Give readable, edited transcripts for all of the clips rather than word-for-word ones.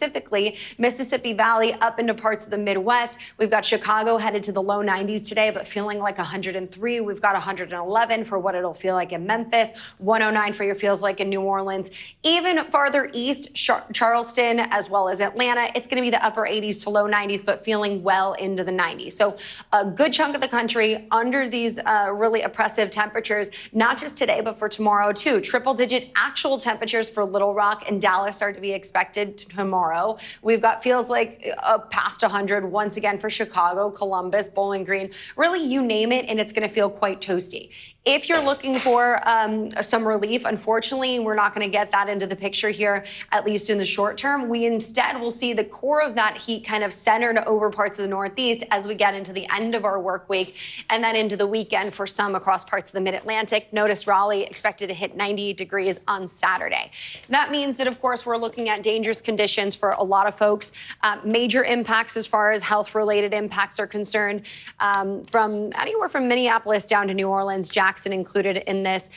specifically Mississippi Valley up into parts of the Midwest. We've got Chicago headed to the low 90s today, but feeling like 103. We've got 111 for what it'll feel like in Memphis, 109 for your feels like in New Orleans. Even farther east, Charleston as well as Atlanta, it's going to be the upper 80s to low 90s, but feeling well into the 90s. So a good chunk of the country under these really oppressive temperatures, not just today, but for tomorrow too. Triple-digit actual temperatures for Little Rock and Dallas are to be expected tomorrow. We've got feels like past 100 once again for Chicago, Columbus, Bowling Green, really you name it, and it's going to feel quite toasty. If you're looking for some relief, unfortunately, we're not going to get that into the picture here, at least in the short term. We instead will see the core of that heat kind of centered over parts of the Northeast as we get into the end of our work week and then into the weekend for some across parts of the Mid-Atlantic. Notice Raleigh expected to hit 98 degrees on Saturday. That means that, of course, we're looking at dangerous conditions for a lot of folks. Major impacts as far as health-related impacts are concerned, from anywhere from Minneapolis down to New Orleans, Jackson included in this.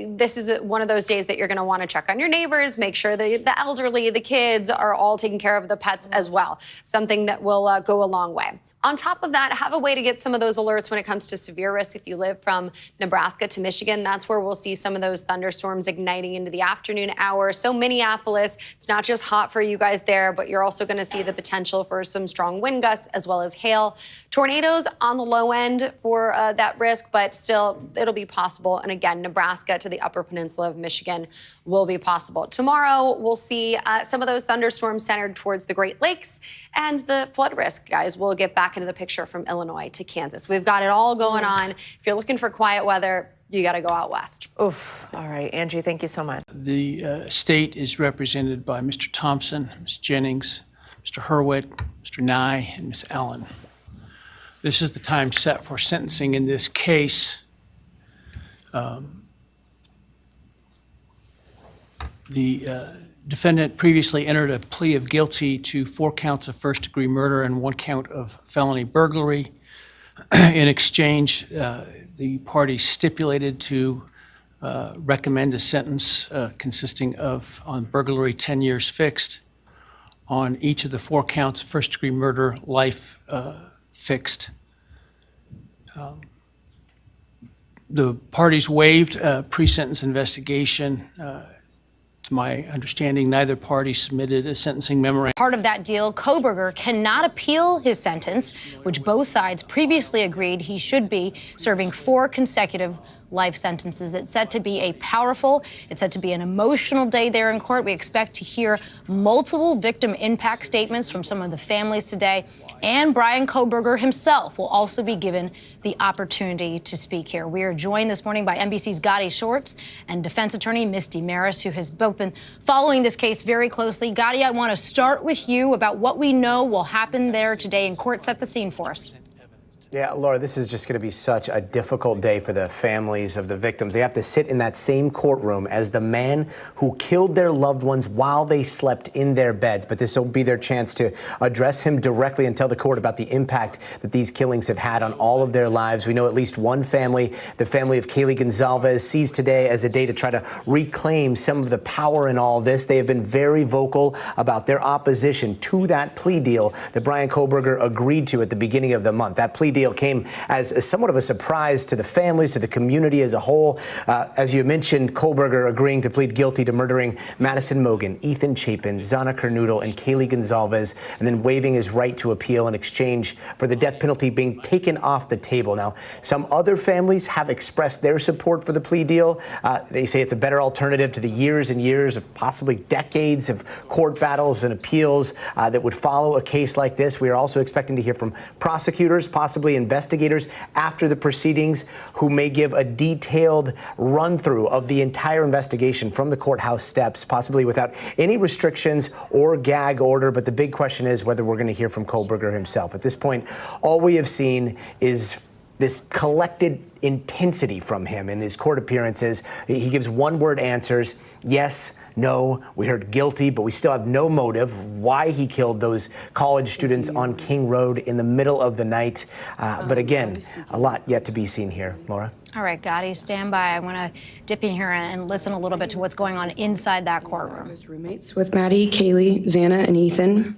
This is one of those days that you're going to want to check on your neighbors, make sure that the elderly, the kids are all taking care of the pets as well. Something that will go a long way. On top of that, have a way to get some of those alerts when it comes to severe risk. If you live from Nebraska to Michigan, that's where we'll see some of those thunderstorms igniting into the afternoon hours. So Minneapolis, it's not just hot for you guys there, but you're also going to see the potential for some strong wind gusts as well as hail. Tornadoes on the low end for that risk, but still it'll be possible. And again, Nebraska to the upper peninsula of Michigan will be possible. Tomorrow, we'll see some of those thunderstorms centered towards the Great Lakes, and the flood risk, guys, will get back into the picture from Illinois to Kansas. We've got it all going on. If you're looking for quiet weather, you got to go out west. Oof. All right, Angie, thank you so much. The state is represented by Mr. Thompson, Ms. Jennings, Mr. Hurwitz, Mr. Nye, and Ms. Allen. This is the time set for sentencing in this case. The defendant previously entered a plea of guilty to 4 counts of first-degree murder and 1 count of felony burglary. In exchange, the parties stipulated to recommend a sentence consisting of, on burglary, 10 years fixed, on each of the 4 counts of first-degree murder, life fixed. The parties waived pre-sentence investigation. To my understanding, neither party submitted a sentencing memorandum. Part of that deal, Kohberger cannot appeal his sentence, which both sides previously agreed he should be serving 4 consecutive life sentences. It's set to be a powerful, it's set to be an emotional day there in court. We expect to hear multiple victim impact statements from some of the families today. And Bryan Kohberger himself will also be given the opportunity to speak here. We are joined this morning by NBC's Gotti Shorts and defense attorney Misty Maris, who has both been following this case very closely. Gotti, I want to start with you about what we know will happen there today in court. Set the scene for us. Yeah, Laura, this is just going to be such a difficult day for the families of the victims. They have to sit in that same courtroom as the man who killed their loved ones while they slept in their beds. But this will be their chance to address him directly and tell the court about the impact that these killings have had on all of their lives. We know at least one family, the family of Kaylee Gonzalez, sees today as a day to try to reclaim some of the power in all this. They have been very vocal about their opposition to that plea deal that Bryan Kohberger agreed to at the beginning of the month. That plea deal came as somewhat of a surprise to the families, to the community as a whole. As you mentioned, Kohberger agreeing to plead guilty to murdering Madison Mogen, Ethan Chapin, Zana Kernodle, and Kaylee Gonzalez, and then waiving his right to appeal in exchange for the death penalty being taken off the table. Now, some other families have expressed their support for the plea deal. They say it's a better alternative to the years and years of possibly decades of court battles and appeals that would follow a case like this. We are also expecting to hear from prosecutors, possibly investigators after the proceedings, who may give a detailed run-through of the entire investigation from the courthouse steps, possibly without any restrictions or gag order. But the big question is whether we're going to hear from Kohberger himself. At this point, all we have seen is this collected intensity from him in his court appearances. He gives one-word answers, yes, no, we heard guilty, but we still have no motive why he killed those college students on King Road in the middle of the night. But again, a lot yet to be seen here. Laura? All right, Gotti, stand by. I want to dip in here and listen a little bit to what's going on inside that courtroom. I was roommates with Maddie, Kaylee, Xana, and Ethan.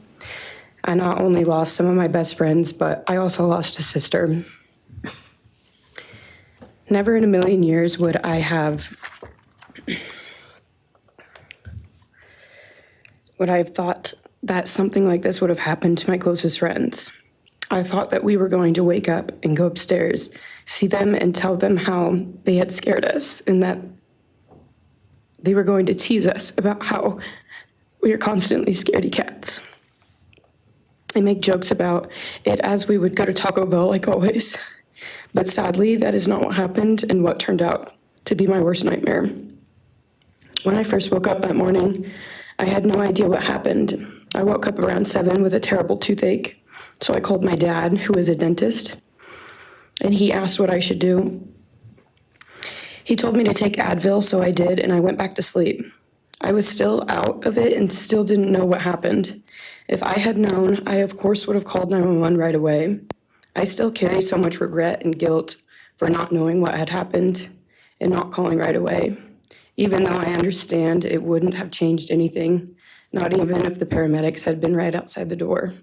I not only lost some of my best friends, but I also lost a sister. Never in a million years would I have thought that something like this would have happened to my closest friends. I thought that we were going to wake up and go upstairs, see them and tell them how they had scared us and that they were going to tease us about how we are constantly scaredy cats. I make jokes about it as we would go to Taco Bell like always. But sadly, that is not what happened and what turned out to be my worst nightmare. When I first woke up that morning, I had no idea what happened. I woke up around 7 with a terrible toothache, so I called my dad, who is a dentist, and he asked what I should do. He told me to take Advil, so I did, and I went back to sleep. I was still out of it and still didn't know what happened. If I had known, I of course would have called 911 right away. I still carry so much regret and guilt for not knowing what had happened and not calling right away, even though I understand it wouldn't have changed anything, not even if the paramedics had been right outside the door.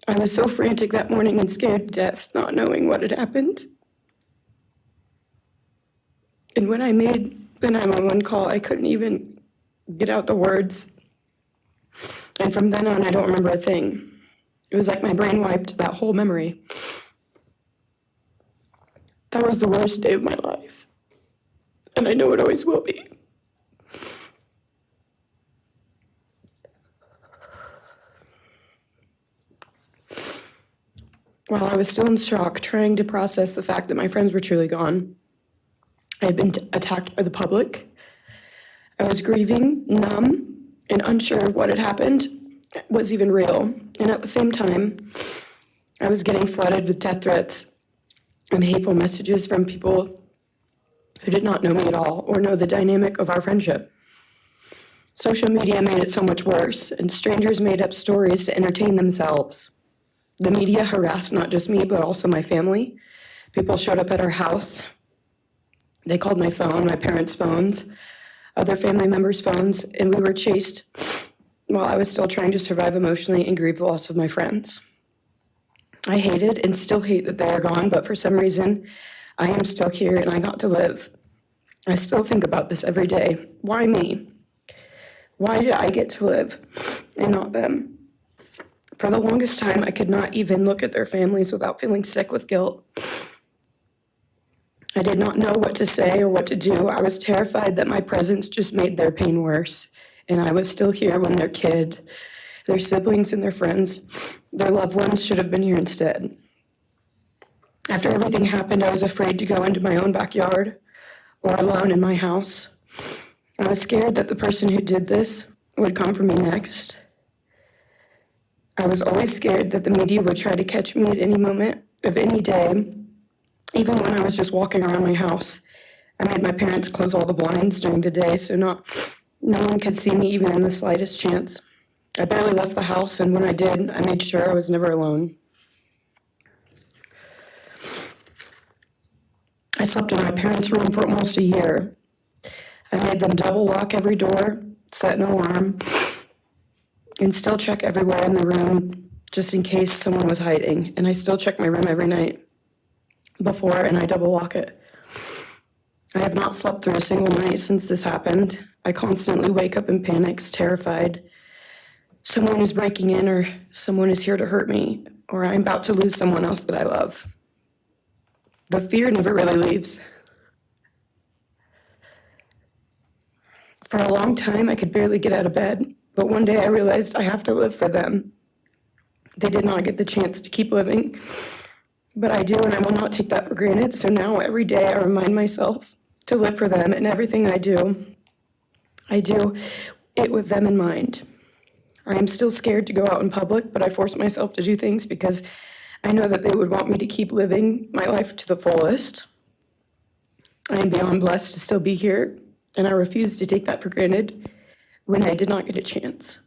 I was so frantic that morning and scared to death, not knowing what had happened. And when I made the 911 call, I couldn't even get out the words. And from then on, I don't remember a thing. It was like my brain wiped that whole memory. That was the worst day of my life. And I know it always will be. While I was still in shock, trying to process the fact that my friends were truly gone, I had been attacked by the public. I was grieving, numb, and unsure of what had happened was even real. And at the same time, I was getting flooded with death threats and hateful messages from people who did not know me at all or know the dynamic of our friendship. Social media made it so much worse, and strangers made up stories to entertain themselves. The media harassed not just me, but also my family. People showed up at our house. They called my phone, my parents' phones, other family members' phones, and we were chased while I was still trying to survive emotionally and grieve the loss of my friends. I hated and still hate that they are gone, but for some reason, I am still here and I got to live. I still think about this every day. Why me? Why did I get to live and not them? For the longest time, I could not even look at their families without feeling sick with guilt. I did not know what to say or what to do. I was terrified that my presence just made their pain worse. And I was still here when their kid, their siblings and their friends, their loved ones should have been here instead. After everything happened, I was afraid to go into my own backyard or alone in my house. I was scared that the person who did this would come for me next. I was always scared that the media would try to catch me at any moment of any day. Even when I was just walking around my house, I made my parents close all the blinds during the day so no one could see me even in the slightest chance. I barely left the house, and when I did, I made sure I was never alone. I slept in my parents' room for almost a year. I made them double lock every door, set an alarm, and still check everywhere in the room just in case someone was hiding. And I still check my room every night before, and I double lock it. I have not slept through a single night since this happened. I constantly wake up in panics, terrified. Someone is breaking in, or someone is here to hurt me, or I'm about to lose someone else that I love. The fear never really leaves. For a long time, I could barely get out of bed, but one day I realized I have to live for them. They did not get the chance to keep living, but I do, and I will not take that for granted. So now every day I remind myself to live for them, and everything I do it with them in mind. I am still scared to go out in public, but I force myself to do things because I know that they would want me to keep living my life to the fullest. I am beyond blessed to still be here, and I refuse to take that for granted when I did not get a chance.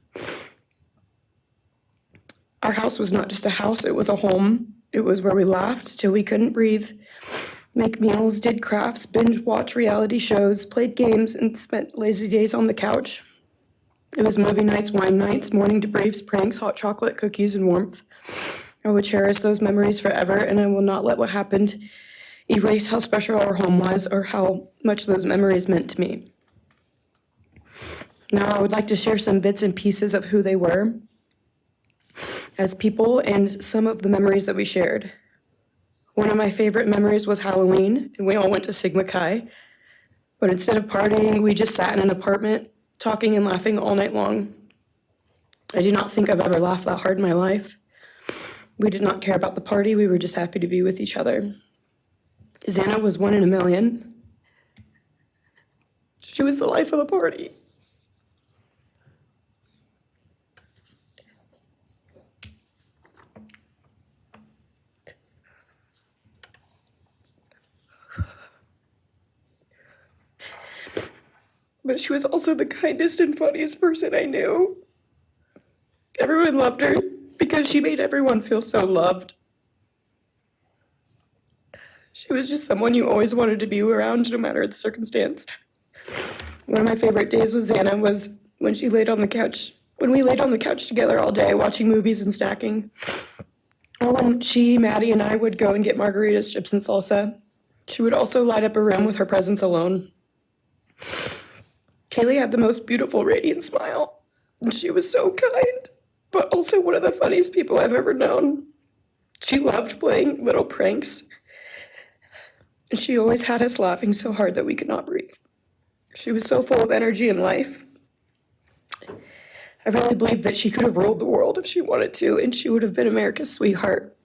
Our house was not just a house, it was a home. It was where we laughed till we couldn't breathe, make meals, did crafts, binge watch reality shows, played games, and spent lazy days on the couch. It was movie nights, wine nights, morning debriefs, pranks, hot chocolate, cookies, and warmth. I will cherish those memories forever, and I will not let what happened erase how special our home was or how much those memories meant to me. Now, I would like to share some bits and pieces of who they were as people and some of the memories that we shared. One of my favorite memories was Halloween, and we all went to Sigma Chi. But instead of partying, we just sat in an apartment, talking and laughing all night long. I do not think I've ever laughed that hard in my life. We did not care about the party, we were just happy to be with each other. Xana was 1 in a million. She was the life of the party. But she was also the kindest and funniest person I knew. Everyone loved her because she made everyone feel so loved. She was just someone you always wanted to be around, no matter the circumstance. One of my favorite days with Xana was when she laid on the couch, when we laid on the couch together all day watching movies and snacking. Or when she, Maddie, and I would go and get margaritas, chips, and salsa. She would also light up a room with her presence alone. Kaylee had the most beautiful, radiant smile, and she was so kind, but also one of the funniest people I've ever known. She loved playing little pranks, and she always had us laughing so hard that we could not breathe. She was so full of energy and life. I really believe that she could have ruled the world if she wanted to, and she would have been America's sweetheart.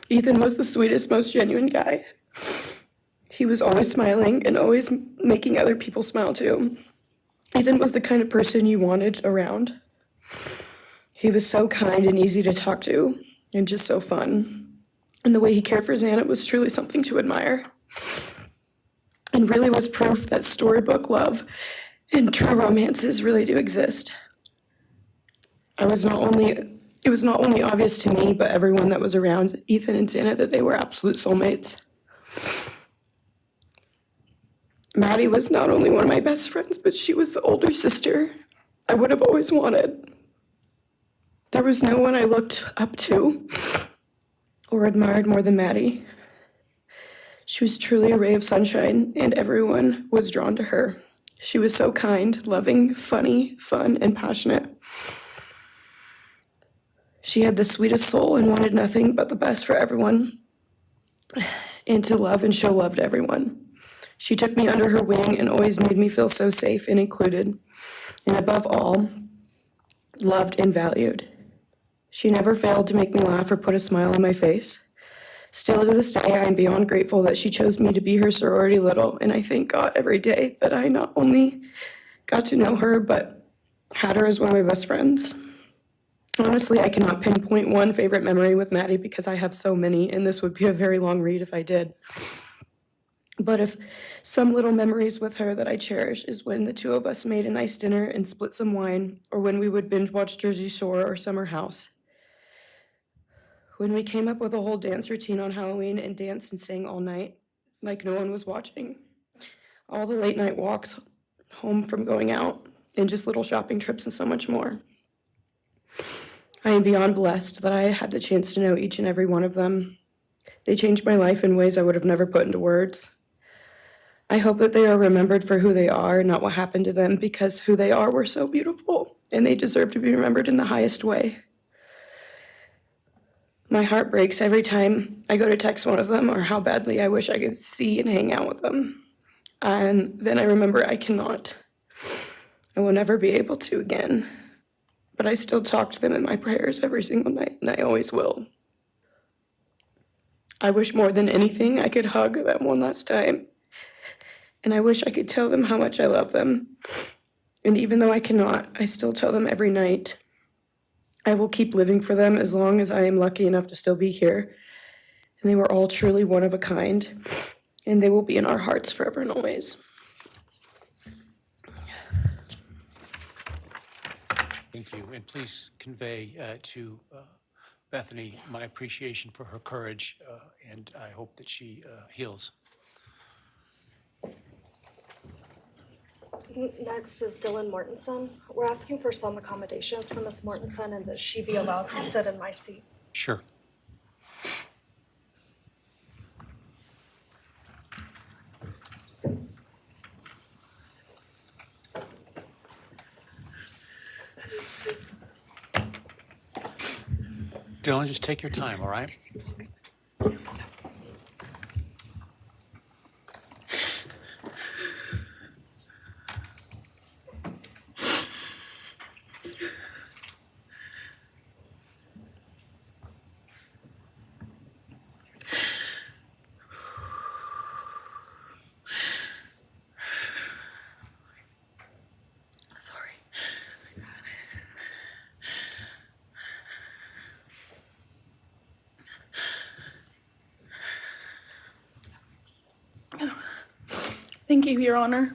Ethan was the sweetest, most genuine guy. He was always smiling and always making other people smile too. Ethan was the kind of person you wanted around. He was so kind and easy to talk to and just so fun. And the way he cared for Xana was truly something to admire. And really was proof that storybook love and true romances really do exist. It was not only obvious to me, but everyone that was around Ethan and Xana that they were absolute soulmates. Maddie was not only one of my best friends, but she was the older sister I would have always wanted. There was no one I looked up to or admired more than Maddie. She was truly a ray of sunshine, and everyone was drawn to her. She was so kind, loving, funny, fun, and passionate. She had the sweetest soul and wanted nothing but the best for everyone, and to love and show love to everyone. She took me under her wing and always made me feel so safe and included, and above all, loved and valued. She never failed to make me laugh or put a smile on my face. Still to this day, I am beyond grateful that she chose me to be her sorority little, and I thank God every day that I not only got to know her, but had her as one of my best friends. Honestly, I cannot pinpoint one favorite memory with Maddie because I have so many, and this would be a very long read if I did. But if some little memories with her that I cherish is when the two of us made a nice dinner and split some wine, or when we would binge watch Jersey Shore or Summer House. When we came up with a whole dance routine on Halloween and danced and sang all night, like no one was watching. All the late night walks home from going out, and just little shopping trips and so much more. I am beyond blessed that I had the chance to know each and every one of them. They changed my life in ways I would have never put into words. I hope that they are remembered for who they are, not what happened to them, because who they are were so beautiful, and they deserve to be remembered in the highest way. My heart breaks every time I go to text one of them or how badly I wish I could see and hang out with them. And then I remember I cannot. I will never be able to again. But I still talk to them in my prayers every single night, and I always will. I wish more than anything I could hug them one last time. And I wish I could tell them how much I love them And even though I cannot, I still tell them every night, I will keep living for them as long as I am lucky enough to still be here. And they were all truly one of a kind, and they will be in our hearts forever and always. Thank you, and please convey to Bethany my appreciation for her courage, and I hope that she heals. Next is Dylan Mortensen. We're asking for some accommodations for Ms. Mortensen and that she be allowed to sit in my seat. Sure. Dylan, just take your time, all right? Thank you, Your Honor.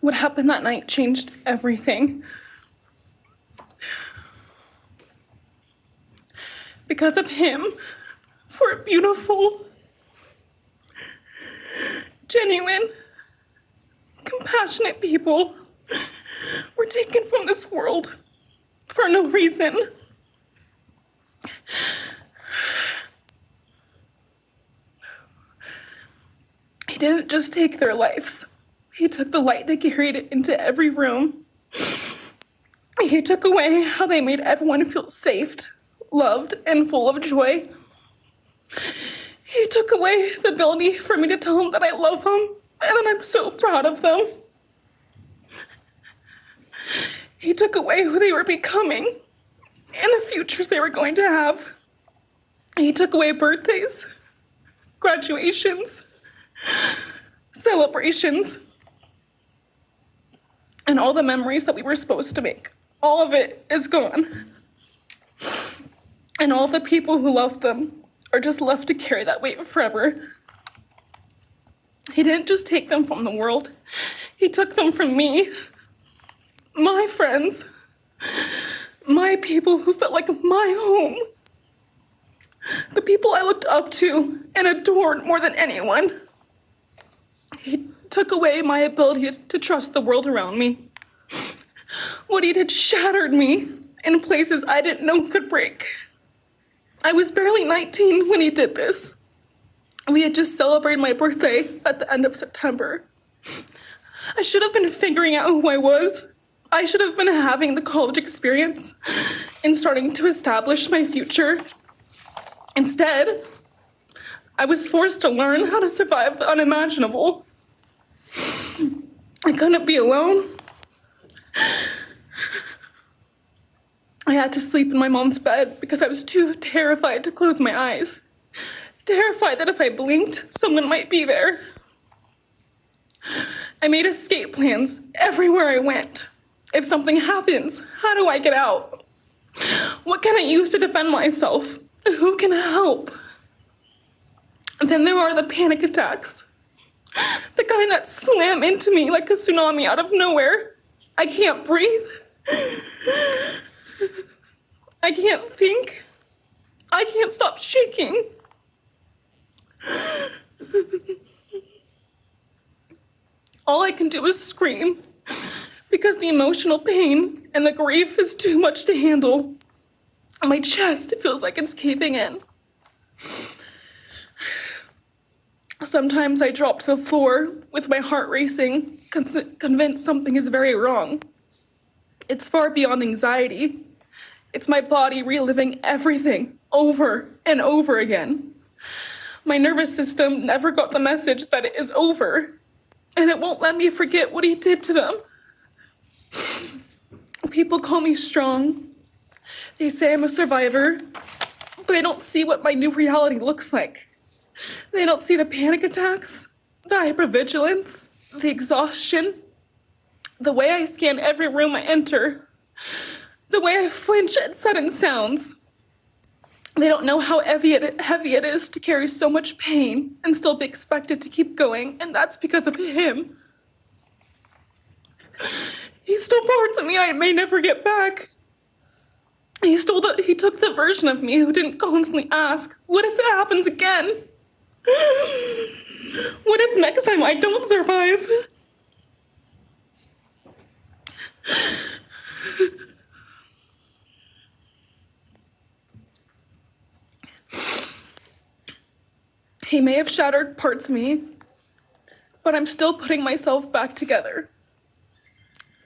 What happened that night changed everything. Because of him, 4 beautiful, genuine, compassionate people were taken from this world for no reason. He didn't just take their lives. He took the light they carried into every room. He took away how they made everyone feel safe, loved, and full of joy. He took away the ability for me to tell them that I love them and that I'm so proud of them. He took away who they were becoming and the futures they were going to have. He took away birthdays, graduations, celebrations, and all the memories that we were supposed to make. All of it is gone. And all the people who loved them are just left to carry that weight forever. He didn't just take them from the world. He took them from me, my friends, my people who felt like my home, the people I looked up to and adored more than anyone. He took away my ability to trust the world around me. What he did shattered me in places I didn't know could break. I was barely 19 when he did this. We had just celebrated my birthday at the end of September. I should have been figuring out who I was. I should have been having the college experience and starting to establish my future. Instead, I was forced to learn how to survive the unimaginable. I couldn't be alone. I had to sleep in my mom's bed because I was too terrified to close my eyes. Terrified that if I blinked, someone might be there. I made escape plans everywhere I went. If something happens, how do I get out? What can I use to defend myself? Who can help? And then there are the panic attacks. The kind that slam into me like a tsunami out of nowhere. I can't breathe. I can't think. I can't stop shaking. All I can do is scream because the emotional pain and the grief is too much to handle. My chest feels like it's caving in. Sometimes I drop to the floor with my heart racing, convinced something is very wrong. It's far beyond anxiety. It's my body reliving everything over and over again. My nervous system never got the message that it is over, and it won't let me forget what he did to them. People call me strong. They say I'm a survivor, but they don't see what my new reality looks like. They don't see the panic attacks, the hypervigilance, the exhaustion, the way I scan every room I enter, the way I flinch at sudden sounds. They don't know how heavy it is to carry so much pain and still be expected to keep going, and that's because of him. He stole parts of me I may never get back. He took the version of me who didn't constantly ask, what if it happens again? What if next time I don't survive? He may have shattered parts of me, but I'm still putting myself back together.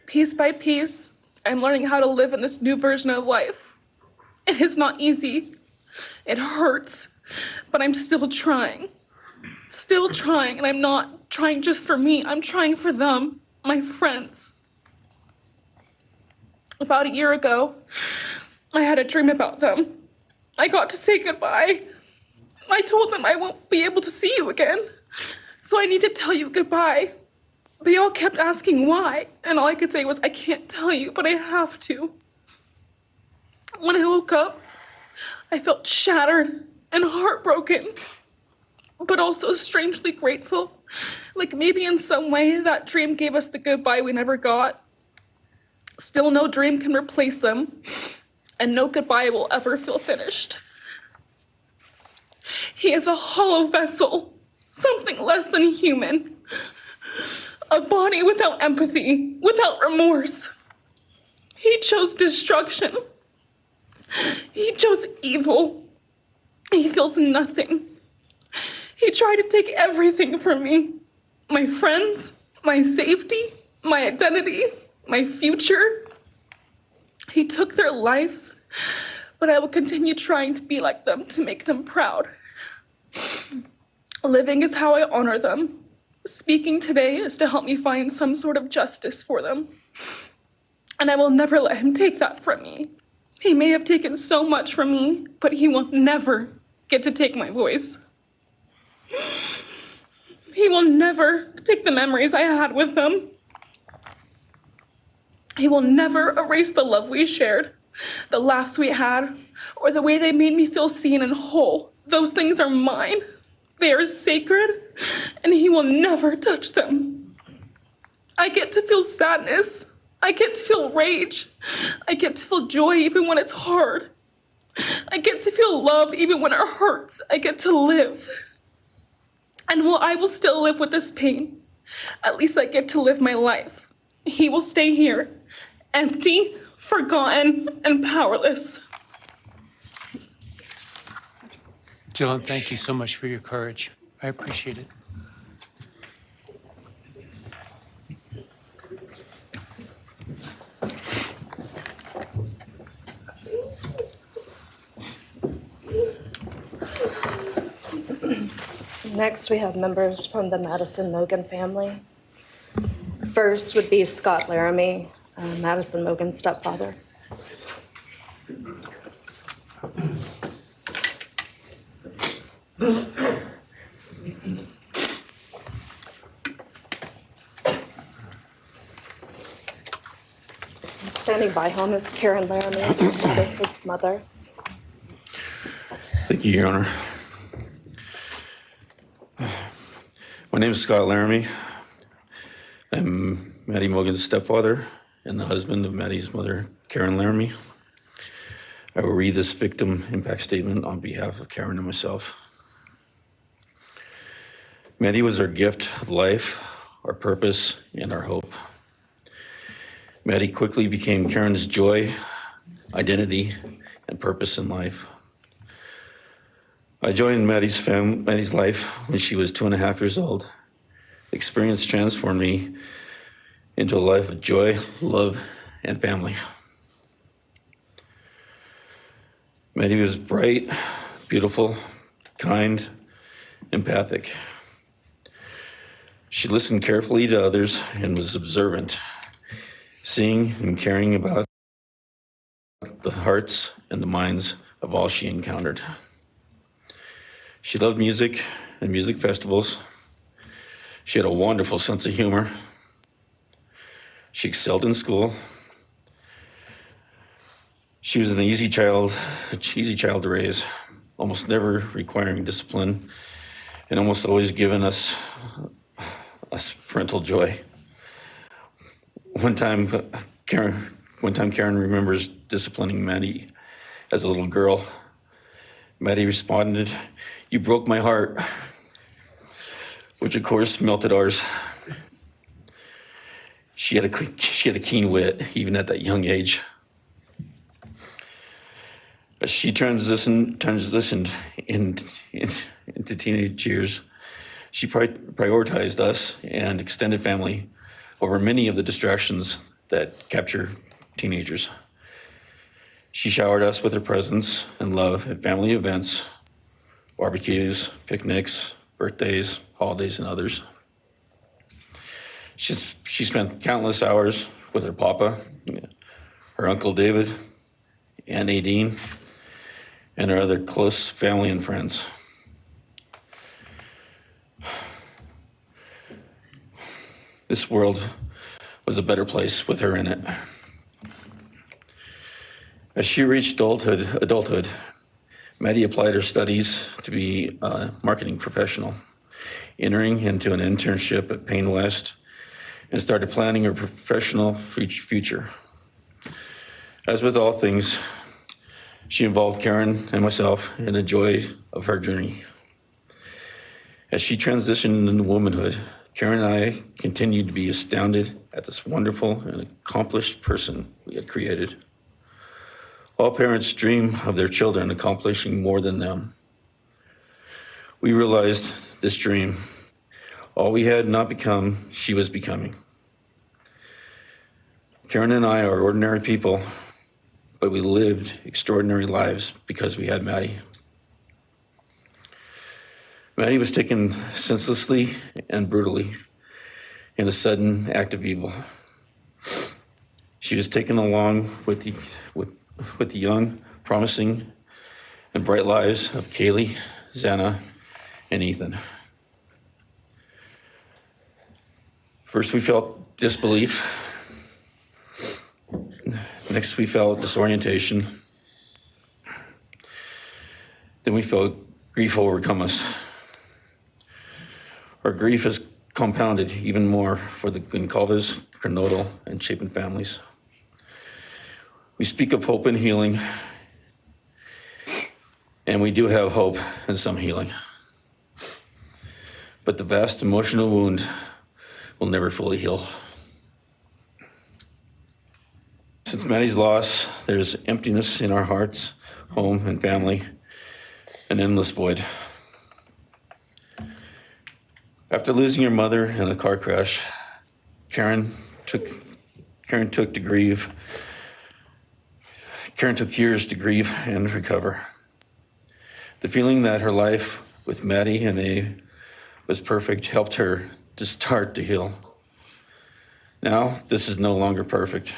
Piece by piece, I'm learning how to live in this new version of life. It is not easy. It hurts, but I'm still trying. Still trying, and I'm not trying just for me. I'm trying for them, my friends. About a year ago, I had a dream about them. I got to say goodbye. I told them I won't be able to see you again, so I need to tell you goodbye. They all kept asking why, and all I could say was, I can't tell you, but I have to. When I woke up, I felt shattered and heartbroken, but also strangely grateful. Like maybe in some way that dream gave us the goodbye we never got. Still, no dream can replace them, and no goodbye will ever feel finished. He is a hollow vessel, something less than human. A body without empathy, without remorse. He chose destruction. He chose evil. He feels nothing. He tried to take everything from me. My friends, my safety, my identity, my future. He took their lives, but I will continue trying to be like them, to make them proud. Living is how I honor them. Speaking today is to help me find some sort of justice for them. And I will never let him take that from me. He may have taken so much from me, but he will never get to take my voice. He will never take the memories I had with them. He will never erase the love we shared, the laughs we had, or the way they made me feel seen and whole. Those things are mine. They are sacred, and he will never touch them. I get to feel sadness. I get to feel rage. I get to feel joy even when it's hard. I get to feel love even when it hurts. I get to live. And while I will still live with this pain, at least I get to live my life. He will stay here, empty, forgotten, and powerless. Dylan, thank you so much for your courage. I appreciate it. Next, we have members from the Madison Mogan family. First would be Scott Laramie, Madison Mogan's stepfather. Standing by him is Karen Laramie, Madison's mother. Thank you, Your Honor. My name is Scott Laramie. I'm Maddie Mogan's stepfather and the husband of Maddie's mother, Karen Laramie. I will read this victim impact statement on behalf of Karen and myself. Maddie was our gift of life, our purpose, and our hope. Maddie quickly became Karen's joy, identity, and purpose in life. I joined Maddie's life when she was 2.5 years old. The experience transformed me into a life of joy, love, and family. Maddie was bright, beautiful, kind, empathic. She listened carefully to others and was observant, seeing and caring about the hearts and the minds of all she encountered. She loved music and music festivals. She had a wonderful sense of humor. She excelled in school. She was an easy child to raise, almost never requiring discipline, and almost always giving us parental joy. One time Karen remembers disciplining Maddie as a little girl. Maddie responded, "You broke my heart," which of course melted ours. She had a keen wit, even at that young age. As she transitioned into teenage years, she prioritized us and extended family over many of the distractions that capture teenagers. She showered us with her presence and love at family events, barbecues, picnics, birthdays, holidays, and others. She spent countless hours with her papa, her Uncle David, Aunt Nadine, and her other close family and friends. This world was a better place with her in it. As she reached adulthood, Maddie applied her studies to be a marketing professional, entering into an internship at Payne West, and started planning her professional future. As with all things, she involved Karen and myself in the joy of her journey. As she transitioned into womanhood, Karen and I continued to be astounded at this wonderful and accomplished person we had created. All parents dream of their children accomplishing more than them. We realized this dream, all we had not become, she was becoming. Karen and I are ordinary people, but we lived extraordinary lives because we had Maddie. Maddie was taken senselessly and brutally in a sudden act of evil. She was taken along with the young, promising, and bright lives of Kaylee, Xana, and Ethan. First, we felt disbelief. Next, we felt disorientation. Then we felt grief overcome us. Our grief is compounded even more for the Goncalves, Kernodle, and Chapin families. We speak of hope and healing, and we do have hope and some healing. But the vast emotional wound will never fully heal. Since Maddie's loss, there's emptiness in our hearts, home, and family, an endless void. After losing her mother in a car crash, Karen took years to grieve and recover. The feeling that her life with Maddie and A was perfect helped her to start to heal. Now, this is no longer perfect.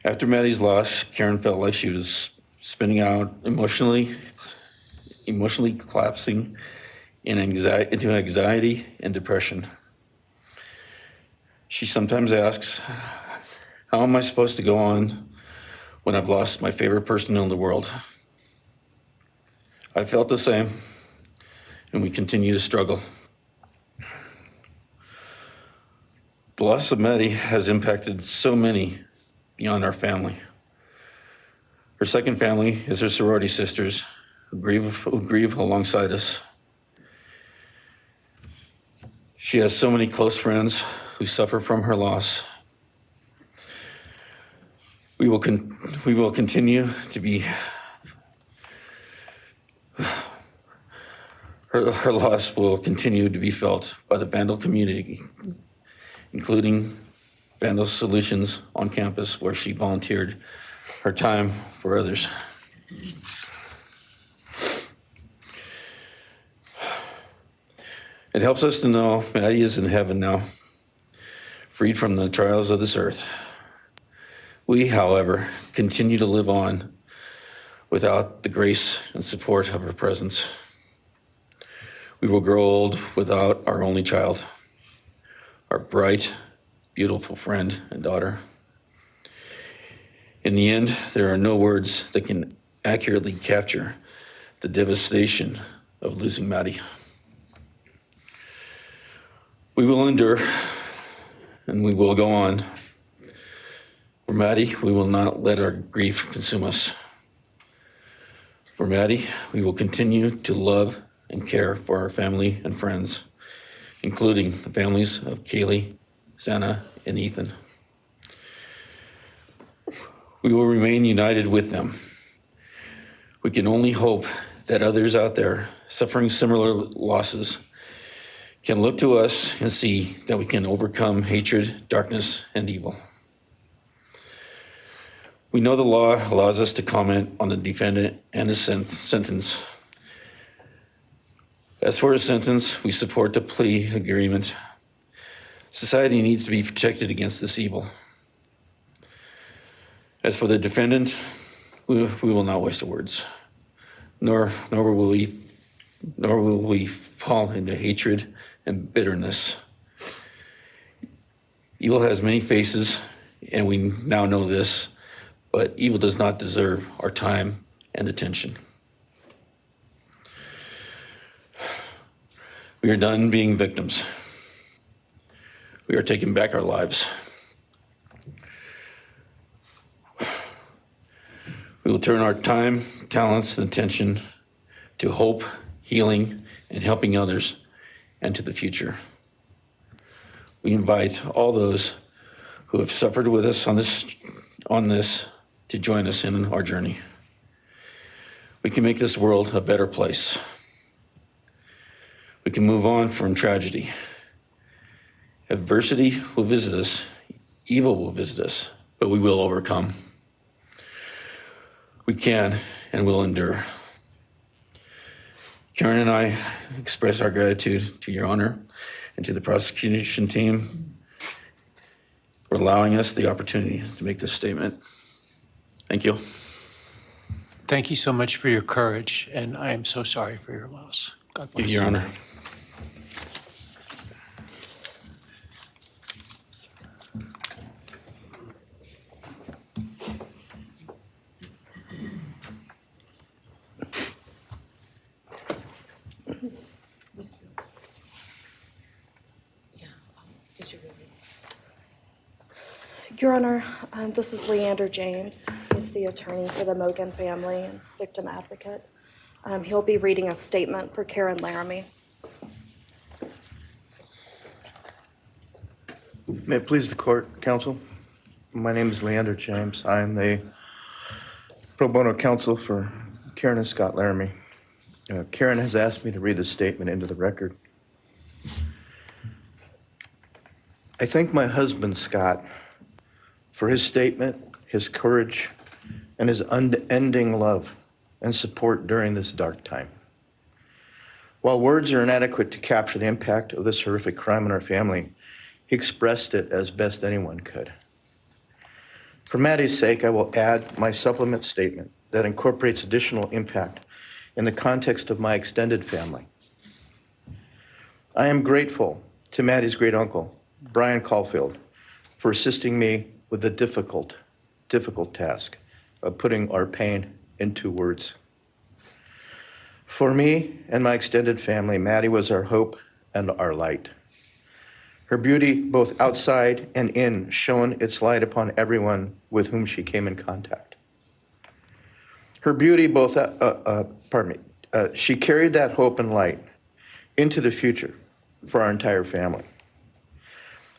After Maddie's loss, Karen felt like she was spinning out, emotionally collapsing into anxiety and depression. She sometimes asks, how am I supposed to go on when I've lost my favorite person in the world? I felt the same, and we continue to struggle. The loss of Maddie has impacted so many beyond our family. Her second family is her sorority sisters who grieve alongside us. She has so many close friends who suffer from her loss. We will continue to be, her loss will continue to be felt by the Vandal community, including Vandal Solutions on campus, where she volunteered her time for others. It helps us to know Maddie is in heaven now, freed from the trials of this earth. We, however, continue to live on without the grace and support of her presence. We will grow old without our only child, our bright, beautiful friend and daughter. In the end, there are no words that can accurately capture the devastation of losing Maddie. We will endure, and we will go on. For Maddie, we will not let our grief consume us. For Maddie, we will continue to love and care for our family and friends, including the families of Kaylee, Santa, and Ethan. We will remain united with them. We can only hope that others out there suffering similar losses can look to us and see that we can overcome hatred, darkness, and evil. We know the law allows us to comment on the defendant and his sentence. As for his sentence, we support the plea agreement. Society needs to be protected against this evil. As for the defendant, we will not waste words, nor will we fall into hatred and bitterness. Evil has many faces, and we now know this, but evil does not deserve our time and attention. We are done being victims. We are taking back our lives. We will turn our time, talents, and attention to hope, healing, and helping others, and to the future. We invite all those who have suffered with us on this to join us in our journey. We can make this world a better place. We can move on from tragedy. Adversity will visit us, evil will visit us, but we will overcome. We can and will endure. Karen and I express our gratitude to Your Honor and to the prosecution team for allowing us the opportunity to make this statement. Thank you. Thank you so much for your courage, and I am so sorry for your loss. God bless you. Your Honor. Your Honor, this is Leander James. He's the attorney for the Mogan family and victim advocate. He'll be reading a statement for Karen Laramie. May it please the court, counsel. My name is Leander James. I am the pro bono counsel for Karen and Scott Laramie. Karen has asked me to read this statement into the record. I thank my husband, Scott, for his statement, his courage, and his unending love and support during this dark time. While words are inadequate to capture the impact of this horrific crime in our family, he expressed it as best anyone could. For Maddie's sake, I will add my supplement statement that incorporates additional impact in the context of my extended family. I am grateful to Maddie's great uncle, Bryan Kohberger, for assisting me with the difficult task of putting our pain into words. For me and my extended family, Maddie was our hope and our light. Her beauty, both outside and in, shone its light upon everyone with whom she came in contact. Her beauty, she carried that hope and light into the future for our entire family.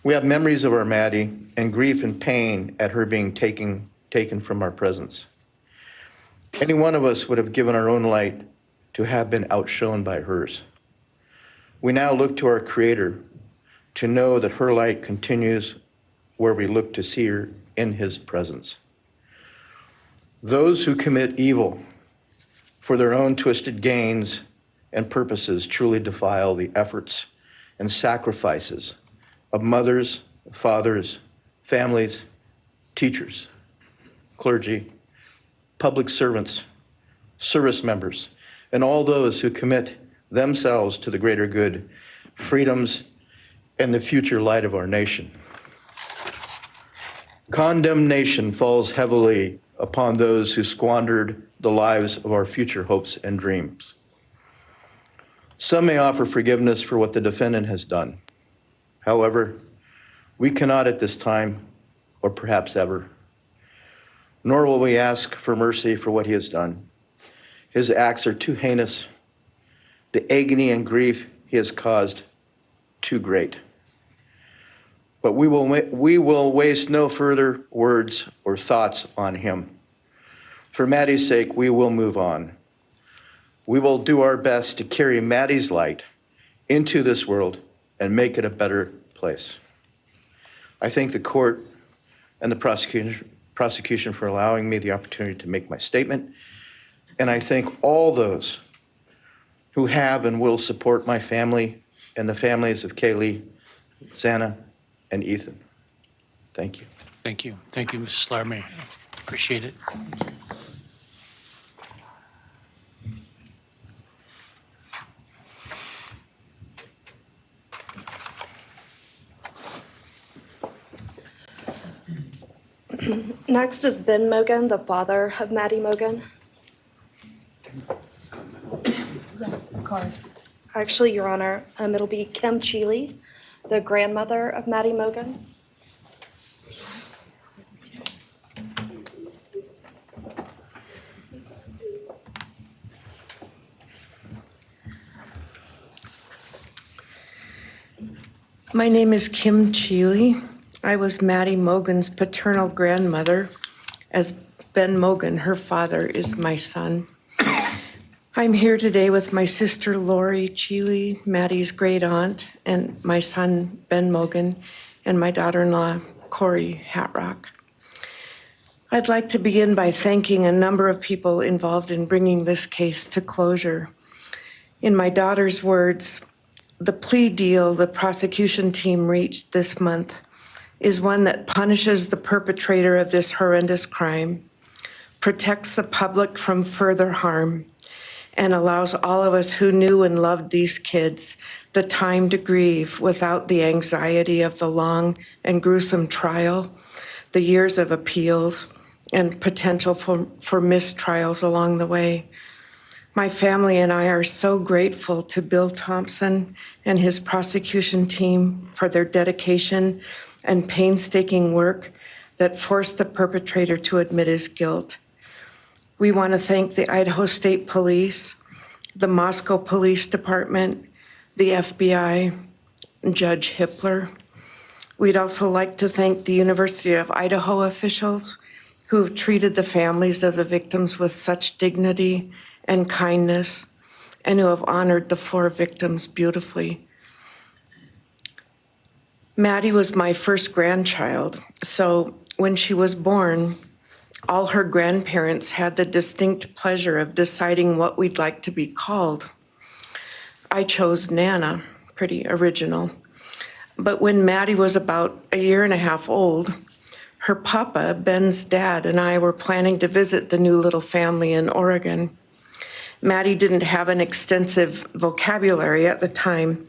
We have memories of our Maddie and grief and pain at her being taken from our presence. Any one of us would have given our own light to have been outshone by hers. We now look to our Creator to know that her light continues where we look to see her in His presence. Those who commit evil for their own twisted gains and purposes truly defile the efforts and sacrifices of mothers, fathers, families, teachers, clergy, public servants, service members, and all those who commit themselves to the greater good, freedoms, and the future light of our nation. Condemnation falls heavily upon those who squandered the lives of our future hopes and dreams. Some may offer forgiveness for what the defendant has done. However, we cannot at this time, or perhaps ever, nor will we ask for mercy for what he has done. His acts are too heinous, the agony and grief he has caused too great. But we will waste no further words or thoughts on him. For Maddie's sake, we will move on. We will do our best to carry Maddie's light into this world and make it a better place. I thank the court and the prosecution for allowing me the opportunity to make my statement. And I thank all those who have and will support my family and the families of Kaylee, Xana, and Ethan. Thank you. Thank you. Thank you, Mrs. Laramie. Appreciate it. Next is Ben Mogan, the father of Maddie Mogan. Yes, of course. Actually, Your Honor, it'll be Kim Cheeley, the grandmother of Maddie Mogan. My name is Kim Cheeley. I was Maddie Mogan's paternal grandmother, as Ben Mogan, her father, is my son. I'm here today with my sister Lori Cheeley, Maddie's great aunt, and my son Ben Mogan, and my daughter-in-law Corey Hatrock. I'd like to begin by thanking a number of people involved in bringing this case to closure. In my daughter's words, the plea deal the prosecution team reached this month is one that punishes the perpetrator of this horrendous crime, protects the public from further harm, and allows all of us who knew and loved these kids the time to grieve without the anxiety of the long and gruesome trial, the years of appeals, and potential for mistrials along the way. My family and I are so grateful to Bill Thompson and his prosecution team for their dedication and painstaking work that forced the perpetrator to admit his guilt. We want to thank the Idaho State Police, the Moscow Police Department, the FBI, and Judge Hippler. We'd also like to thank the University of Idaho officials who have treated the families of the victims with such dignity and kindness, and who have honored the 4 victims beautifully. Maddie was my first grandchild, so when she was born, all her grandparents had the distinct pleasure of deciding what we'd like to be called. I chose Nana, pretty original. But when Maddie was about 1.5 years old, her papa, Ben's dad, and I were planning to visit the new little family in Oregon. Maddie didn't have an extensive vocabulary at the time,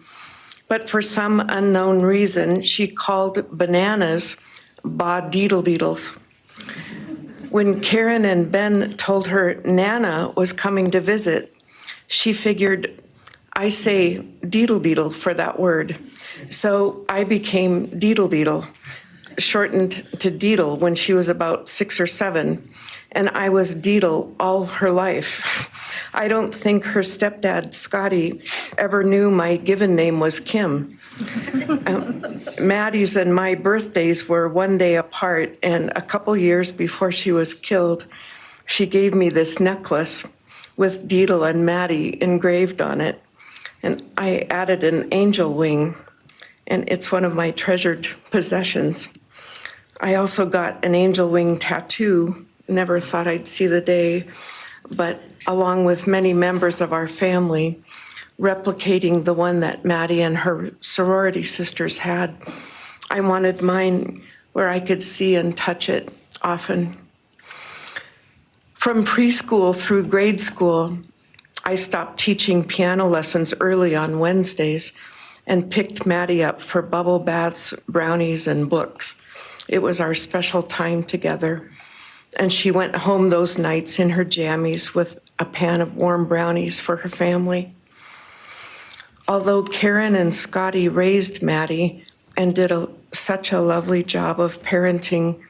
but for some unknown reason, she called bananas ba-deedle-deedles. When Karen and Ben told her Nana was coming to visit, she figured, I say deedle-deedle for that word. So I became deedle-deedle, shortened to Deedle when she was about 6 or 7, and I was Deedle all her life. I don't think her stepdad, Scotty, ever knew my given name was Kim. Maddie's and my birthdays were 1 day apart, and a couple years before she was killed, she gave me this necklace with Deedle and Maddie engraved on it, and I added an angel wing, and it's one of my treasured possessions. I also got an angel wing tattoo, never thought I'd see the day, but along with many members of our family, replicating the one that Maddie and her sorority sisters had. I wanted mine where I could see and touch it often. From preschool through grade school, I stopped teaching piano lessons early on Wednesdays and picked Maddie up for bubble baths, brownies, and books. It was our special time together. And she went home those nights in her jammies with a pan of warm brownies for her family. Although Karen and Scotty raised Maddie and did such a lovely job of parenting,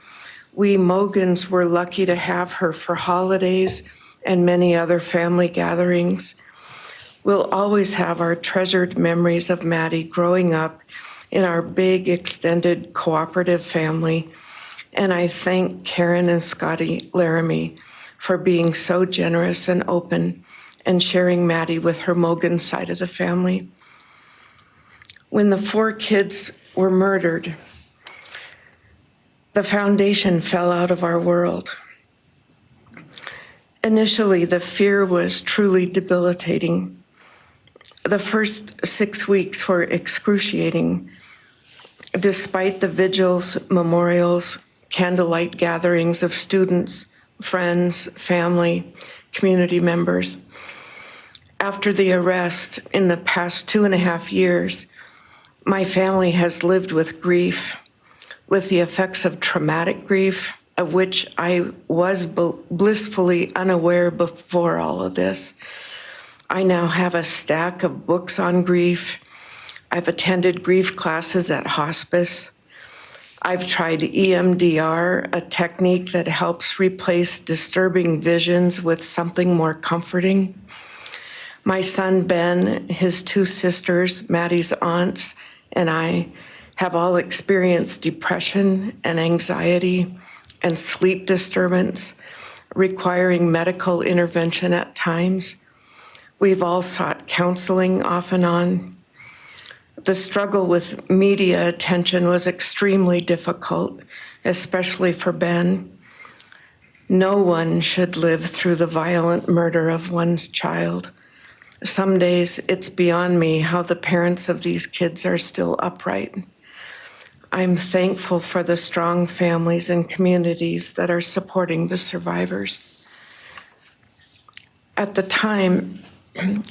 we Mogans were lucky to have her for holidays and many other family gatherings. We'll always have our treasured memories of Maddie growing up in our big, extended, cooperative family. And I thank Karen and Scotty Laramie for being so generous and open and sharing Maddie with her Mogan side of the family. When the 4 kids were murdered, the foundation fell out of our world. Initially, the fear was truly debilitating. The first 6 weeks were excruciating. Despite the vigils, memorials, candlelight gatherings of students, friends, family, community members. After the arrest, in the past 2.5 years, my family has lived with grief, with the effects of traumatic grief, of which I was blissfully unaware before all of this. I now have a stack of books on grief. I've attended grief classes at hospice. I've tried EMDR, a technique that helps replace disturbing visions with something more comforting. My son Ben, his 2 sisters, Maddie's aunts, and I have all experienced depression and anxiety and sleep disturbance, requiring medical intervention at times. We've all sought counseling off and on. The struggle with media attention was extremely difficult, especially for Ben. No one should live through the violent murder of one's child. Some days it's beyond me how the parents of these kids are still upright. I'm thankful for the strong families and communities that are supporting the survivors. At the time,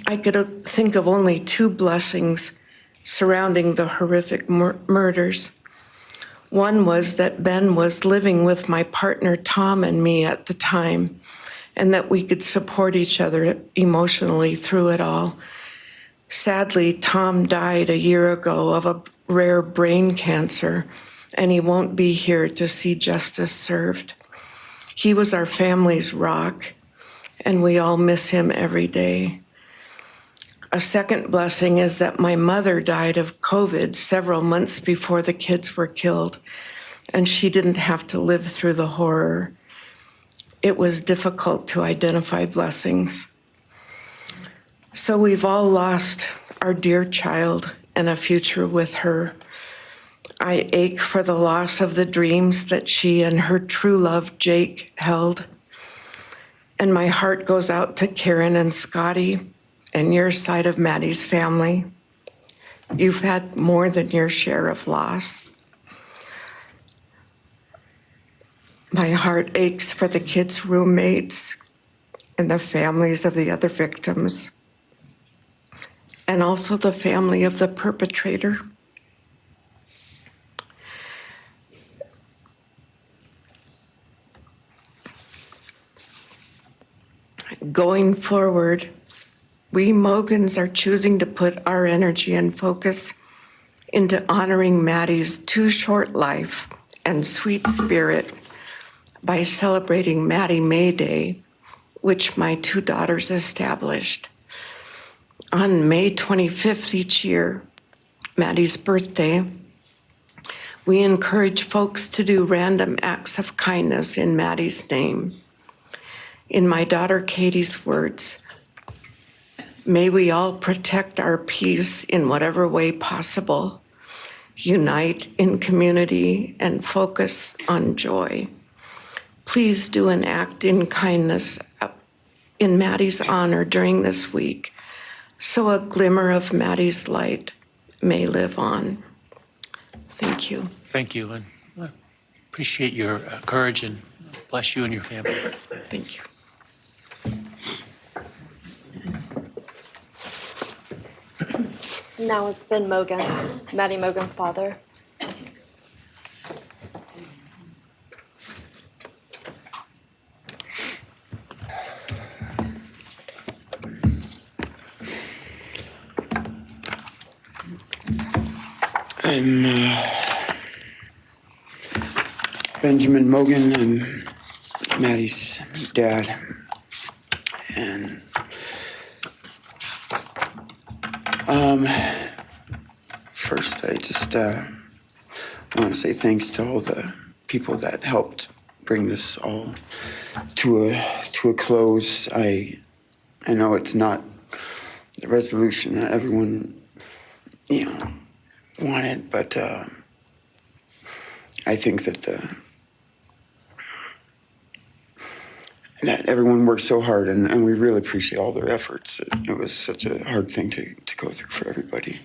I could think of only 2 blessings surrounding the horrific murders. One was that Ben was living with my partner Tom and me at the time, and that we could support each other emotionally through it all. Sadly, Tom died a year ago of a rare brain cancer, and he won't be here to see justice served. He was our family's rock, and we all miss him every day. A second blessing is that my mother died of COVID several months before the kids were killed, and she didn't have to live through the horror. It was difficult to identify blessings. So we've all lost our dear child and a future with her. I ache for the loss of the dreams that she and her true love, Jake, held. And my heart goes out to Karen and Scotty and your side of Maddie's family. You've had more than your share of loss. My heart aches for the kids' roommates and the families of the other victims, and also the family of the perpetrator. Going forward, we Mogans are choosing to put our energy and focus into honoring Maddie's too short life and sweet spirit by celebrating Maddie May Day, which my 2 daughters established. On May 25th each year, Maddie's birthday, we encourage folks to do random acts of kindness in Maddie's name. In my daughter Katie's words, may we all protect our peace in whatever way possible, unite in community, and focus on joy. Please do an act in kindness in Maddie's honor during this week, so a glimmer of Maddie's light may live on. Thank you. Thank you, Lynn. I appreciate your courage and bless you and your family. Thank you. Now is Ben Mogan, Maddie Mogan's father. I'm Benjamin Mogan. I'm Maddie's dad. And first I just want to say thanks to all the people that helped bring this all to a close. I know it's not the resolution that everyone, wanted, but I think that that everyone worked so hard, and we really appreciate all their efforts. It was such a hard thing to go through for everybody.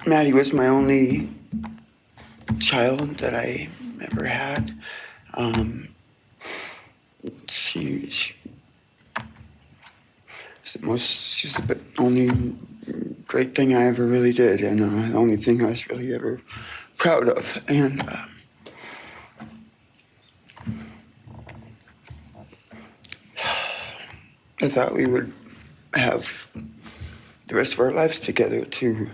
Maddie was my only child that I ever had. She's the only great thing I ever really did, and the only thing I was really ever proud of. And I thought we would have the rest of our lives together to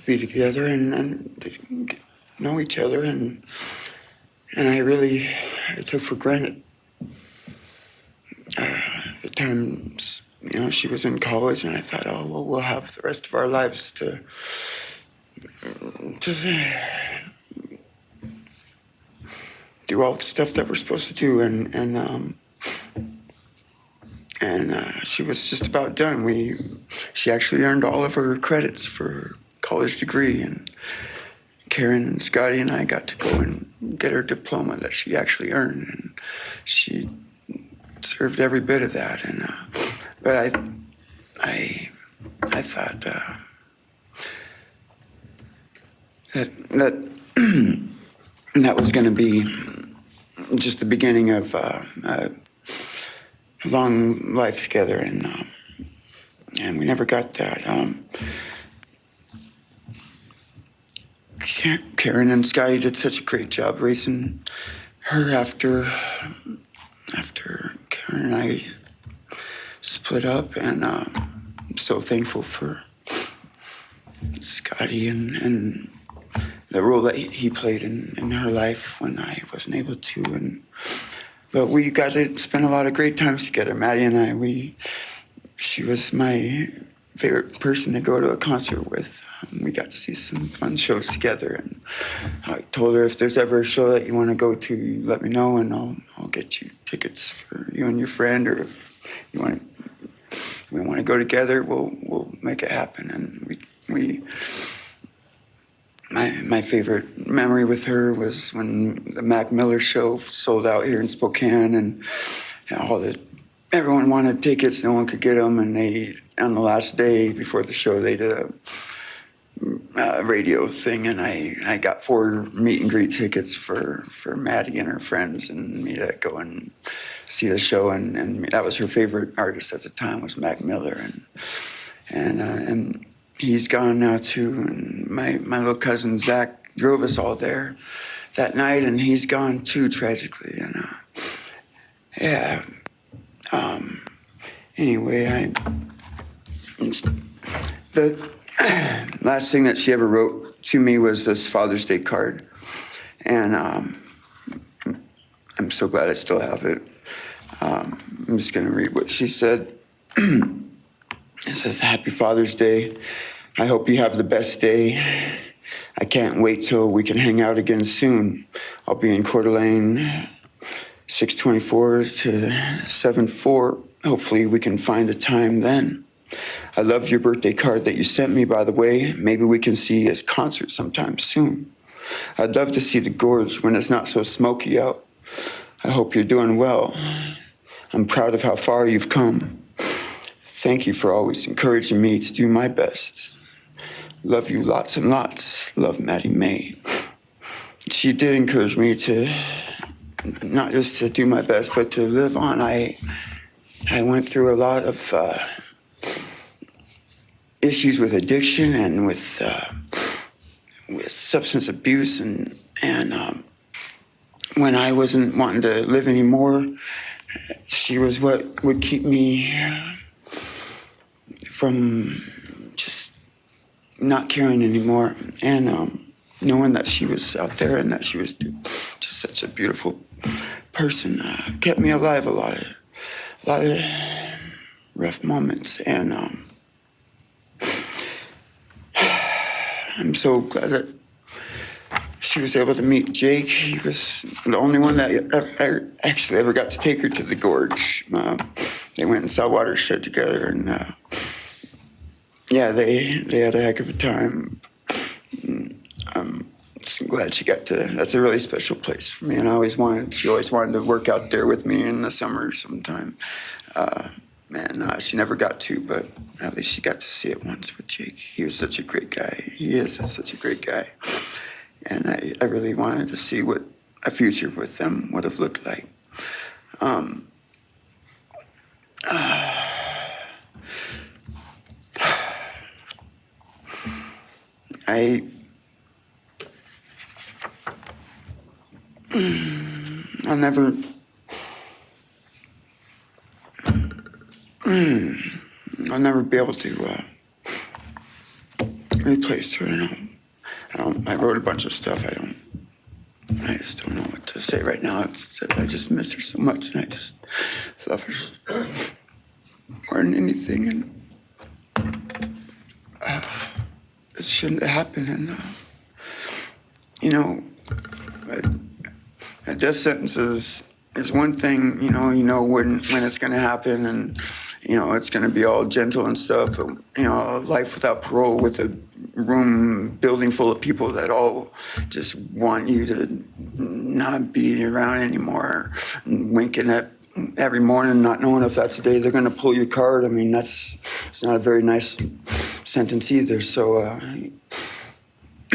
be together and to know each other, and I took for granted the times, she was in college, and I thought, oh, well, we'll have the rest of our lives to do all the stuff that we're supposed to do, and she was just about done. She actually earned all of her credits for her college degree, and Karen and Scotty and I got to go and get her diploma that she actually earned, and she served every bit of that. And but I thought that was going to be just the beginning of a long life together, and we never got that. Karen and Scotty did such a great job raising her after Karen and I split up, and I'm so thankful for Scotty and the role that he played in her life when I wasn't able to. But we got to spend a lot of great times together, Maddie and I. She was my favorite person to go to a concert with. We got to see some fun shows together, and I told her, if there's ever a show that you want to go to, let me know, and I'll get you tickets for you and your friend, or if we want to go together, we'll make it happen. And my favorite memory with her was when the Mac Miller show sold out here in Spokane, and everyone wanted tickets, no one could get them, and on the last day before the show, they did a radio thing, and I got 4 meet and greet tickets for Maddie and her friends and me to go and see the show, and that was her favorite artist at the time, was Mac Miller, and he's gone now too, and my little cousin Zach drove us all there that night, and he's gone too, tragically, and anyway, the last thing that she ever wrote to me was this Father's Day card, and I'm so glad I still have it. I'm just gonna read what she said. It says, "Happy Father's Day. I hope you have the best day. I can't wait till we can hang out again soon. I'll be in Coeur d'Alene, 624 to 74. Hopefully we can find a time then. I love your birthday card that you sent me, by the way. Maybe we can see a concert sometime soon. I'd love to see the gorge when it's not so smoky out. I hope you're doing well. I'm proud of how far you've come. Thank you for always encouraging me to do my best. Love you lots and lots. Love, Maddie May." She did encourage me to not just to do my best, but to live on. I went through a lot of issues with addiction and with substance abuse, and when I wasn't wanting to live anymore, she was what would keep me from just not caring anymore. And knowing that she was out there and that she was just such a beautiful person kept me alive a lot of rough moments. And I'm so glad that she was able to meet Jake. He was the only one that actually ever got to take her to the gorge. They went and saw Watershed together, and yeah, they had a heck of a time. I'm glad she got to. That's a really special place for me, and she always wanted to work out there with me in the summer sometime. She never got to, but at least she got to see it once with Jake. He was such a great guy. He is such a great guy. And I really wanted to see what a future with them would have looked like. I'll never be able to replace her. I wrote a bunch of stuff. I just don't know what to say right now. I just miss her so much, and I just love her more than anything. And it shouldn't have happened. And a death sentence is one thing. You know when it's going to happen, and it's going to be all gentle and stuff. But life without parole, with a building full of people that all just want you to not be around anymore, and winking at every morning, not knowing if that's the day they're going to pull your card. I mean, it's not a very nice sentence either. So, I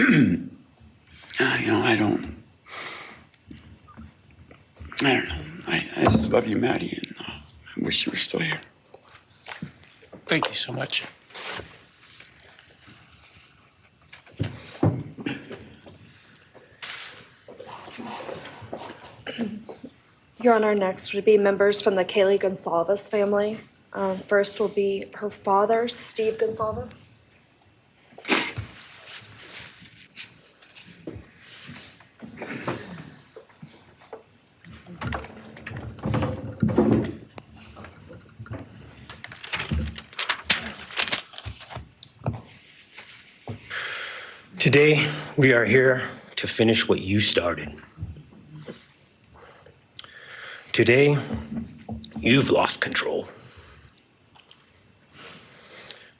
don't know. I just love you, Maddie, and I wish you were still here. Thank you so much. Your Honor, next would be members from the Kaylee Gonsalves family. First will be her father, Steve Gonsalves. Today, we are here to finish what you started. Today, you've lost control.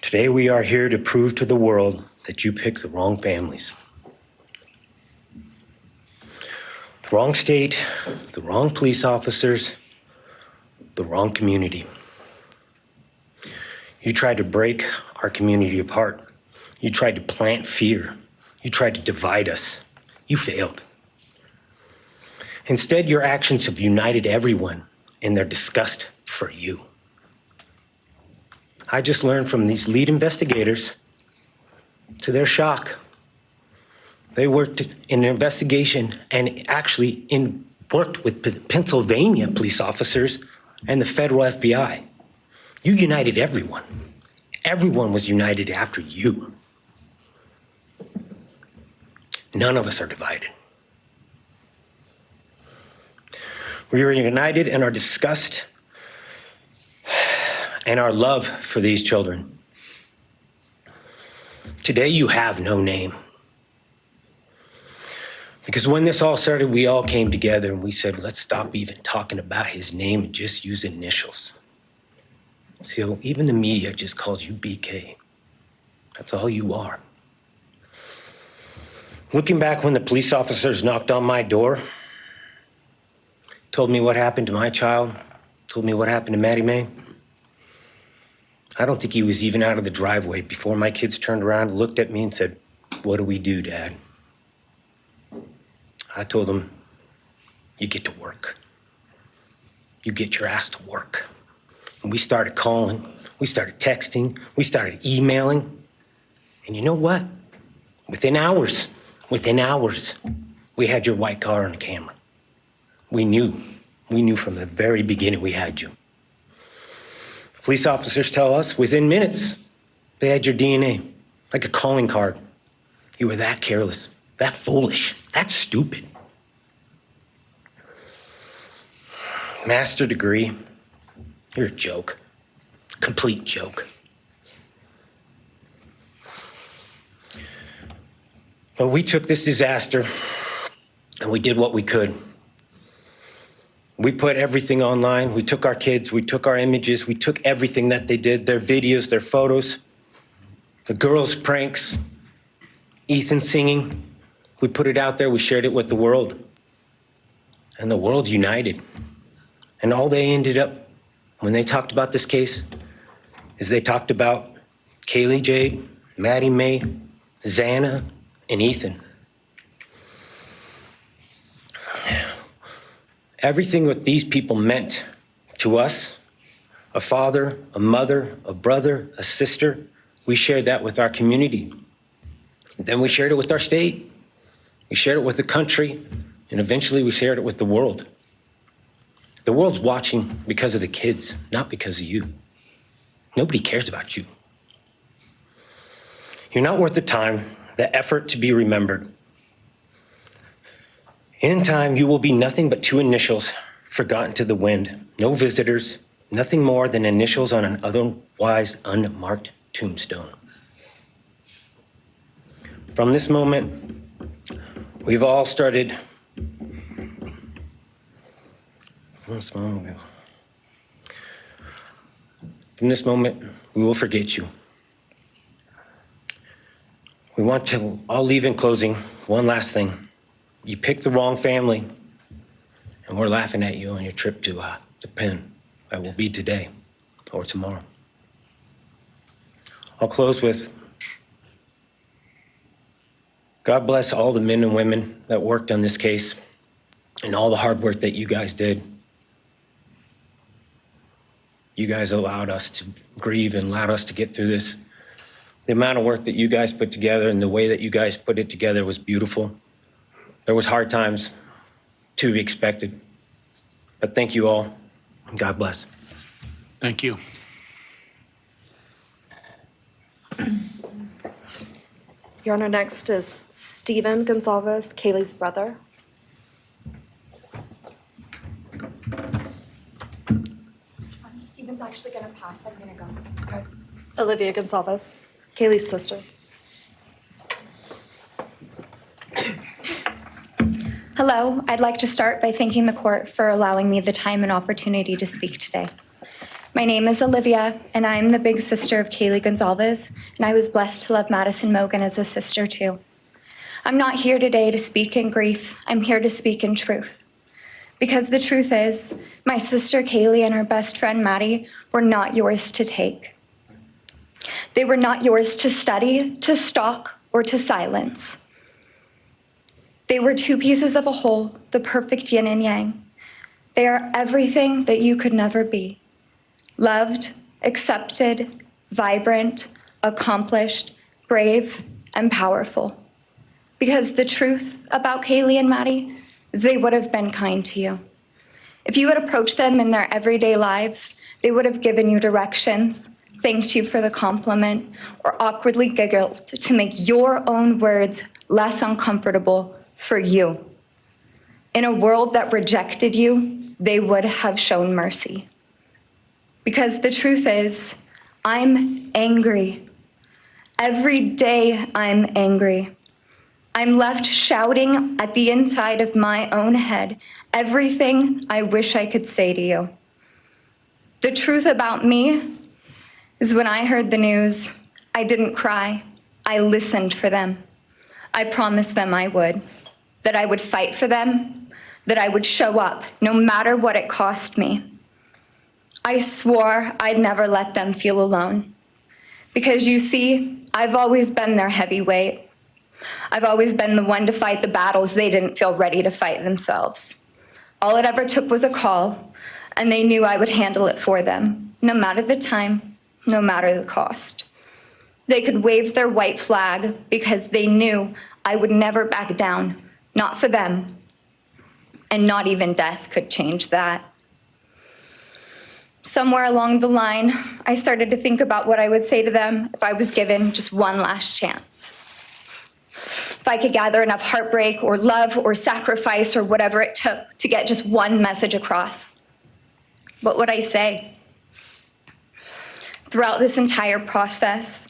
Today, we are here to prove to the world that you picked the wrong families. The wrong state, the wrong police officers, the wrong community. You tried to break our community apart. You tried to plant fear. You tried to divide us. You failed. Instead, your actions have united everyone in their disgust for you. I just learned from these lead investigators, to their shock, they worked in an investigation and actually worked with Pennsylvania police officers and the federal FBI. You united everyone. Everyone was united after you. None of us are divided. We are united in our disgust and our love for these children. Today, you have no name. Because when this all started, we all came together and we said, let's stop even talking about his name and just use initials. So even the media just calls you BK. That's all you are. Looking back when the police officers knocked on my door, told me what happened to my child, told me what happened to Maddie Mae, I don't think he was even out of the driveway before my kids turned around, looked at me and said, "What do we do, Dad?" I told him, you get to work. You get your ass to work. And we started calling, we started texting, we started emailing. And you know what? Within hours, we had your white car on the camera. We knew from the very beginning we had you. Police officers tell us within minutes they had your DNA, like a calling card. You were that careless, that foolish, that stupid. Master degree, you're a joke, complete joke. But we took this disaster and we did what we could. We put everything online. We took our kids, we took our images, we took everything that they did, their videos, their photos, the girls' pranks, Ethan singing. We put it out there, we shared it with the world. And the world united. And all they ended up, when they talked about this case, is they talked about Kaylee Jade, Maddie Mae, Xana, and Ethan. Everything what these people meant to us, a father, a mother, a brother, a sister, we shared that with our community. Then we shared it with our state. We shared it with the country, and eventually we shared it with the world. The world's watching because of the kids, not because of you. Nobody cares about you. You're not worth the time, the effort to be remembered. In time, you will be nothing but two initials forgotten to the wind. No visitors, nothing more than initials on an otherwise unmarked tombstone. From this moment, we've all started. From this moment, we will forget you. We want to all leave in closing one last thing. You picked the wrong family, and we're laughing at you on your trip to the pen that will be today or tomorrow. I'll close with, God bless all the men and women that worked on this case and all the hard work that you guys did. You guys allowed us to grieve and allowed us to get through this. The amount of work that you guys put together and the way that you guys put it together was beautiful. There was hard times to be expected, but thank you all, and God bless. Thank you. Your Honor, next is Stephen Gonzalez, Kaylee's brother. Stephen's actually gonna pass. I'm gonna go. Okay. Olivia Gonzalez, Kaylee's sister. Hello, I'd like to start by thanking the court for allowing me the time and opportunity to speak today. My name is Olivia, and I'm the big sister of Kaylee Gonzalez, and I was blessed to love Madison Mogen as a sister too. I'm not here today to speak in grief. I'm here to speak in truth. Because the truth is, my sister Kaylee and her best friend Maddie were not yours to take. They were not yours to study, to stalk, or to silence. They were two pieces of a whole, the perfect yin and yang. They are everything that you could never be. Loved, accepted, vibrant, accomplished, brave, and powerful. Because the truth about Kaylee and Maddie is they would have been kind to you. If you had approached them in their everyday lives, they would have given you directions, thanked you for the compliment, or awkwardly giggled to make your own words less uncomfortable for you. In a world that rejected you, they would have shown mercy. Because the truth is, I'm angry. Every day I'm angry. I'm left shouting at the inside of my own head everything I wish I could say to you. The truth about me is when I heard the news, I didn't cry. I listened for them. I promised them I would, that I would fight for them, that I would show up no matter what it cost me. I swore I'd never let them feel alone. Because you see, I've always been their heavyweight. I've always been the one to fight the battles they didn't feel ready to fight themselves. All it ever took was a call, and they knew I would handle it for them, no matter the time, no matter the cost. They could wave their white flag because they knew I would never back down, not for them, and not even death could change that. Somewhere along the line, I started to think about what I would say to them if I was given just one last chance. If I could gather enough heartbreak or love or sacrifice or whatever it took to get just one message across, what would I say? Throughout this entire process,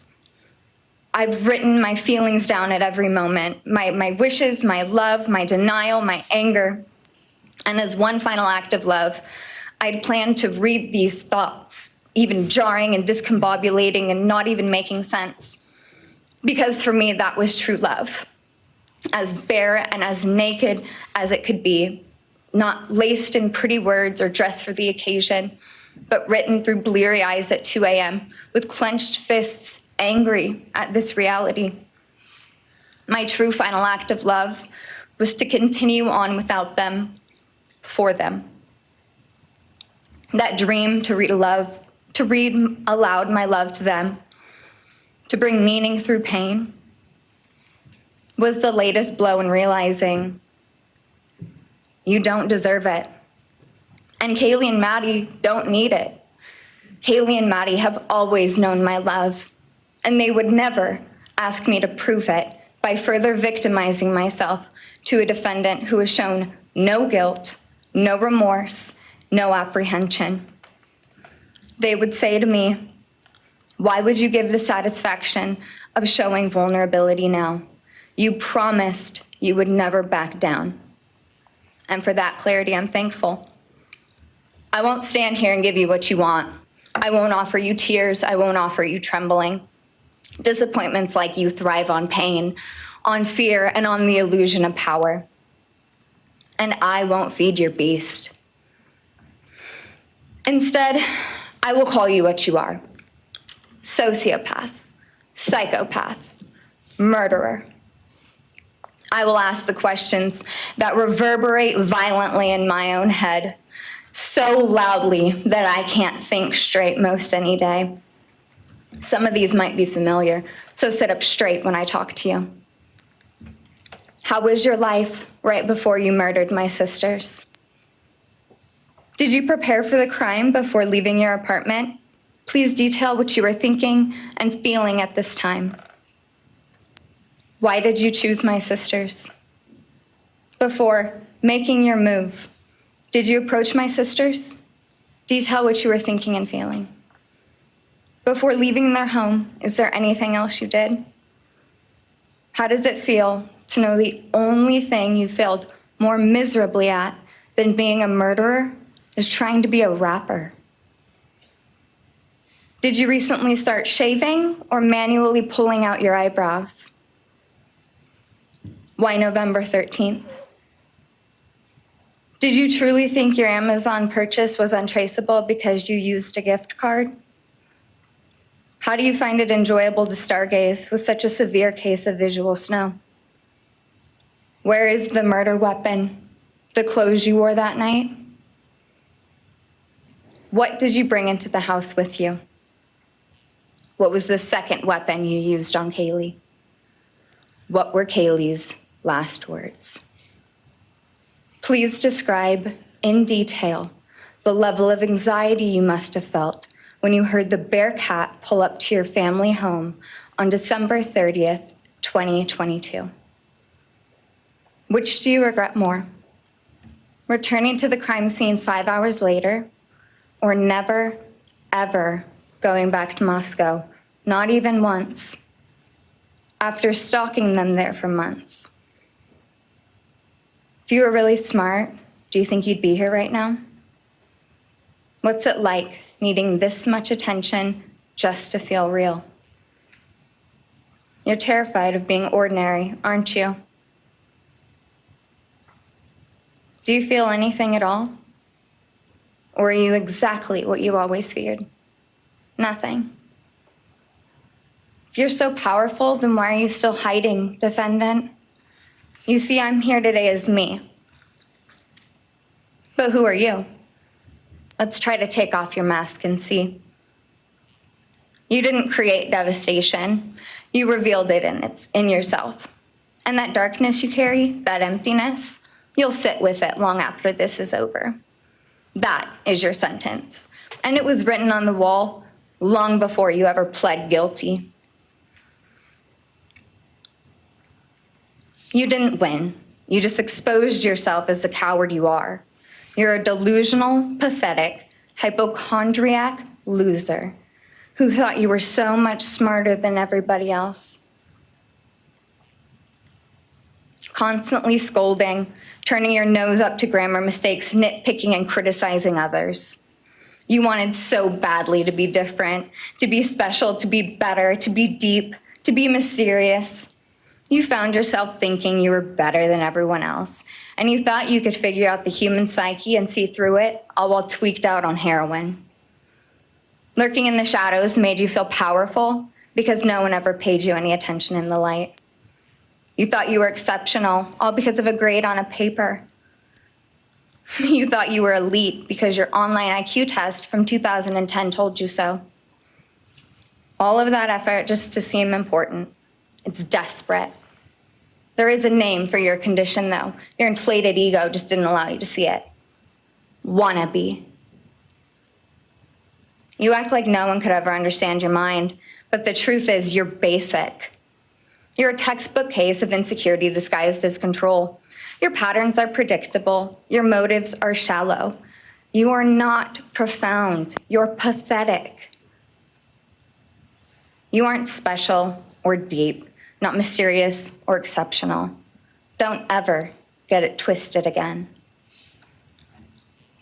I've written my feelings down at every moment, my wishes, my love, my denial, my anger. And as one final act of love, I'd planned to read these thoughts, even jarring and discombobulating and not even making sense. Because for me, that was true love. As bare and as naked as it could be, not laced in pretty words or dressed for the occasion, but written through bleary eyes at 2 a.m. with clenched fists, angry at this reality. My true final act of love was to continue on without them, for them. That dream to read aloud my love to them, to bring meaning through pain, was the latest blow in realizing you don't deserve it. And Kaylee and Maddie don't need it. Kaylee and Maddie have always known my love, and they would never ask me to prove it by further victimizing myself to a defendant who has shown no guilt, no remorse, no apprehension. They would say to me, "Why would you give the satisfaction of showing vulnerability now? You promised you would never back down." And for that clarity, I'm thankful. I won't stand here and give you what you want. I won't offer you tears. I won't offer you trembling. Disappointments like you thrive on pain, on fear, and on the illusion of power. And I won't feed your beast. Instead, I will call you what you are: sociopath, psychopath, murderer. I will ask the questions that reverberate violently in my own head, so loudly that I can't think straight most any day. Some of these might be familiar, so sit up straight when I talk to you. How was your life right before you murdered my sisters? Did you prepare for the crime before leaving your apartment? Please detail what you were thinking and feeling at this time. Why did you choose my sisters? Before making your move, did you approach my sisters? Detail what you were thinking and feeling. Before leaving their home, is there anything else you did? How does it feel to know the only thing you failed more miserably at than being a murderer is trying to be a rapper? Did you recently start shaving or manually pulling out your eyebrows? Why November 13th? Did you truly think your Amazon purchase was untraceable because you used a gift card? How do you find it enjoyable to stargaze with such a severe case of visual snow? Where is the murder weapon, the clothes you wore that night? What did you bring into the house with you? What was the second weapon you used on Kaylee? What were Kaylee's last words? Please describe in detail the level of anxiety you must have felt when you heard the Bearcat pull up to your family home on December 30th, 2022. Which do you regret more? Returning to the crime scene 5 hours later, or never, ever going back to Moscow, not even once, after stalking them there for months? If you were really smart, do you think you'd be here right now? What's it like needing this much attention just to feel real? You're terrified of being ordinary, aren't you? Do you feel anything at all? Or are you exactly what you always feared? Nothing. If you're so powerful, then why are you still hiding, defendant? You see, I'm here today as me. But who are you? Let's try to take off your mask and see. You didn't create devastation. You revealed it in yourself. And that darkness you carry, that emptiness, you'll sit with it long after this is over. That is your sentence. And it was written on the wall long before you ever pled guilty. You didn't win. You just exposed yourself as the coward you are. You're a delusional, pathetic, hypochondriac loser who thought you were so much smarter than everybody else. Constantly scolding, turning your nose up to grammar mistakes, nitpicking and criticizing others. You wanted so badly to be different, to be special, to be better, to be deep, to be mysterious. You found yourself thinking you were better than everyone else, and you thought you could figure out the human psyche and see through it, all while tweaked out on heroin. Lurking in the shadows made you feel powerful because no one ever paid you any attention in the light. You thought you were exceptional, all because of a grade on a paper. You thought you were elite because your online IQ test from 2010 told you so. All of that effort just to seem important. It's desperate. There is a name for your condition, though. Your inflated ego just didn't allow you to see it. Wannabe. You act like no one could ever understand your mind, but the truth is you're basic. You're a textbook case of insecurity disguised as control. Your patterns are predictable. Your motives are shallow. You are not profound. You're pathetic. You aren't special or deep, not mysterious or exceptional. Don't ever get it twisted again.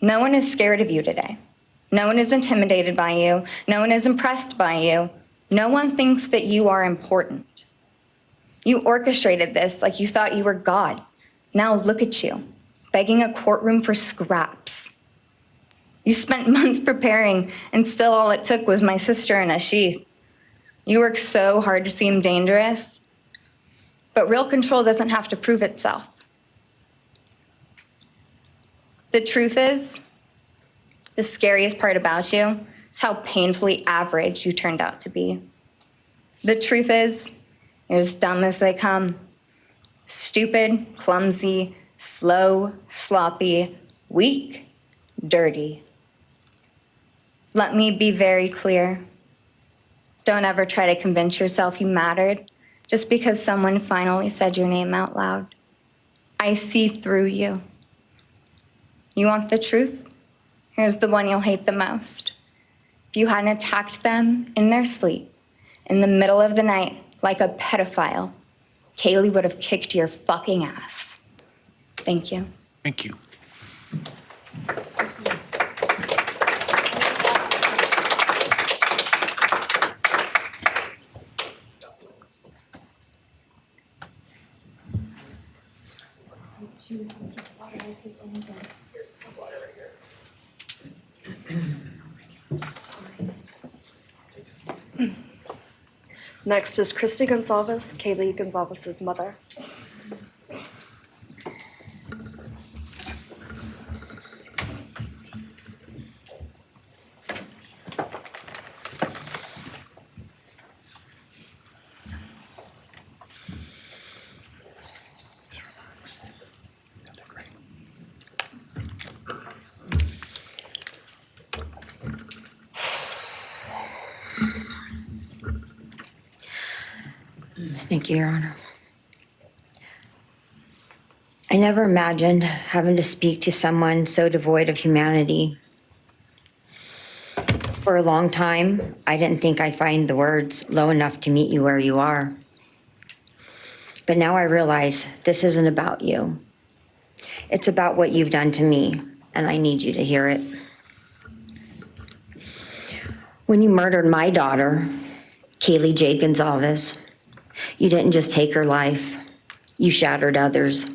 No one is scared of you today. No one is intimidated by you. No one is impressed by you. No one thinks that you are important. You orchestrated this like you thought you were God. Now look at you, begging a courtroom for scraps. You spent months preparing, and still all it took was my sister in a sheath. You work so hard to seem dangerous, but real control doesn't have to prove itself. The truth is, the scariest part about you is how painfully average you turned out to be. The truth is, you're as dumb as they come. Stupid, clumsy, slow, sloppy, weak, dirty. Let me be very clear. Don't ever try to convince yourself you mattered just because someone finally said your name out loud. I see through you. You want the truth? Here's the one you'll hate the most. If you hadn't attacked them in their sleep, in the middle of the night, like a pedophile, Kaylee would have kicked your fucking ass. Thank you. Thank you. Next is Christy Gonzalez, Kaylee Gonzalez's mother. Thank you, Your Honor. I never imagined having to speak to someone so devoid of humanity. For a long time, I didn't think I'd find the words low enough to meet you where you are. But now I realize this isn't about you. It's about what you've done to me, and I need you to hear it. When you murdered my daughter, Kaylee Jade Gonzalez, you didn't just take her life, you shattered others.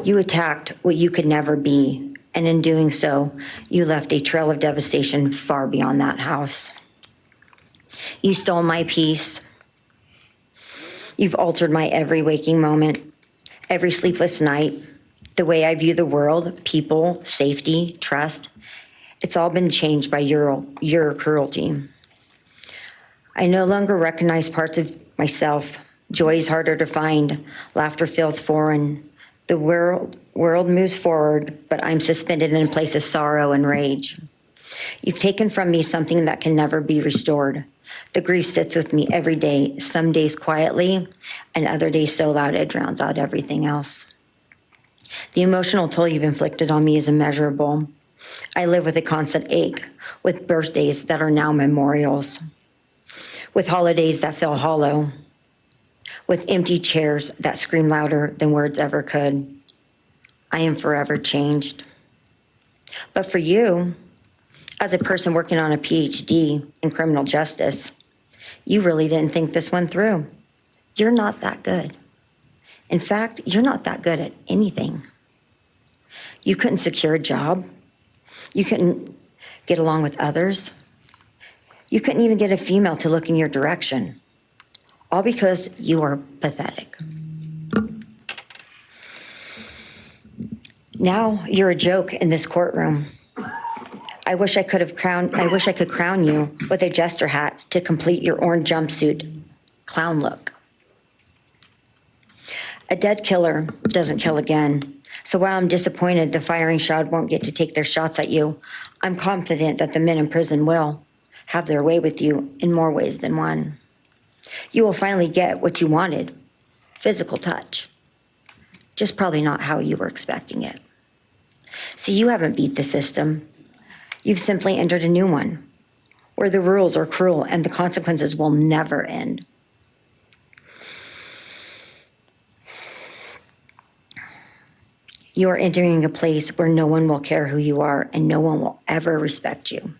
You attacked what you could never be, and in doing so, you left a trail of devastation far beyond that house. You stole my peace. You've altered my every waking moment, every sleepless night, The way I view the world, people, safety, trust, it's all been changed by your cruelty. I no longer recognize parts of myself. Joy is harder to find. Laughter feels foreign. The world moves forward, but I'm suspended in a place of sorrow and rage. You've taken from me something that can never be restored. The grief sits with me every day, some days quietly, and other days so loud it drowns out everything else. The emotional toll you've inflicted on me is immeasurable. I live with a constant ache, with birthdays that are now memorials, with holidays that feel hollow, with empty chairs that scream louder than words ever could. I am forever changed. But for you, as a person working on a PhD in criminal justice, you really didn't think this one through. You're not that good. In fact, you're not that good at anything. You couldn't secure a job. You couldn't get along with others. You couldn't even get a female to look in your direction. All because you are pathetic. Now you're a joke in this courtroom. I wish I could crown you with a jester hat to complete your orange jumpsuit clown look. A dead killer doesn't kill again. So while I'm disappointed the firing squad won't get to take their shots at you, I'm confident that the men in prison will have their way with you in more ways than one. You will finally get what you wanted, physical touch. Just probably not how you were expecting it. See, you haven't beat the system. You've simply entered a new one, where the rules are cruel and the consequences will never end. You are entering a place where no one will care who you are and no one will ever respect you.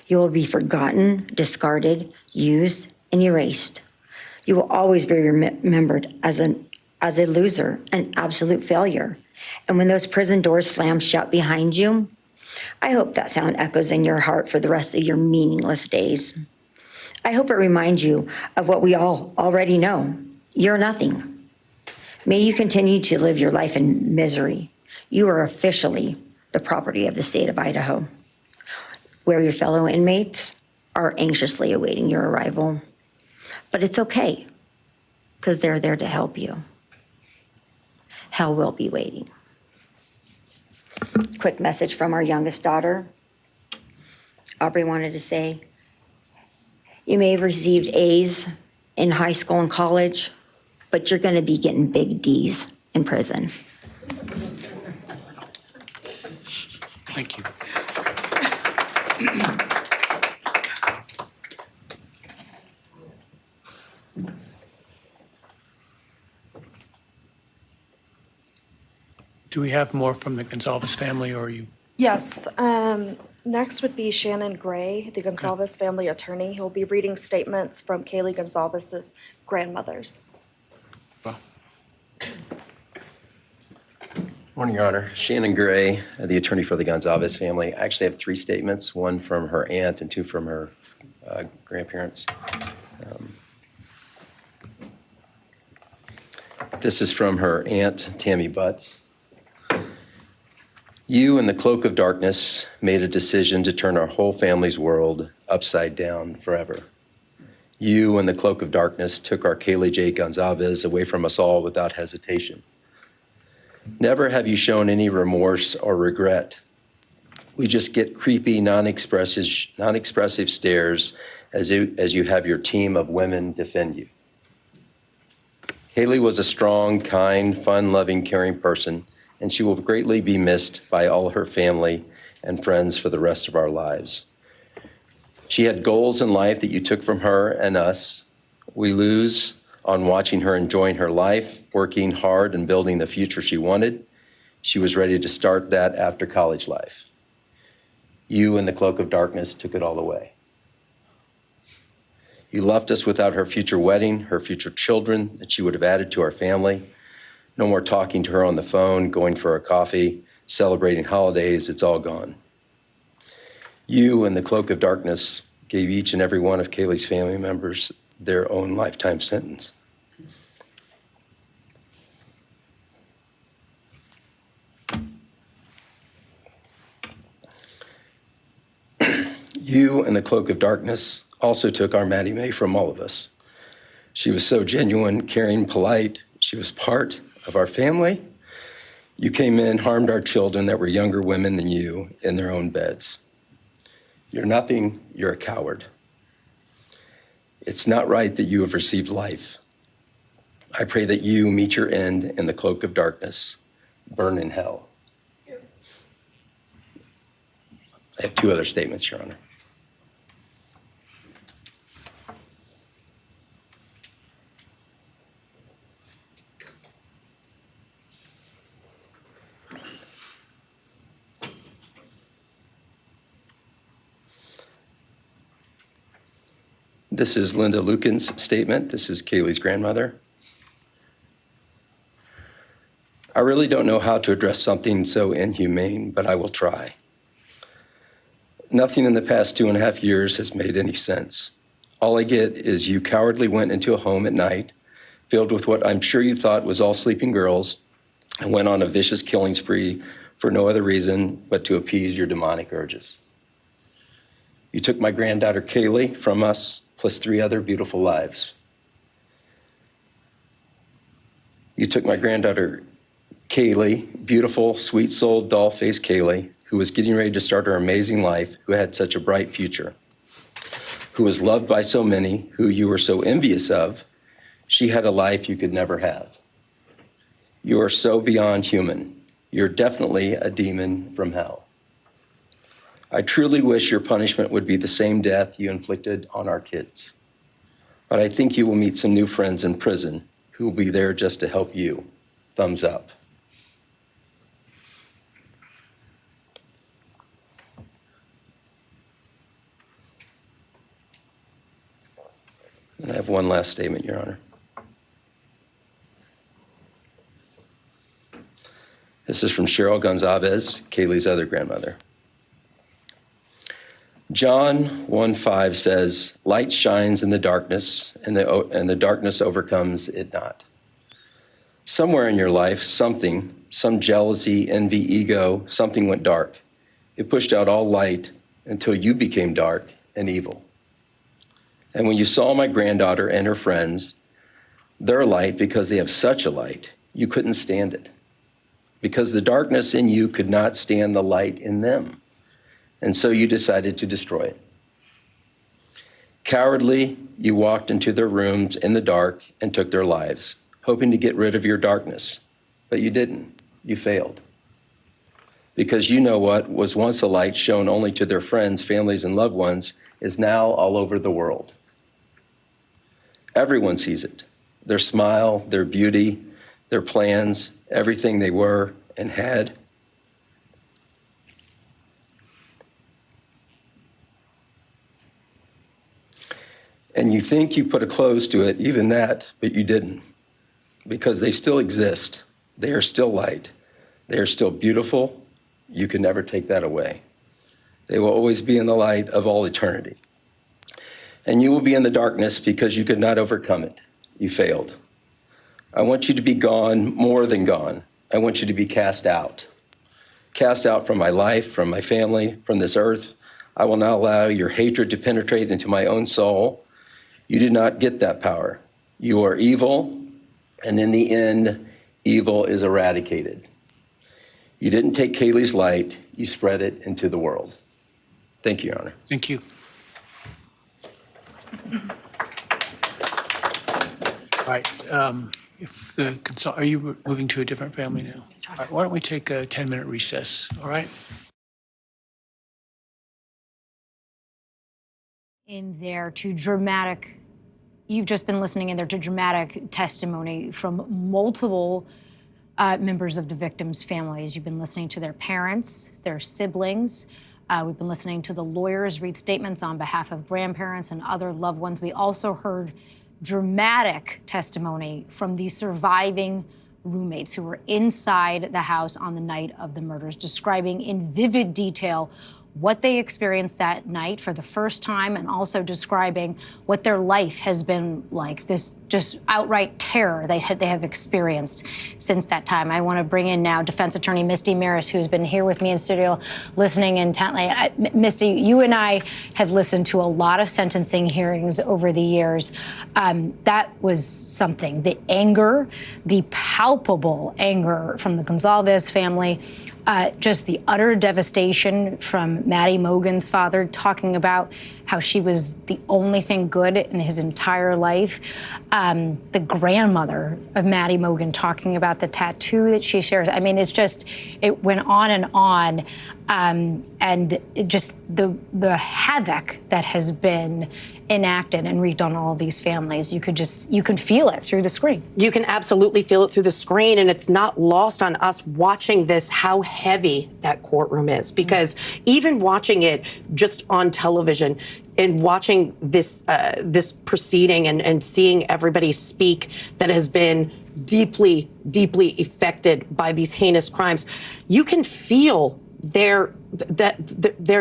You will be forgotten, discarded, used, and erased. You will always be remembered as a loser, an absolute failure. And when those prison doors slam shut behind you, I hope that sound echoes in your heart for the rest of your meaningless days. I hope it reminds you of what we all already know. You're nothing. May you continue to live your life in misery. You are officially the property of the state of Idaho, where your fellow inmates are anxiously awaiting your arrival. But it's okay, because they're there to help you. Hell will be waiting. Quick message from our youngest daughter. Aubrey wanted to say, you may have received A's in high school and college, but you're going to be getting big D's in prison. Thank you. Do we have more from the Gonzalez family, or are you? Yes. Next would be Shannon Gray, the Gonzalez family attorney. He'll be reading statements from Kaylee Gonzalez's grandmothers. Well, Morning, Your Honor. Shannon Gray, the attorney for the Gonzalez family. I actually have 3 statements, one from her aunt and 2 from her grandparents. This is from her aunt, Tammy Butts. You, in the cloak of darkness, made a decision to turn our whole family's world upside down forever. You, in the cloak of darkness, took our Kaylee J. Gonzalez away from us all without hesitation. Never have you shown any remorse or regret. We just get creepy, non-expressive stares as you have your team of women defend you. Kaylee was a strong, kind, fun-loving, caring person, and she will greatly be missed by all her family and friends for the rest of our lives. She had goals in life that you took from her and us. We lose on watching her enjoying her life, working hard and building the future she wanted. She was ready to start that after college life. You, in the cloak of darkness, took it all away. You left us without her future wedding, her future children that she would have added to our family. No more talking to her on the phone, going for a coffee, celebrating holidays. It's all gone. You, in the cloak of darkness, gave each and every one of Kaylee's family members their own lifetime sentence. You and the cloak of darkness also took our Maddie Mae from all of us. She was so genuine, caring, polite. She was part of our family. You came in, harmed our children that were younger women than you in their own beds. You're nothing, you're a coward. It's not right that you have received life. I pray that you meet your end in the cloak of darkness, burn in hell. I have two other statements, Your Honor. This is Linda Lucan's statement. This is Kaylee's grandmother. I really don't know how to address something so inhumane, but I will try. Nothing in the past 2.5 years has made any sense. All I get is you cowardly went into a home at night, filled with what I'm sure you thought was all sleeping girls, and went on a vicious killing spree for no other reason but to appease your demonic urges. You took my granddaughter Kaylee from us, plus 3 other beautiful lives. You took my granddaughter Kaylee, beautiful, sweet-souled, doll-faced Kaylee, who was getting ready to start her amazing life, who had such a bright future, who was loved by so many, who you were so envious of. She had a life you could never have. You are so beyond human. You're definitely a demon from hell. I truly wish your punishment would be the same death you inflicted on our kids. But I think you will meet some new friends in prison who will be there just to help you. Thumbs up. And I have one last statement, Your Honor. This is from Cheryl Gonzalez, Kaylee's other grandmother. John 1:5 says, light shines in the darkness, and the darkness overcomes it not. Somewhere in your life, some jealousy, envy, ego, something went dark. It pushed out all light until you became dark and evil. And when you saw my granddaughter and her friends, their light, because they have such a light, you couldn't stand it. Because the darkness in you could not stand the light in them. And so you decided to destroy it. Cowardly, you walked into their rooms in the dark and took their lives, hoping to get rid of your darkness. But you didn't. You failed. Because you know what was once a light shown only to their friends, families, and loved ones is now all over the world. Everyone sees it. Their smile, their beauty, their plans, everything they were and had. And you think you put a close to it, even that, but you didn't. Because they still exist. They are still light. They are still beautiful. You can never take that away. They will always be in the light of all eternity. And you will be in the darkness because you could not overcome it. You failed. I want you to be gone, more than gone. I want you to be cast out. Cast out from my life, from my family, from this earth. I will not allow your hatred to penetrate into my own soul. You did not get that power. You are evil, and in the end, evil is eradicated. You didn't take Kaylee's light, you spread it into the world. Thank you, Your Honor. Thank you. All right. If the are you moving to a different family now? All right, why don't we take a 10-minute recess, all right? In there to dramatic, you've just been listening in there to dramatic testimony from multiple members of the victims' families. You've been listening to their parents, their siblings. We've been listening to the lawyers read statements on behalf of grandparents and other loved ones. We also heard dramatic testimony from the surviving roommates who were inside the house on the night of the murders, describing in vivid detail what they experienced that night for the first time, and also describing what their life has been like, this just outright terror they have experienced since that time. I want to bring in now defense attorney Misty Maris, who's been here with me in studio listening intently. Misty, you and I have listened to a lot of sentencing hearings over the years. That was something. The anger, the palpable anger from the Gonzalez family, just the utter devastation from Maddie Mogen's father, talking about how she was the only thing good in his entire life. The grandmother of Maddie Mogen talking about the tattoo that she shares. I mean, it's just, it went on and on. And it just the havoc that has been enacted and wreaked on all of these families, you can feel it through the screen. You can absolutely feel it through the screen, and it's not lost on us watching this how heavy that courtroom is, because even watching it just on television and watching this this proceeding and seeing everybody speak that has been deeply, deeply affected by these heinous crimes, you can feel their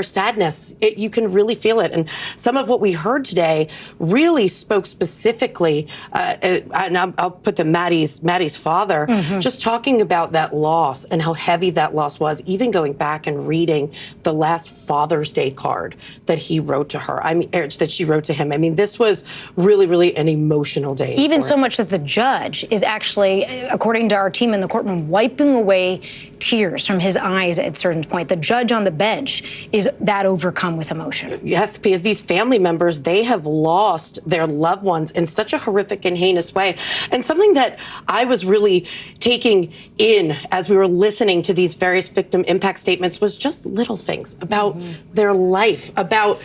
sadness. You can really feel it. And some of what we heard today really spoke specifically, and I'll put to Maddie's father, just talking about that loss and how heavy that loss was, even going back and reading the last Father's Day card that he wrote to her. I mean, that she wrote to him. I mean, this was really, really an emotional day. Even so much that the judge is actually, according to our team in the courtroom, wiping away tears from his eyes at a certain point. The judge on the bench is that overcome with emotion. Yes, because these family members, they have lost their loved ones in such a horrific and heinous way. And something that I was really taking in as we were listening to these various victim impact statements was just little things about their life, about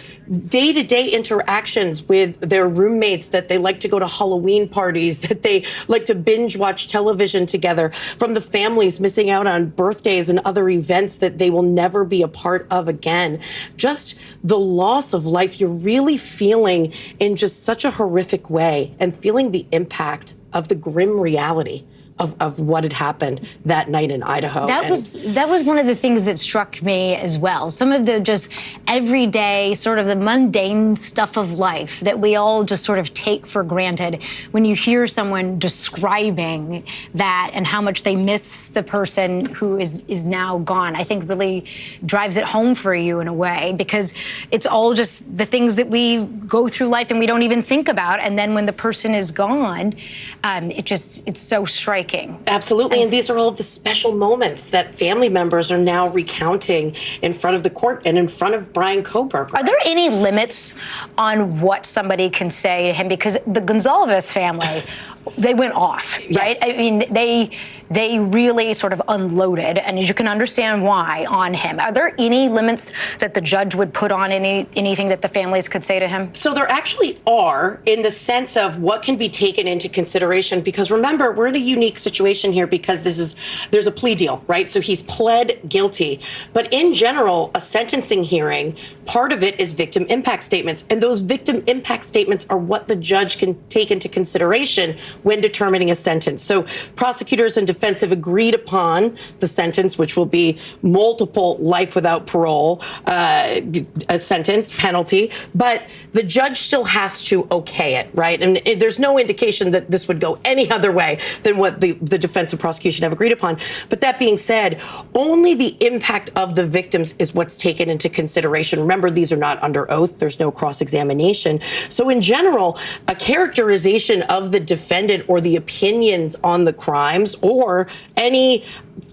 day-to-day interactions with their roommates, that they like to go to Halloween parties, that they like to binge watch television together, from the families missing out on birthdays and other events that they will never be a part of again. Just the loss of life you're really feeling in just such a horrific way, and feeling the impact of the grim reality of what had happened that night in Idaho. That was one of the things that struck me as well. Some of the just everyday, sort of the mundane stuff of life that we all just sort of take for granted. When you hear someone describing that and how much they miss the person who is now gone, I think really drives it home for you in a way, because it's all just the things that we go through life and we don't even think about. And then when the person is gone, it's so striking. Absolutely, and these are all of the special moments that family members are now recounting in front of the court and in front of Bryan Kohberger. Are there any limits on what somebody can say to him? Because the Gonzalez family, they went off, right? Yes. I mean, they really sort of unloaded, and as you can understand why, on him. Are there any limits that the judge would put on anything that the families could say to him? So there actually are, in the sense of what can be taken into consideration, because remember, we're in a unique situation here because there's a plea deal, right? So he's pled guilty. But in general, a sentencing hearing, part of it is victim impact statements. And those victim impact statements are what the judge can take into consideration when determining a sentence. So prosecutors and defense have agreed upon the sentence, which will be multiple life without parole, a sentence, penalty, but the judge still has to okay it, right? And there's no indication that this would go any other way than what the defense and prosecution have agreed upon. But that being said, only the impact of the victims is what's taken into consideration. Remember, these are not under oath. There's no cross-examination. So in general, a characterization of the defendant or the opinions on the crimes or any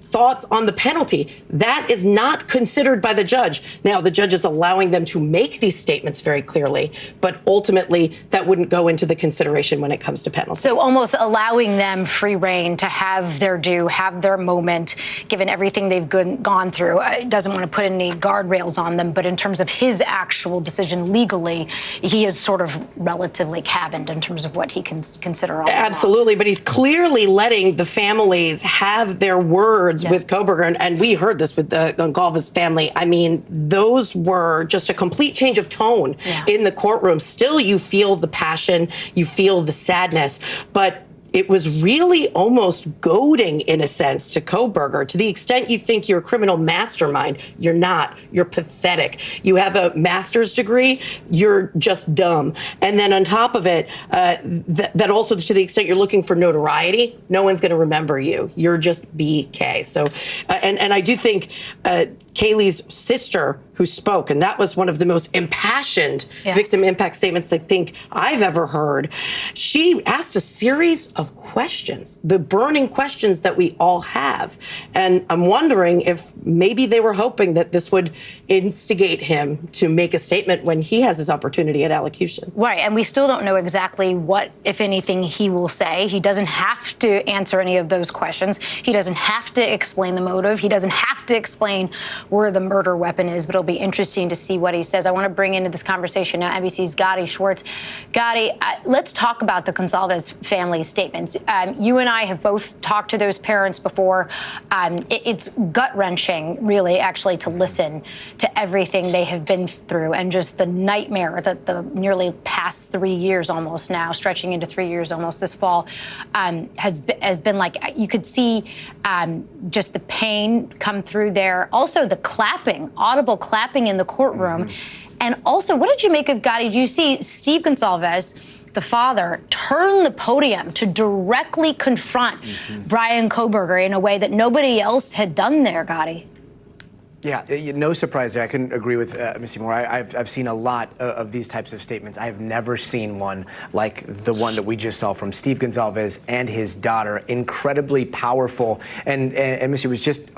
thoughts on the penalty, that is not considered by the judge. Now, the judge is allowing them to make these statements very clearly, but ultimately that wouldn't go into the consideration when it comes to penalty. So almost allowing them free rein to have their due, have their moment, given everything they've gone through. It doesn't want to put any guardrails on them, but in terms of his actual decision legally, he is sort of relatively cabined in terms of what he can consider. Absolutely, but he's clearly letting the families have their words with Kohberger, and we heard this with the Gonzalez family. I mean, those were just a complete change of tone in the courtroom. Still, you feel the passion, you feel the sadness, but it was really almost goading, in a sense, to Kohberger. To the extent you think you're a criminal mastermind, you're not. You're pathetic. You have a master's degree, you're just dumb. And then on top of it, that also, to the extent you're looking for notoriety, no one's going to remember you. You're just BK. So, and I do think Kaylee's sister who spoke, and that was one of the most impassioned victim impact statements I think I've ever heard. She asked a series of questions, the burning questions that we all have. And I'm wondering if maybe they were hoping that this would instigate him to make a statement when he has his opportunity at allocution. Right, and we still don't know exactly what, if anything, he will say. He doesn't have to answer any of those questions. He doesn't have to explain the motive. He doesn't have to explain where the murder weapon is, but it'll be interesting to see what he says. I want to bring into this conversation now NBC's Gotti Schwartz. Gotti, let's talk about the Gonzalez family statements. You and I have both talked to those parents before. It's gut-wrenching, really, actually, to listen to everything they have been through and just the nightmare that the nearly past 3 years almost now, stretching into 3 years almost this fall, has been like, you could see just the pain come through there. Also the clapping, audible clapping in the courtroom. And also, what did you make of, Gotti? Did you see Steve Gonzalez, the father, turn the podium to directly confront Bryan Kohberger in a way that nobody else had done there, Gotti? Yeah, no surprise there. I couldn't agree with Missy more. I've seen a lot of these types of statements. I have never seen one like the one that we just saw from Steve Gonzalez and his daughter. Incredibly powerful. And Missy was just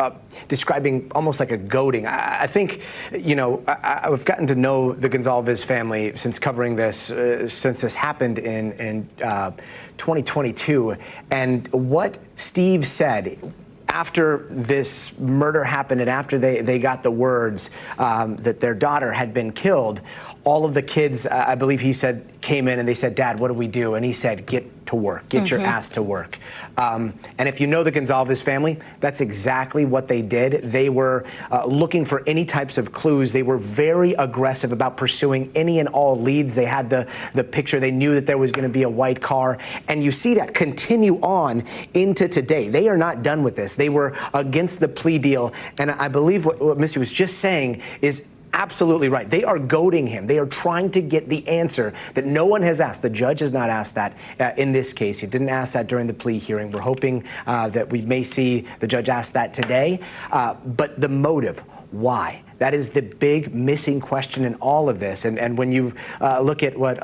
describing almost like a goading. I think, you know, I've gotten to know the Gonzalez family since covering this, since this happened in 2022. And what Steve said after this murder happened and after they got the words that their daughter had been killed, all of the kids, I believe he said, came in and they said, "Dad, what do we do?" And he said, "Get to work. Get your ass to work." And if you know the Gonzalez family, that's exactly what they did. They were looking for any types of clues. They were very aggressive about pursuing any and all leads. They had the picture. They knew that there was going to be a white car. And you see that continue on into today. They are not done with this. They were against the plea deal. And I believe what Missy was just saying is absolutely right. They are goading him. They are trying to get the answer that no one has asked. The judge has not asked that in this case. He didn't ask that during the plea hearing. We're hoping that we may see the judge ask that today. But the motive, why? That is the big missing question in all of this. And when you look at what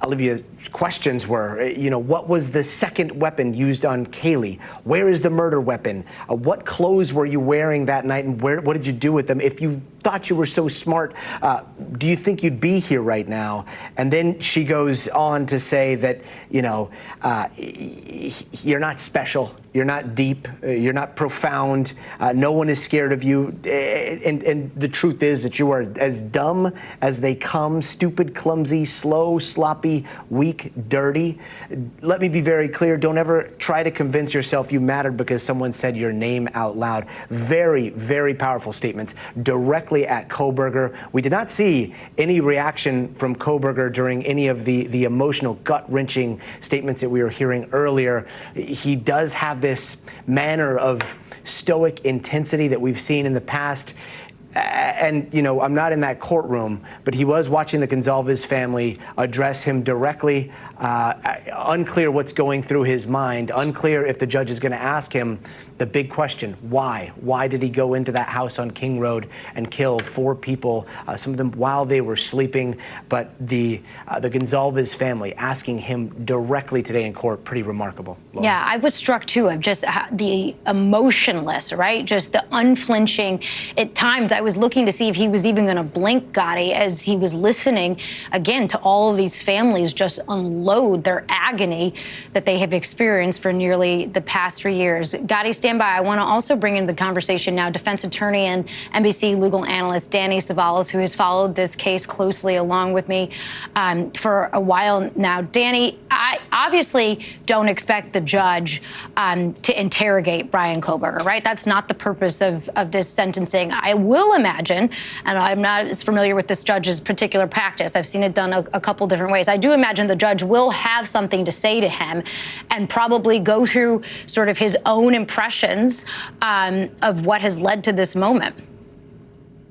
Olivia's questions were, you know, what was the second weapon used on Kaylee? Where is the murder weapon? What clothes were you wearing that night, and what did you do with them? If you thought you were so smart, do you think you'd be here right now? And then she goes on to say that, you know, you're not special, you're not deep, you're not profound, no one is scared of you, and the truth is that you are as dumb as they come, stupid, clumsy, slow, sloppy, weak, dirty. Let me be very clear. Don't ever try to convince yourself you mattered because someone said your name out loud. Very, very powerful statements directly at Kohberger. We did not see any reaction from Kohberger during any of the emotional, gut-wrenching statements that we were hearing earlier. He does have this manner of stoic intensity that we've seen in the past. And, you know, I'm not in that courtroom, but he was watching the Gonzalez family address him directly. Unclear what's going through his mind. Unclear if the judge is going to ask him the big question, why? Why did he go into that house on King Road and kill 4 people, some of them while they were sleeping? But the Gonzalez family asking him directly today in court, pretty remarkable. Laura. Yeah, I was struck, too, of just the emotionless, right? Just the unflinching. At times, I was looking to see if he was even going to blink, Gotti, as he was listening, again, to all of these families just unload their agony that they have experienced for nearly the past 3 years. Gotti, stand by. I want to also bring into the conversation now defense attorney and NBC legal analyst Danny Savalas, who has followed this case closely along with me for a while now. Danny, I obviously don't expect the judge to interrogate Bryan Kohberger, right? That's not the purpose of this sentencing. I will imagine, and I'm not as familiar with this judge's particular practice, I've seen it done a couple different ways. I do imagine the judge will have something to say to him and probably go through sort of his own impressions of what has led to this moment.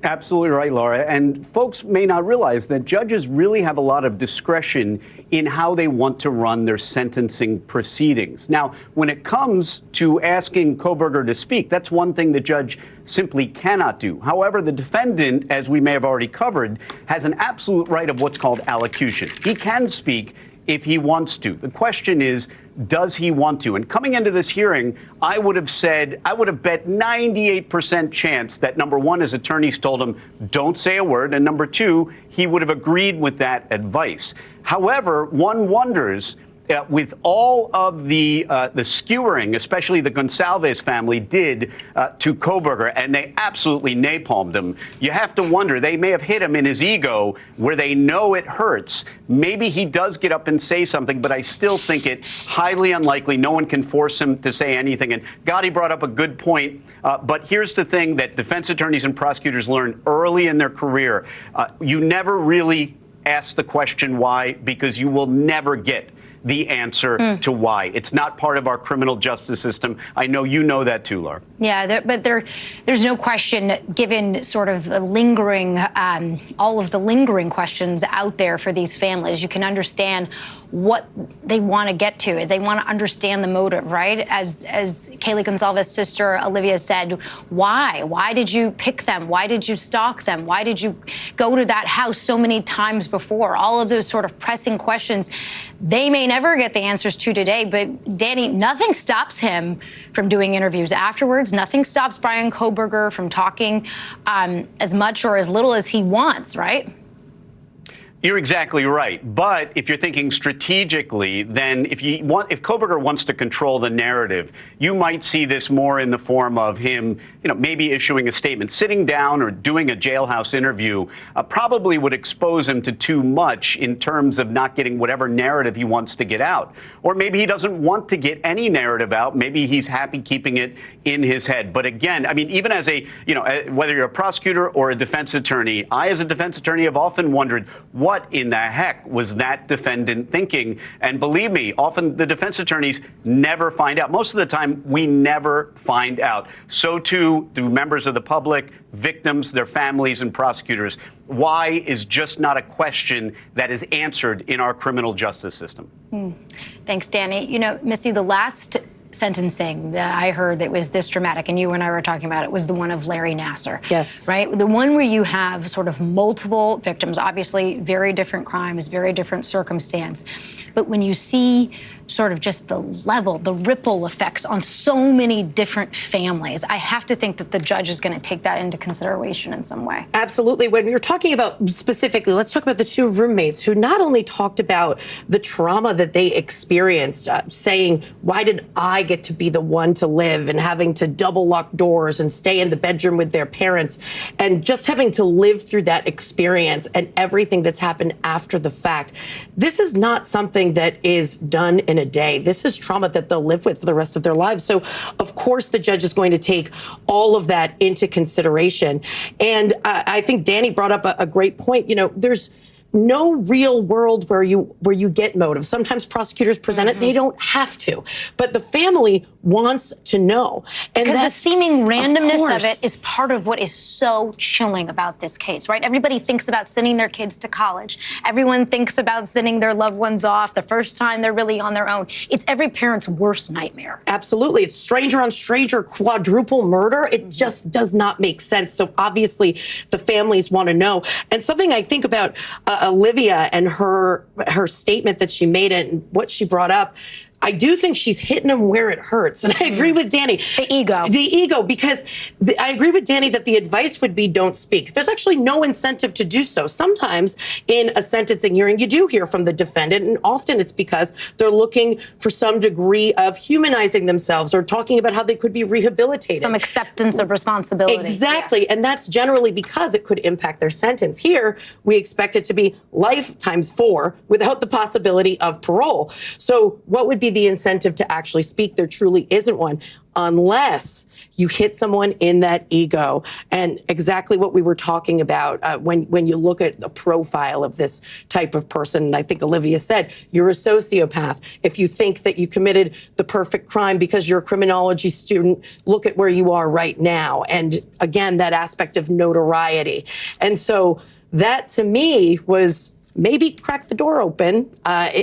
Absolutely right, Laura. And folks may not realize that judges really have a lot of discretion in how they want to run their sentencing proceedings. Now, when it comes to asking Kohberger to speak, that's one thing the judge simply cannot do. However, the defendant, as we may have already covered, has an absolute right of what's called allocution. He can speak if he wants to. The question is, does he want to? And coming into this hearing, I would have bet 98% chance that, number one, his attorneys told him, don't say a word, and number two, he would have agreed with that advice. However, one wonders, with all of the skewering, especially the Gonsalves family did to Kohberger, and they absolutely napalmed him, you have to wonder, they may have hit him in his ego where they know it hurts. Maybe he does get up and say something, but I still think it highly unlikely. No one can force him to say anything. And Gotti brought up a good point, but here's the thing that defense attorneys and prosecutors learn early in their career. You never really ask the question why, because you will never get the answer to why. It's not part of our criminal justice system. I know you know that too, Laura. Yeah, but there's no question, given sort of the lingering, all of the lingering questions out there for these families, you can understand what they want to get to. They want to understand the motive, right? As Kaylee Gonsalves' sister Olivia said, why? Why did you pick them? Why did you stalk them? Why did you go to that house so many times before? All of those sort of pressing questions they may never get the answers to today, but Danny, nothing stops him from doing interviews afterwards. Nothing stops Bryan Kohberger from talking as much or as little as he wants, right? You're exactly right. But if you're thinking strategically, then if Kohberger wants to control the narrative, you might see this more in the form of him, maybe issuing a statement. Sitting down or doing a jailhouse interview probably would expose him to too much in terms of not getting whatever narrative he wants to get out. Or maybe he doesn't want to get any narrative out. Maybe he's happy keeping it in his head. But again, I mean, even as whether you're a prosecutor or a defense attorney, I as a defense attorney have often wondered, what in the heck was that defendant thinking? And believe me, often the defense attorneys never find out. Most of the time, we never find out. So too do members of the public, victims, their families, and prosecutors. Why is just not a question that is answered in our criminal justice system. Thanks, Danny. Missy, the last sentencing that I heard that was this dramatic, and you and I were talking about it, was the one of Larry Nassar. Yes. Right? The one where you have sort of multiple victims, obviously very different crimes, very different circumstance. But when you see sort of just the level, the ripple effects on so many different families, I have to think that the judge is going to take that into consideration in some way. Absolutely. When you're talking about specifically, let's talk about the two roommates who not only talked about the trauma that they experienced, saying, why did I get to be the one to live, and having to double lock doors and stay in the bedroom with their parents, and just having to live through that experience and everything that's happened after the fact. This is not something that is done in a day. This is trauma that they'll live with for the rest of their lives. So, of course, the judge is going to take all of that into consideration. And I think Danny brought up a great point. There's no real world where you get motive. Sometimes prosecutors present it, they don't have to. But the family wants to know. And because the seeming randomness of it is part of what is so chilling about this case, right? Everybody thinks about sending their kids to college. Everyone thinks about sending their loved ones off the first time they're really on their own. It's every parent's worst nightmare. Absolutely. It's stranger on stranger, quadruple murder. It just does not make sense. So obviously the families want to know. And something I think about Olivia and her statement that she made and what she brought up, I do think she's hitting him where it hurts. And I agree with Danny. The ego, because I agree with Danny that the advice would be don't speak. There's actually no incentive to do so. Sometimes in a sentencing hearing, you do hear from the defendant, and often it's because they're looking for some degree of humanizing themselves or talking about how they could be rehabilitated. Some acceptance of responsibility. Exactly. Yeah. And that's generally because it could impact their sentence. Here, we expect it to be life times 4 without the possibility of parole. So what would be be the incentive to actually speak. There truly isn't one, unless you hit someone in that ego. And exactly what we were talking about when you look at the profile of this type of person, and I think Olivia said, you're a sociopath. If you think that you committed the perfect crime because you're a criminology student, look at where you are right now. And again, that aspect of notoriety. And so that to me was maybe crack the door open.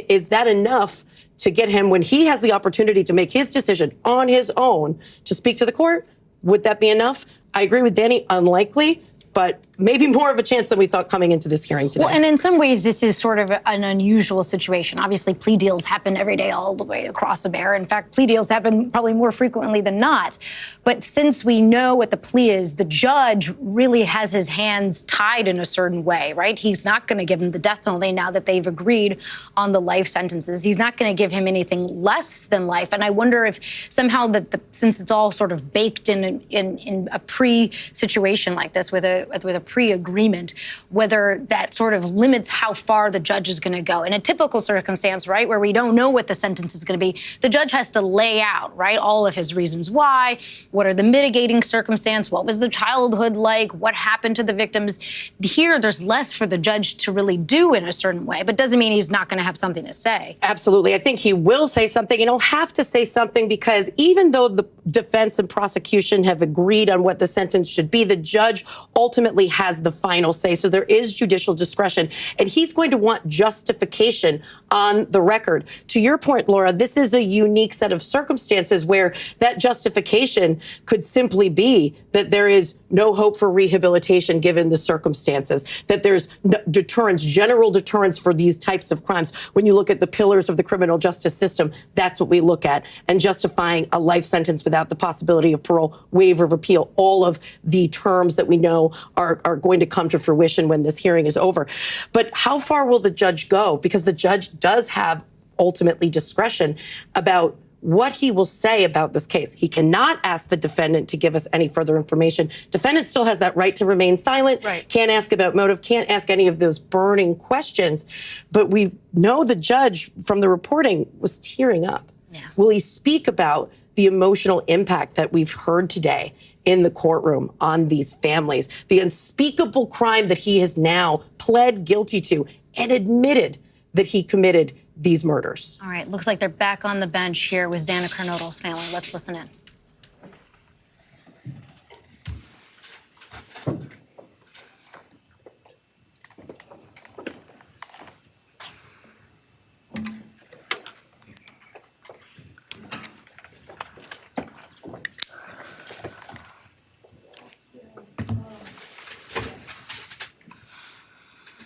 Is that enough to get him, when he has the opportunity to make his decision on his own to speak to the court? Would that be enough? I agree with Danny, unlikely, but maybe more of a chance than we thought coming into this hearing today. Well, and in some ways, this is sort of an unusual situation. Obviously, plea deals happen every day all the way across America. In fact, plea deals happen probably more frequently than not. But since we know what the plea is, the judge really has his hands tied in a certain way, right? He's not going to give him the death penalty now that they've agreed on the life sentences. He's not going to give him anything less than life. And I wonder if somehow since it's all sort of baked in a pre-situation like this with a pre-agreement, whether that sort of limits how far the judge is going to go. In a typical circumstance, right, where we don't know what the sentence is going to be, the judge has to lay out, right, all of his reasons why, what are the mitigating circumstances, what was the childhood like, what happened to the victims. Here, there's less for the judge to really do in a certain way, but doesn't mean he's not going to have something to say. Absolutely. I think he will say something, and he'll have to say something because even though the defense and prosecution have agreed on what the sentence should be, the judge ultimately has the final say. So there is judicial discretion, and he's going to want justification on the record. To your point, Laura, this is a unique set of circumstances where that justification could simply be that there is no hope for rehabilitation given the circumstances, that there's deterrence, general deterrence for these types of crimes. When you look at the pillars of the criminal justice system, that's what we look at, and justifying a life sentence without the possibility of parole, waiver of appeal, all of the terms that we know are going to come to fruition when this hearing is over. But how far will the judge go? Because the judge does have ultimately discretion about what he will say about this case. He cannot ask the defendant to give us any further information. Defendant still has that right to remain silent, can't ask about motive, can't ask any of those burning questions. But we know the judge from the reporting was tearing up. Will he speak about the emotional impact that we've heard today in the courtroom on these families, the unspeakable crime that he has now pled guilty to and admitted that he committed these murders? All right, looks like they're back on the bench here with Xana Kernodle's family. Let's listen in.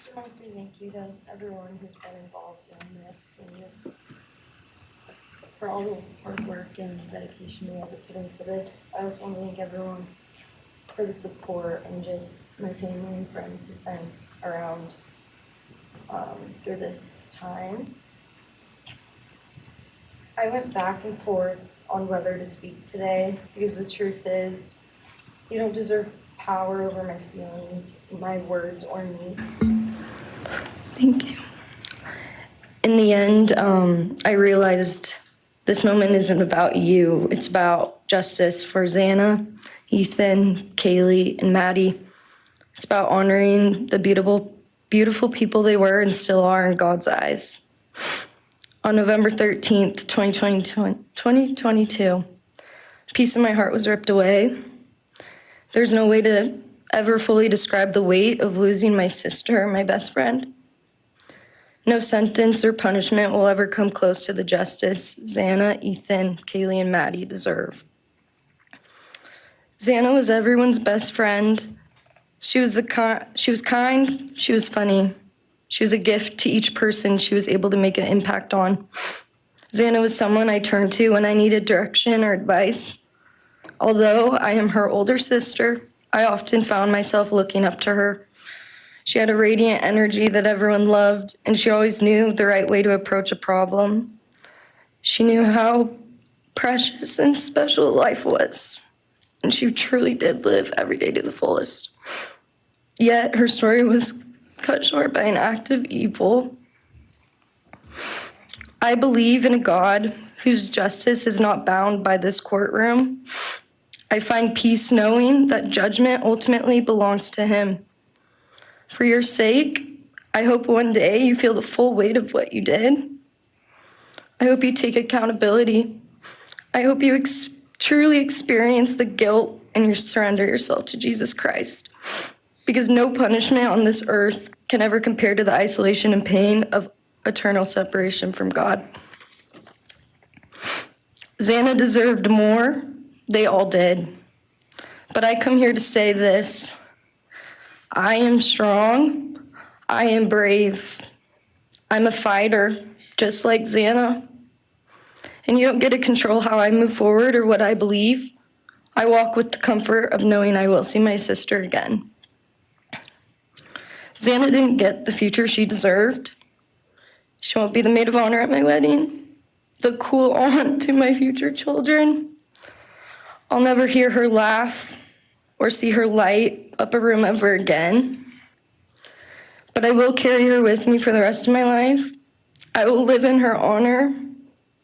I want to say thank you to everyone who's been involved in this, and just for all the hard work and dedication you guys have put into this. I also want to thank everyone for the support and just my family and friends who've been around through this time. I went back and forth on whether to speak today because the truth is, you don't deserve power over my feelings, my words, or me. Thank you. In the end, I realized this moment isn't about you. It's about justice for Xana, Ethan, Kaylee, and Maddie. It's about honoring the beautiful people they were and still are in God's eyes. On November 13th, 2022, a piece of my heart was ripped away. There's no way to ever fully describe the weight of losing my sister, my best friend. No sentence or punishment will ever come close to the justice Xana, Ethan, Kaylee, and Maddie deserve. Xana was everyone's best friend. She was kind, she was funny. She was a gift to each person she was able to make an impact on. Xana was someone I turned to when I needed direction or advice. Although I am her older sister, I often found myself looking up to her. She had a radiant energy that everyone loved, and she always knew the right way to approach a problem. She knew how precious and special life was, and she truly did live every day to the fullest. Yet her story was cut short by an act of evil. I believe in a God whose justice is not bound by this courtroom. I find peace knowing that judgment ultimately belongs to him. For your sake, I hope one day you feel the full weight of what you did. I hope you take accountability. I hope you truly experience the guilt and you surrender yourself to Jesus Christ. Because no punishment on this earth can ever compare to the isolation and pain of eternal separation from God. Xana deserved more. They all did. But I come here to say this. I am strong. I am brave. I'm a fighter, just like Xana. And you don't get to control how I move forward or what I believe. I walk with the comfort of knowing I will see my sister again. Xana didn't get the future she deserved. She won't be the maid of honor at my wedding, the cool aunt to my future children. I'll never hear her laugh or see her light up a room ever again. But I will carry her with me for the rest of my life. I will live in her honor,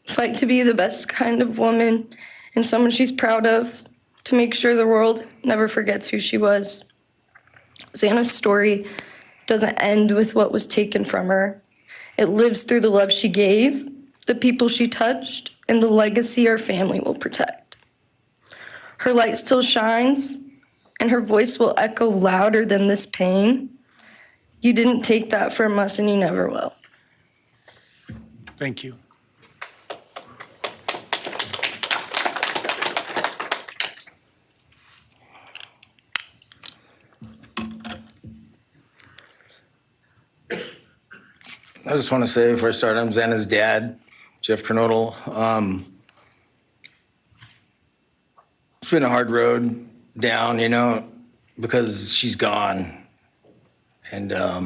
fight to be the best kind of woman and someone she's proud of, to make sure the world never forgets who she was. Xana's story doesn't end with what was taken from her. It lives through the love she gave, the people she touched, and the legacy our family will protect. Her light still shines, and her voice will echo louder than this pain. You didn't take that from us, and you never will. Thank you. I just want to say before I start, I'm Xana's dad, Jeff Kernodle. It's been a hard road down, you know, because she's gone. And I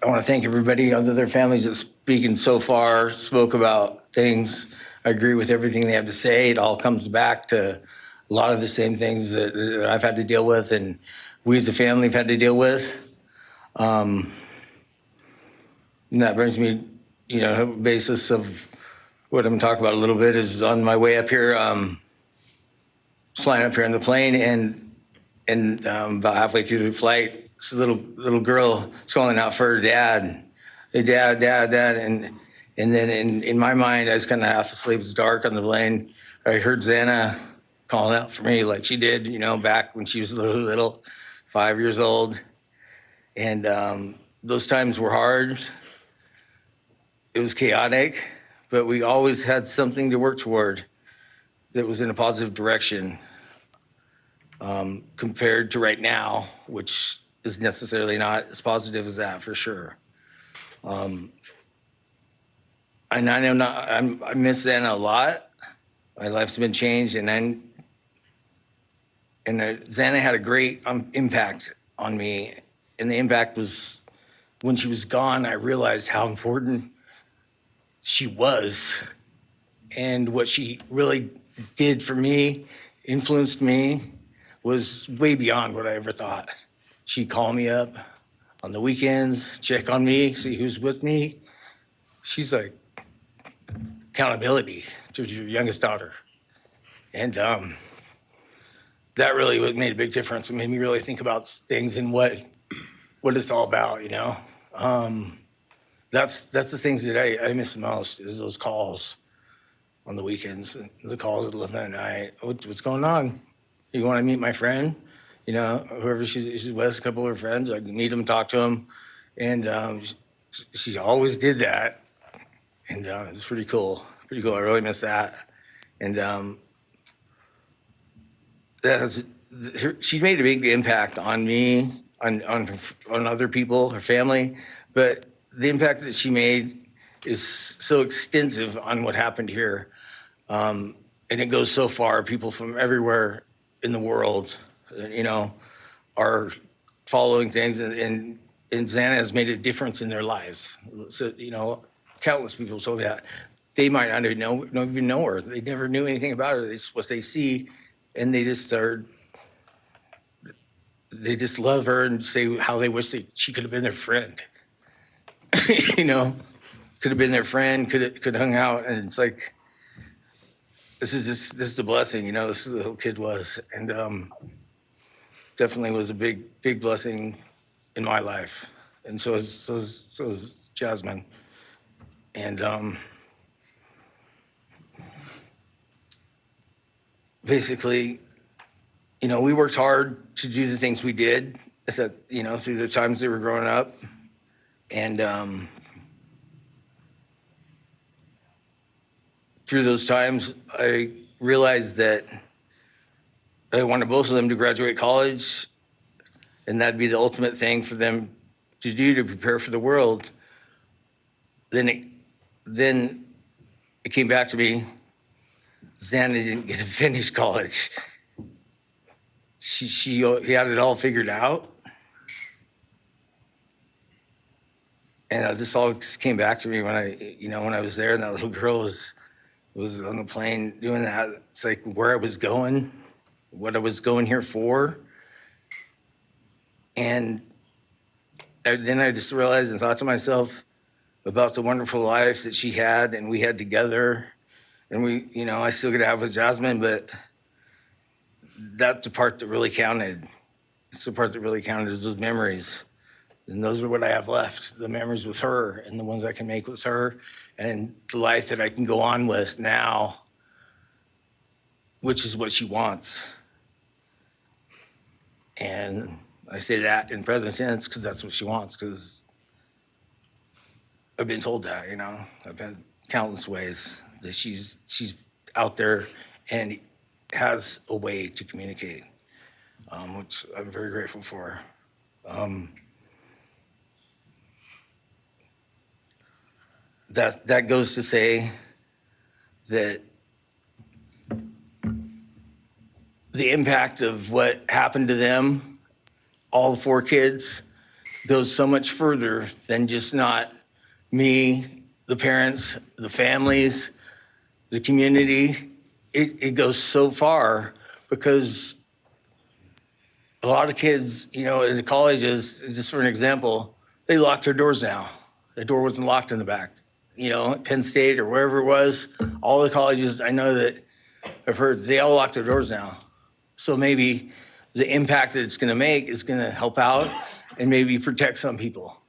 want to thank everybody, other their families that's speaking so far, spoke about things. I agree with everything they have to say. It all comes back to a lot of the same things that I've had to deal with and we as a family have had to deal with. And that brings me, you know, basis of what I'm talking about a little bit is on my way up here, flying up here on the plane and about halfway through the flight, this little girl is calling out for her dad. Hey, dad. And then in my mind, I was kind of half asleep. It's dark on the plane. I heard Xana calling out for me like she did, you know, back when she was little, 5 years old. And those times were hard. It was chaotic, but we always had something to work toward that was in a positive direction compared to right now, which is necessarily not as positive as that for sure. And I know I miss Xana a lot. My life's been changed, and Xana had a great impact on me. And the impact was when she was gone, I realized how important she was and what she really did for me, influenced me, was way beyond what I ever thought. She'd call me up on the weekends, check on me, see who's with me. She's like accountability to your youngest daughter. And that really made a big difference. It made me really think about things and what it's all about, you know? That's the things that I miss the most is those calls on the weekends, the calls at 11 at night. What's going on? You want to meet my friend? You know, whoever she's with, a couple of her friends, I can meet them, talk to them. And she always did that. And it's pretty cool. Pretty cool. I really miss that. And she made a big impact on me, on other people, her family. But the impact that she made is so extensive on what happened here. And it goes so far. People from everywhere in the world, you know, are following things. And Xana has made a difference in their lives. So, you know, countless people told me that. They might not even know her. They never knew anything about her. It's what they see. And they just love her and say how they wish she could have been their friend. You know, could have been their friend, could have hung out, and it's like, this is a blessing, you know. This is who the little kid was, and definitely was a big blessing in my life, and so is Jasmine, and basically, you know, we worked hard to do the things we did, you know, through the times they were growing up, and through those times, I realized that I wanted both of them to graduate college, and that'd be the ultimate thing for them to do to prepare for the world. Then it came back to me, Xana didn't get to finish college. He had it all figured out. And this all just came back to me when I was there and that little girl was on the plane doing that. It's like where I was going, what I was going here for. And then I just realized and thought to myself about the wonderful life that she had and we had together. And I still get to have with Jasmine, but that's the part that really counted. It's the part that really counted is those memories. And those are what I have left, the memories with her and the ones I can make with her and the life that I can go on with now, which is what she wants. And I say that in present tense because that's what she wants, because I've been told that, you know. I've had countless ways that she's out there and has a way to communicate, which I'm very grateful for. That goes to say that the impact of what happened to them, all 4 kids, goes so much further than just not me, the parents, the families, the community. It goes so far because a lot of kids, you know, in the colleges, just for an example, they lock their doors now. The door wasn't locked in the back. You know, at Penn State or wherever it was, all the colleges I know that I've heard, they all lock their doors now. So maybe the impact that it's gonna make is gonna help out and maybe protect some people.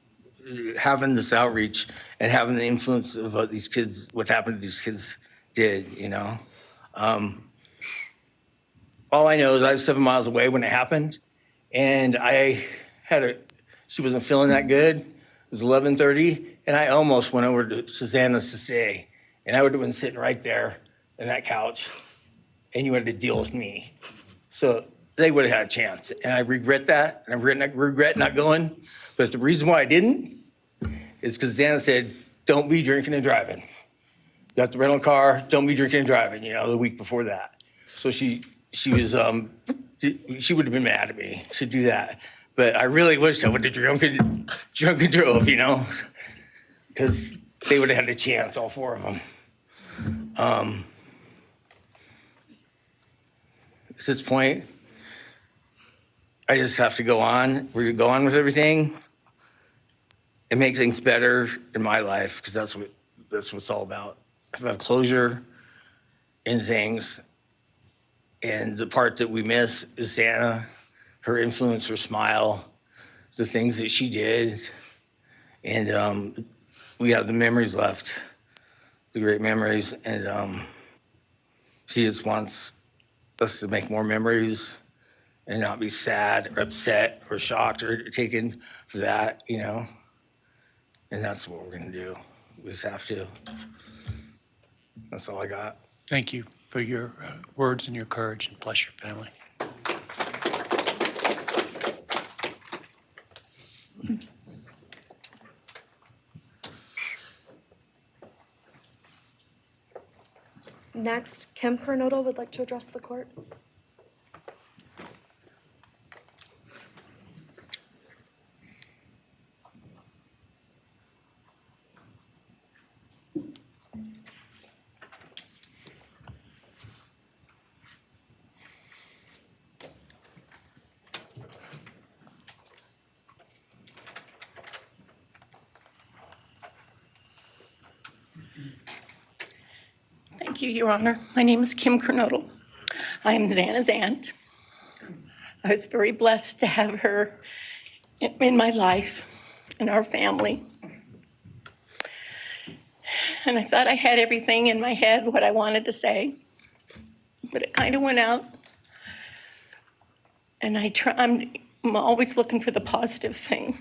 Having this outreach and having the influence of what these kids, what happened to these kids did, you know? All I know is I was 7 miles away when it happened, and she wasn't feeling that good. It was 11:30, and I almost went over to Susanna's to say, and I would have been sitting right there on that couch, and you had to deal with me. So they would have had a chance, and I regret that, and I regret not going. But the reason why I didn't is because Susanna said, "Don't be drinking and driving. You got the rental car. Don't be drinking and driving." You know, the week before that, so she was she would have been mad at me. She'd do that. But I really wish I would have drunk and drove, you know, because they would have had a chance, all 4 of them. At this point, I just have to go on. We're gonna go on with everything and make things better in my life, because that's what it's all about. If I have closure in things, and the part that we miss is Santa, her influence, her smile, the things that she did. And we have the memories left, the great memories. And she just wants us to make more memories and not be sad or upset or shocked or taken for that, you know? And that's what we're gonna do. We just have to. That's all I got. Thank you for your words and your courage, and bless your family. Next, Kim Coronado would like to address the court. Thank you, Your Honor. My name is Kim Kernodle. I am Xana's aunt. I was very blessed to have her in my life, in our family. And I thought I had everything in my head, what I wanted to say, but it kind of went out. And I'm always looking for the positive thing,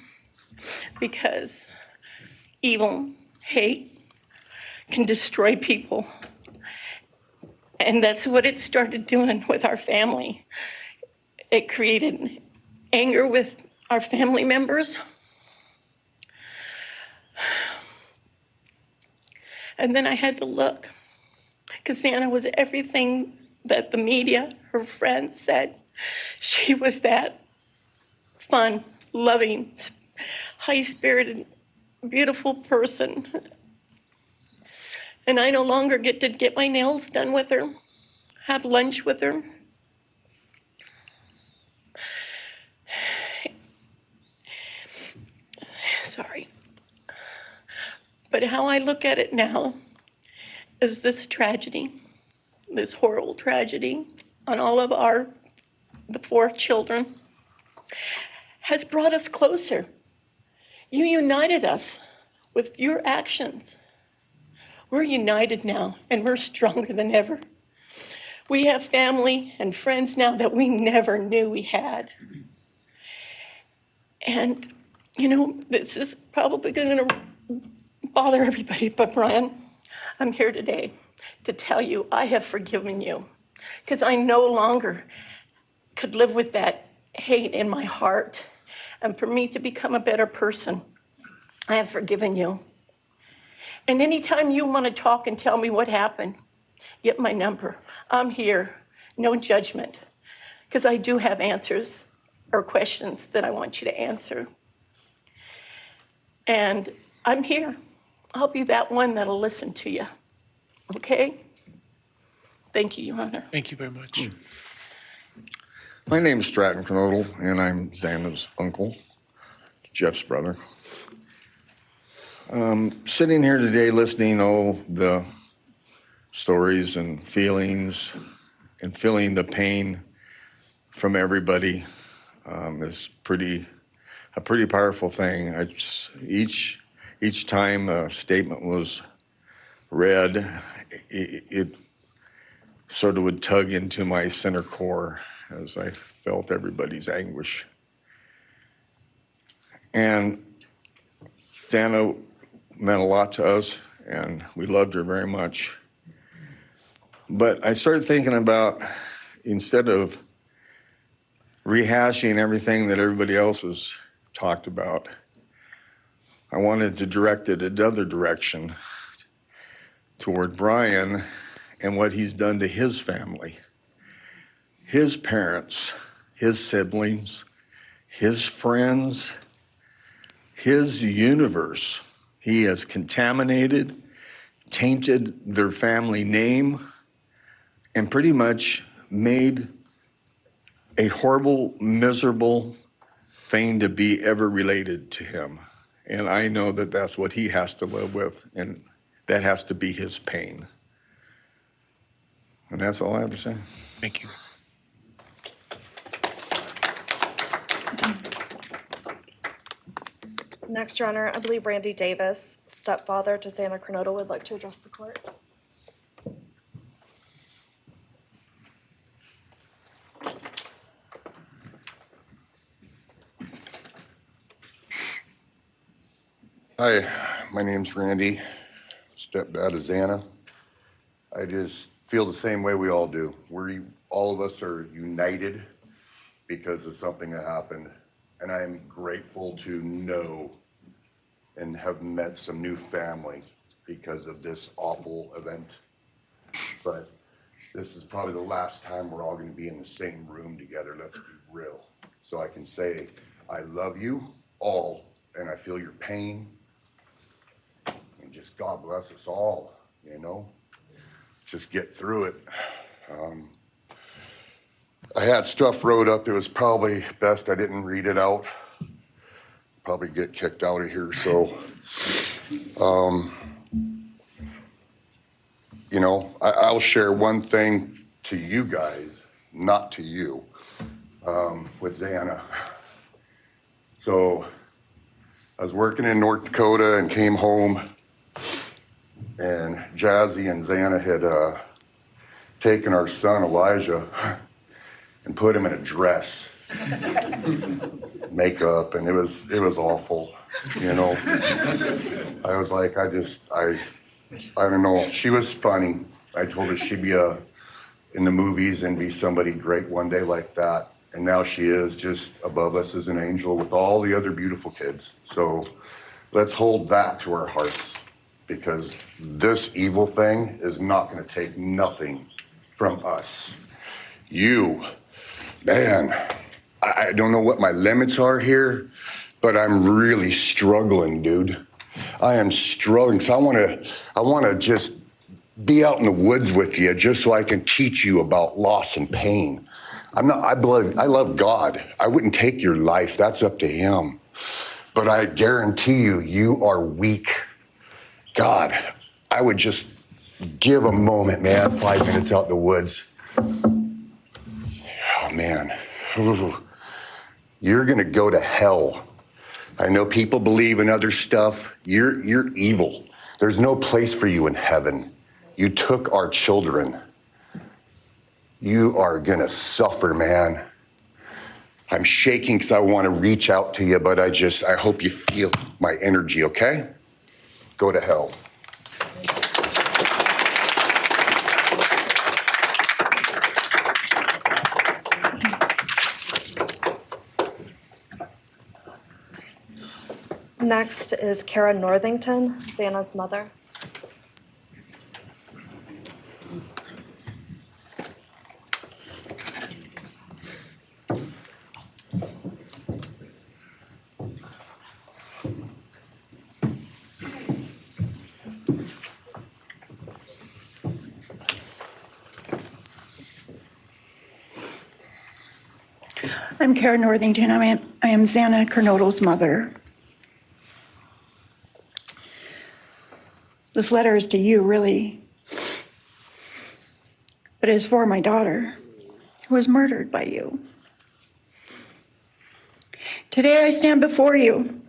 because evil, hate can destroy people. And that's what it started doing with our family. It created anger with our family members. And then I had to look, because Xana was everything that the media, her friends said. She was that fun, loving, high-spirited, beautiful person. And I no longer get to get my nails done with her, have lunch with her. Sorry. But how I look at it now is this tragedy, this horrible tragedy on all of the 4 children, has brought us closer. You united us with your actions. We're united now, and we're stronger than ever. We have family and friends now that we never knew we had. And, you know, this is probably going to bother everybody, but Bryan, I'm here today to tell you I have forgiven you, because I no longer could live with that hate in my heart. And for me to become a better person, I have forgiven you. And anytime you want to talk and tell me what happened, get my number. I'm here, no judgment, because I do have answers or questions that I want you to answer. And I'm here. I'll be that one that'll listen to you, okay? Thank you, Your Honor. Thank you very much. My name is Stratton Knodel, and I'm Xana's uncle, Jeff's brother. Sitting here today listening to the stories and feelings and feeling the pain from everybody is a pretty powerful thing. It's each time a statement was read, it sort of would tug into my center core as I felt everybody's anguish. And Xana meant a lot to us, and we loved her very much. But I started thinking about, instead of rehashing everything that everybody else has talked about, I wanted to direct it another direction toward Bryan and what he's done to his family, his parents, his siblings, his friends, his universe. He has contaminated, tainted their family name, and pretty much made a horrible, miserable thing to be ever related to him. And I know that that's what he has to live with, and that has to be his pain. And that's all I have to say. Thank you. Next, Your Honor, I believe Randy Davis, stepfather to Xana Kernodle, would like to address the court. Hi, my name's Randy, stepdad of Xana. I just feel the same way we all do. All of us are united because of something that happened, and I'm grateful to know and have met some new family because of this awful event. But this is probably the last time we're all going to be in the same room together, let's be real. So I can say, I love you all, and I feel your pain. And just God bless us all, you know? Just get through it. I had stuff wrote up. It was probably best I didn't read it out. Probably get kicked out of here, so. you know, I'll share one thing to you guys, not to you, with Xana. So I was working in North Dakota and came home, and Jazzy and Xana had taken our son Elijah and put him in a dress, makeup, and it was awful, you know. I was like, I don't know. She was funny. I told her she'd be in the movies and be somebody great one day like that. And now she is just above us as an angel with all the other beautiful kids. So let's hold that to our hearts, because this evil thing is not going to take nothing from us. You, man, I don't know what my limits are here, but I'm really struggling, dude. I am struggling. So I want to just be out in the woods with you just so I can teach you about loss and pain. I love God. I wouldn't take your life. That's up to him. But I guarantee you, you are weak. God, I would just give a moment, man, 5 minutes out in the woods. Oh, man. Ooh. You're going to go to hell. I know people believe in other stuff. You're evil. There's no place for you in heaven. You took our children. You are gonna suffer, man. I'm shaking because I want to reach out to you, but I hope you feel my energy, okay? Go to hell. Next is Kara Northington, Xana's mother. I'm Kara Northington. I am Xana Kernodle's mother. This letter is to you, really, but it's for my daughter, who was murdered by you. Today I stand before you,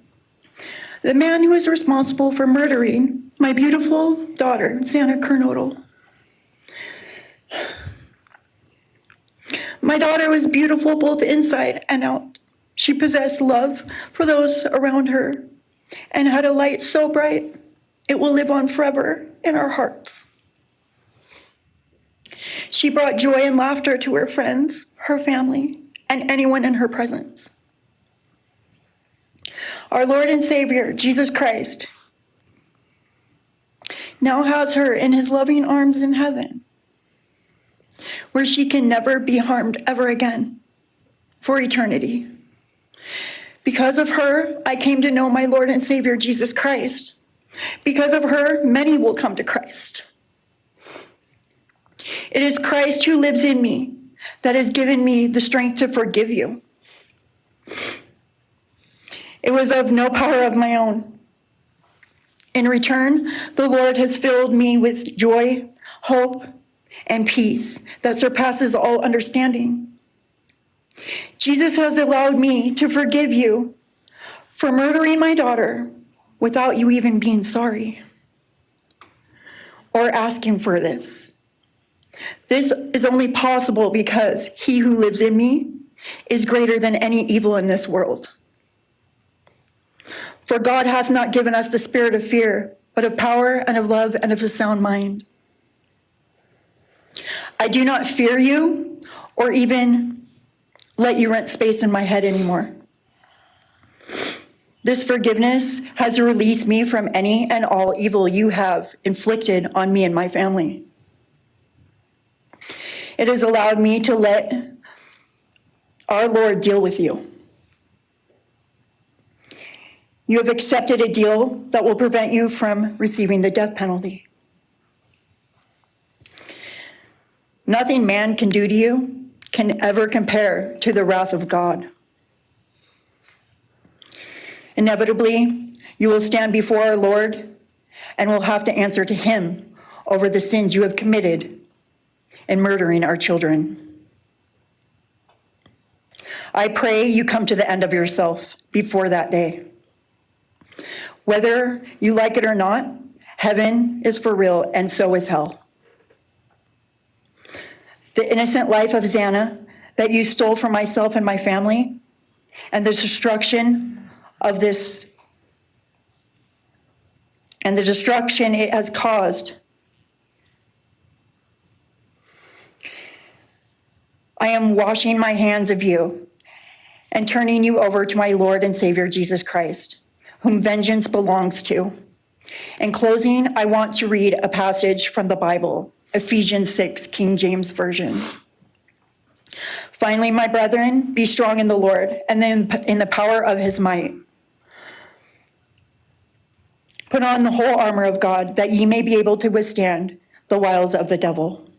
the man who is responsible for murdering my beautiful daughter, Xana Kernodle. My daughter was beautiful both inside and out. She possessed love for those around her and had a light so bright it will live on forever in our hearts. She brought joy and laughter to her friends, her family, and anyone in her presence. Our Lord and Savior, Jesus Christ, now has her in his loving arms in heaven, where she can never be harmed ever again for eternity. Because of her, I came to know my Lord and Savior, Jesus Christ. Because of her, many will come to Christ. It is Christ who lives in me that has given me the strength to forgive you. It was of no power of my own. In return, the Lord has filled me with joy, hope, and peace that surpasses all understanding. Jesus has allowed me to forgive you for murdering my daughter without you even being sorry or asking for this. This is only possible because he who lives in me is greater than any evil in this world. For God hath not given us the spirit of fear, but of power and of love and of a sound mind. I do not fear you or even let you rent space in my head anymore. This forgiveness has released me from any and all evil you have inflicted on me and my family. It has allowed me to let our Lord deal with you. You have accepted a deal that will prevent you from receiving the death penalty. Nothing man can do to you can ever compare to the wrath of God. Inevitably, you will stand before our Lord and will have to answer to him over the sins you have committed in murdering our children. I pray you come to the end of yourself before that day. Whether you like it or not, heaven is for real, and so is hell. The innocent life of Xana that you stole from myself and my family, and the destruction it has caused. I am washing my hands of you and turning you over to my Lord and Savior, Jesus Christ, whom vengeance belongs to. In closing, I want to read a passage from the Bible, Ephesians 6, King James Version. Finally, my brethren, be strong in the Lord and then in the power of his might. Put on the whole armor of God, that ye may be able to withstand the wiles of the devil.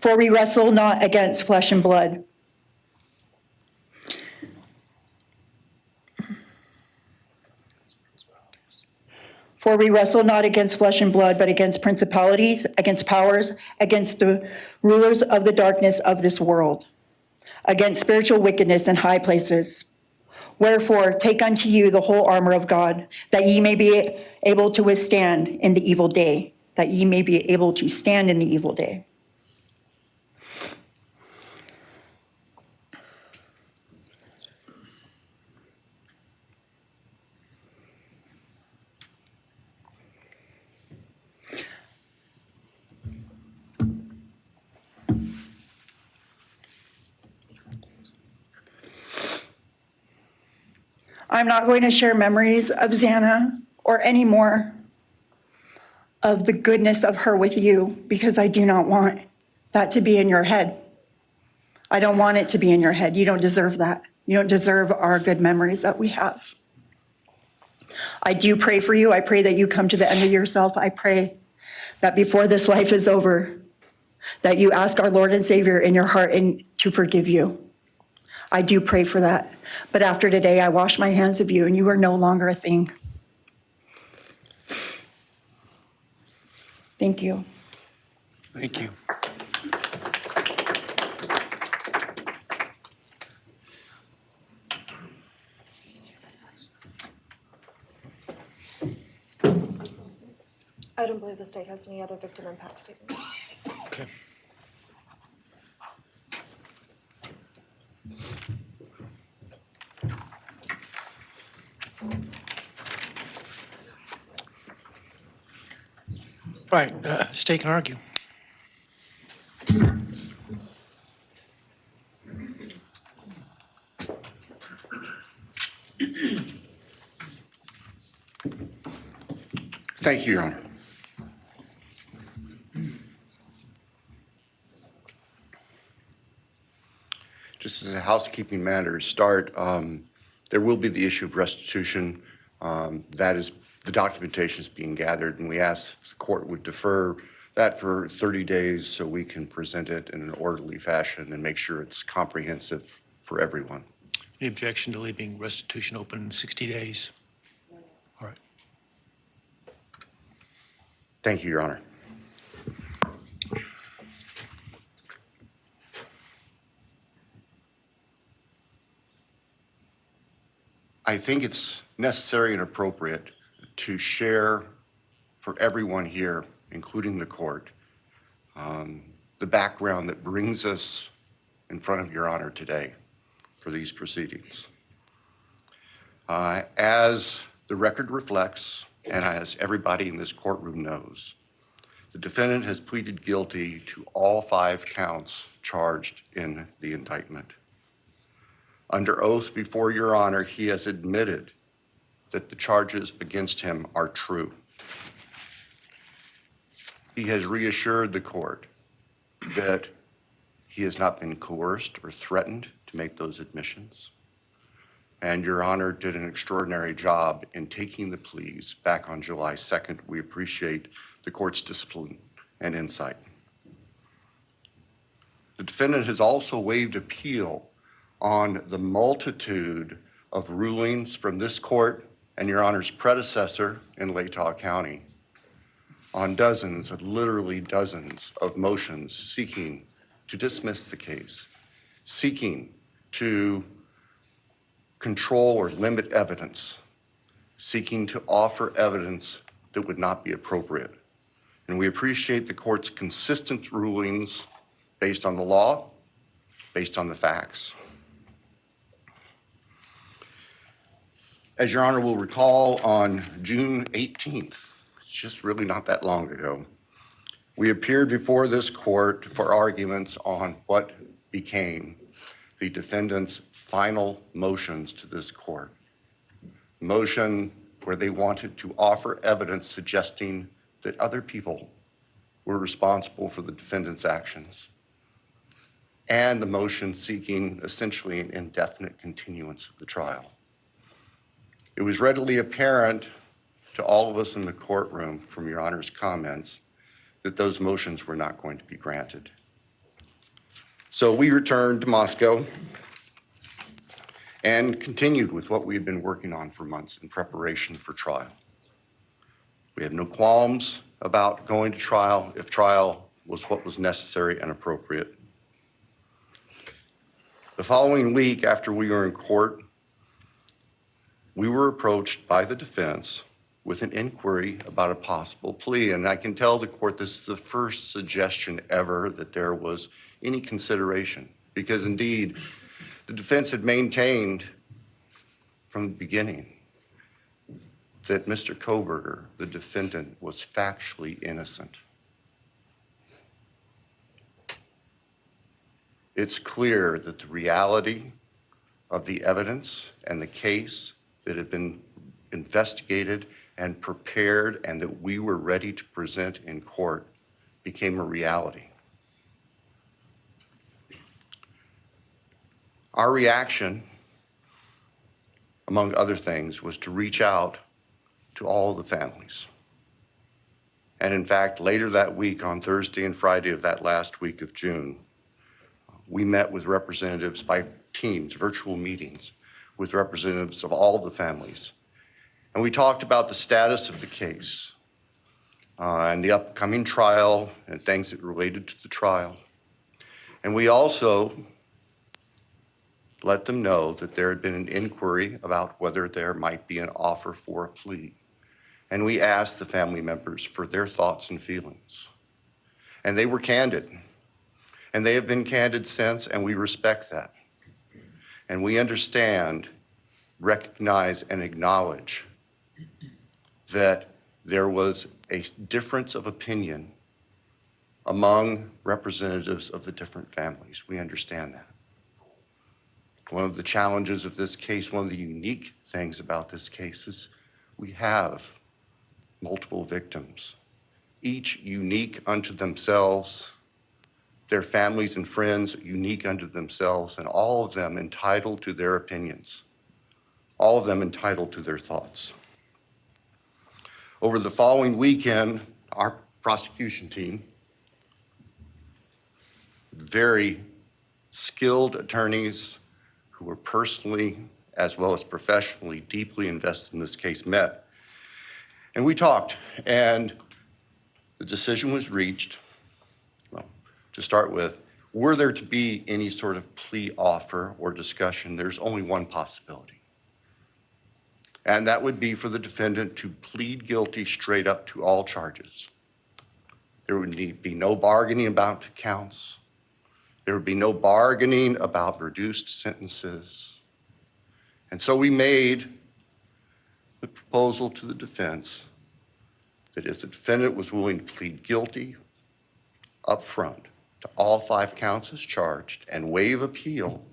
For we wrestle not against flesh and blood. For we wrestle not against flesh and blood, but against principalities, against powers, against the rulers of the darkness of this world, against spiritual wickedness in high places. Wherefore, take unto you the whole armor of God, that ye may be able to withstand in the evil day, that ye may be able to stand in the evil day. I'm not going to share memories of Xana or any more of the goodness of her with you, because I do not want that to be in your head. I don't want it to be in your head. You don't deserve that. You don't deserve our good memories that we have. I do pray for you. I pray that you come to the end of yourself. I pray that before this life is over, that you ask our Lord and Savior in your heart and to forgive you. I do pray for that. But after today, I wash my hands of you, and you are no longer a thing. Thank you. Thank you. I don't believe the state has any other victim impact statements. Okay. Right, state can argue. Thank you, Your Honor. Just as a housekeeping matter to start, there will be the issue of restitution. That is, the documentation is being gathered, and we ask if the court would defer that for 30 days so we can present it in an orderly fashion and make sure it's comprehensive for everyone. Any objection to leaving restitution open in 60 days? All right. Thank you, Your Honor. I think it's necessary and appropriate to share for everyone here, including the court, the background that brings us in front of Your Honor today for these proceedings. As the record reflects, and as everybody in this courtroom knows, the defendant has pleaded guilty to all 5 counts charged in the indictment. Under oath before Your Honor, he has admitted that the charges against him are true. He has reassured the court that he has not been coerced or threatened to make those admissions. And Your Honor did an extraordinary job in taking the pleas back on July 2nd. We appreciate the court's discipline and insight. The defendant has also waived appeal on the multitude of rulings from this court and Your Honor's predecessor in Latah County, on dozens, literally dozens of motions seeking to dismiss the case, seeking to control or limit evidence, seeking to offer evidence that would not be appropriate. And we appreciate the court's consistent rulings based on the law, based on the facts. As Your Honor will recall, on June 18th, it's just really not that long ago, we appeared before this court for arguments on what became the defendant's final motions to this court. Motion where they wanted to offer evidence suggesting that other people were responsible for the defendant's actions, and the motion seeking essentially an indefinite continuance of the trial. It was readily apparent to all of us in the courtroom from Your Honor's comments that those motions were not going to be granted. So we returned to Moscow and continued with what we had been working on for months in preparation for trial. We had no qualms about going to trial if trial was what was necessary and appropriate. The following week, after we were in court, we were approached by the defense with an inquiry about a possible plea. And I can tell the court this is the first suggestion ever that there was any consideration, because indeed, the defense had maintained from the beginning that Mr. Kohberger, the defendant, was factually innocent. It's clear that the reality of the evidence and the case that had been investigated and prepared and that we were ready to present in court became a reality. Our reaction, among other things, was to reach out to all the families. And in fact, later that week, on Thursday and Friday of that last week of June, we met with representatives by teams, virtual meetings, with representatives of all the families. And we talked about the status of the case and the upcoming trial and things that related to the trial. And we also let them know that there had been an inquiry about whether there might be an offer for a plea. And we asked the family members for their thoughts and feelings. And they were candid. And they have been candid since, and we respect that. And we understand, recognize, and acknowledge that there was a difference of opinion among representatives of the different families. We understand that. One of the challenges of this case, one of the unique things about this case is we have multiple victims, each unique unto themselves, their families and friends unique unto themselves, and all of them entitled to their opinions, all of them entitled to their thoughts. Over the following weekend, our prosecution team, very skilled attorneys who were personally as well as professionally deeply invested in this case, met. And we talked, and the decision was reached. Well, to start with, were there to be any sort of plea offer or discussion, there's only one possibility. And that would be for the defendant to plead guilty straight up to all charges. There would be no bargaining about counts. There would be no bargaining about reduced sentences. And so we made the proposal to the defense that if the defendant was willing to plead guilty up front to all 5 counts as charged and waive appeal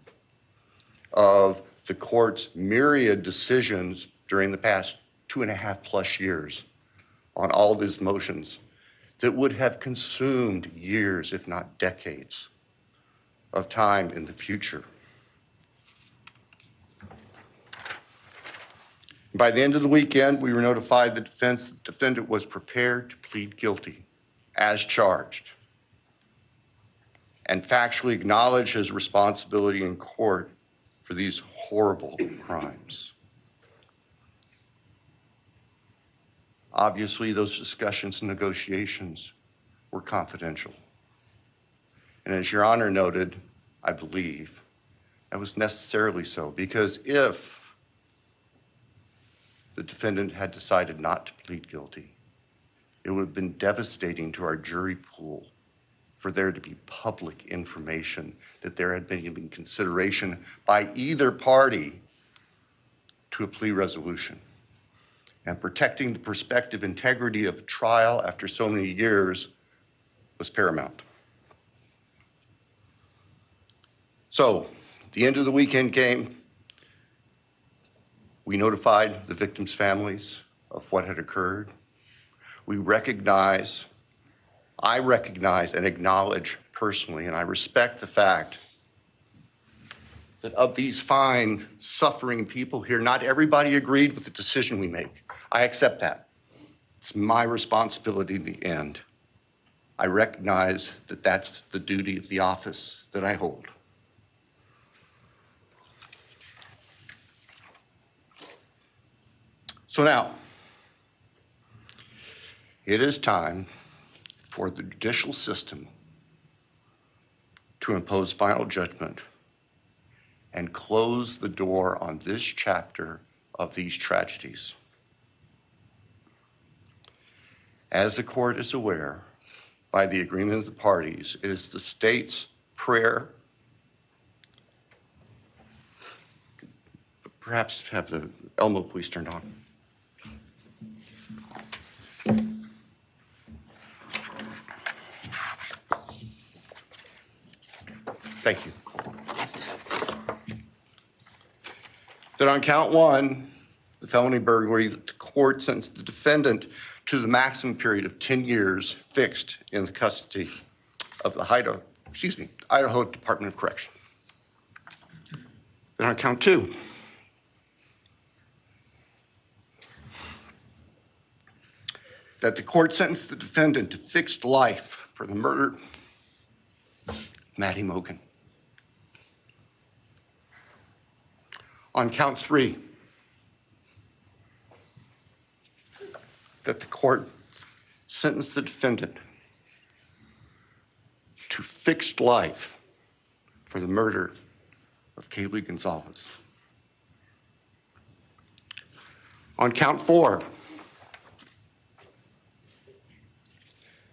of the court's myriad decisions during the past 2.5+ years on all of these motions that would have consumed years, if not decades, of time in the future. By the end of the weekend, we were notified the defendant was prepared to plead guilty as charged and factually acknowledge his responsibility in court for these horrible crimes. Obviously, those discussions and negotiations were confidential. And as Your Honor noted, I believe that was necessarily so, because if the defendant had decided not to plead guilty, it would have been devastating to our jury pool for there to be public information that there had been even consideration by either party to a plea resolution. And protecting the prospective integrity of the trial after so many years was paramount. So, the end of the weekend came. We notified the victims' families of what had occurred. I recognize and acknowledge personally, and I respect the fact that of these fine, suffering people here, not everybody agreed with the decision we make. I accept that. It's my responsibility in the end. I recognize that that's the duty of the office that I hold. So now, it is time for the judicial system to impose final judgment and close the door on this chapter of these tragedies. As the court is aware, by the agreement of the parties, it is the state's prayer. Perhaps have the Elmo police turned on. Thank you. That on count one, the felony burglary, that the court sentenced the defendant to the maximum period of 10 years fixed in the custody of the Idaho Department of Correction. Then on count two, that the court sentenced the defendant to fixed life for the murder of Maddie Mogen. On count three, that the court sentenced the defendant to fixed life for the murder of Kaylee Gonzalez. On count four,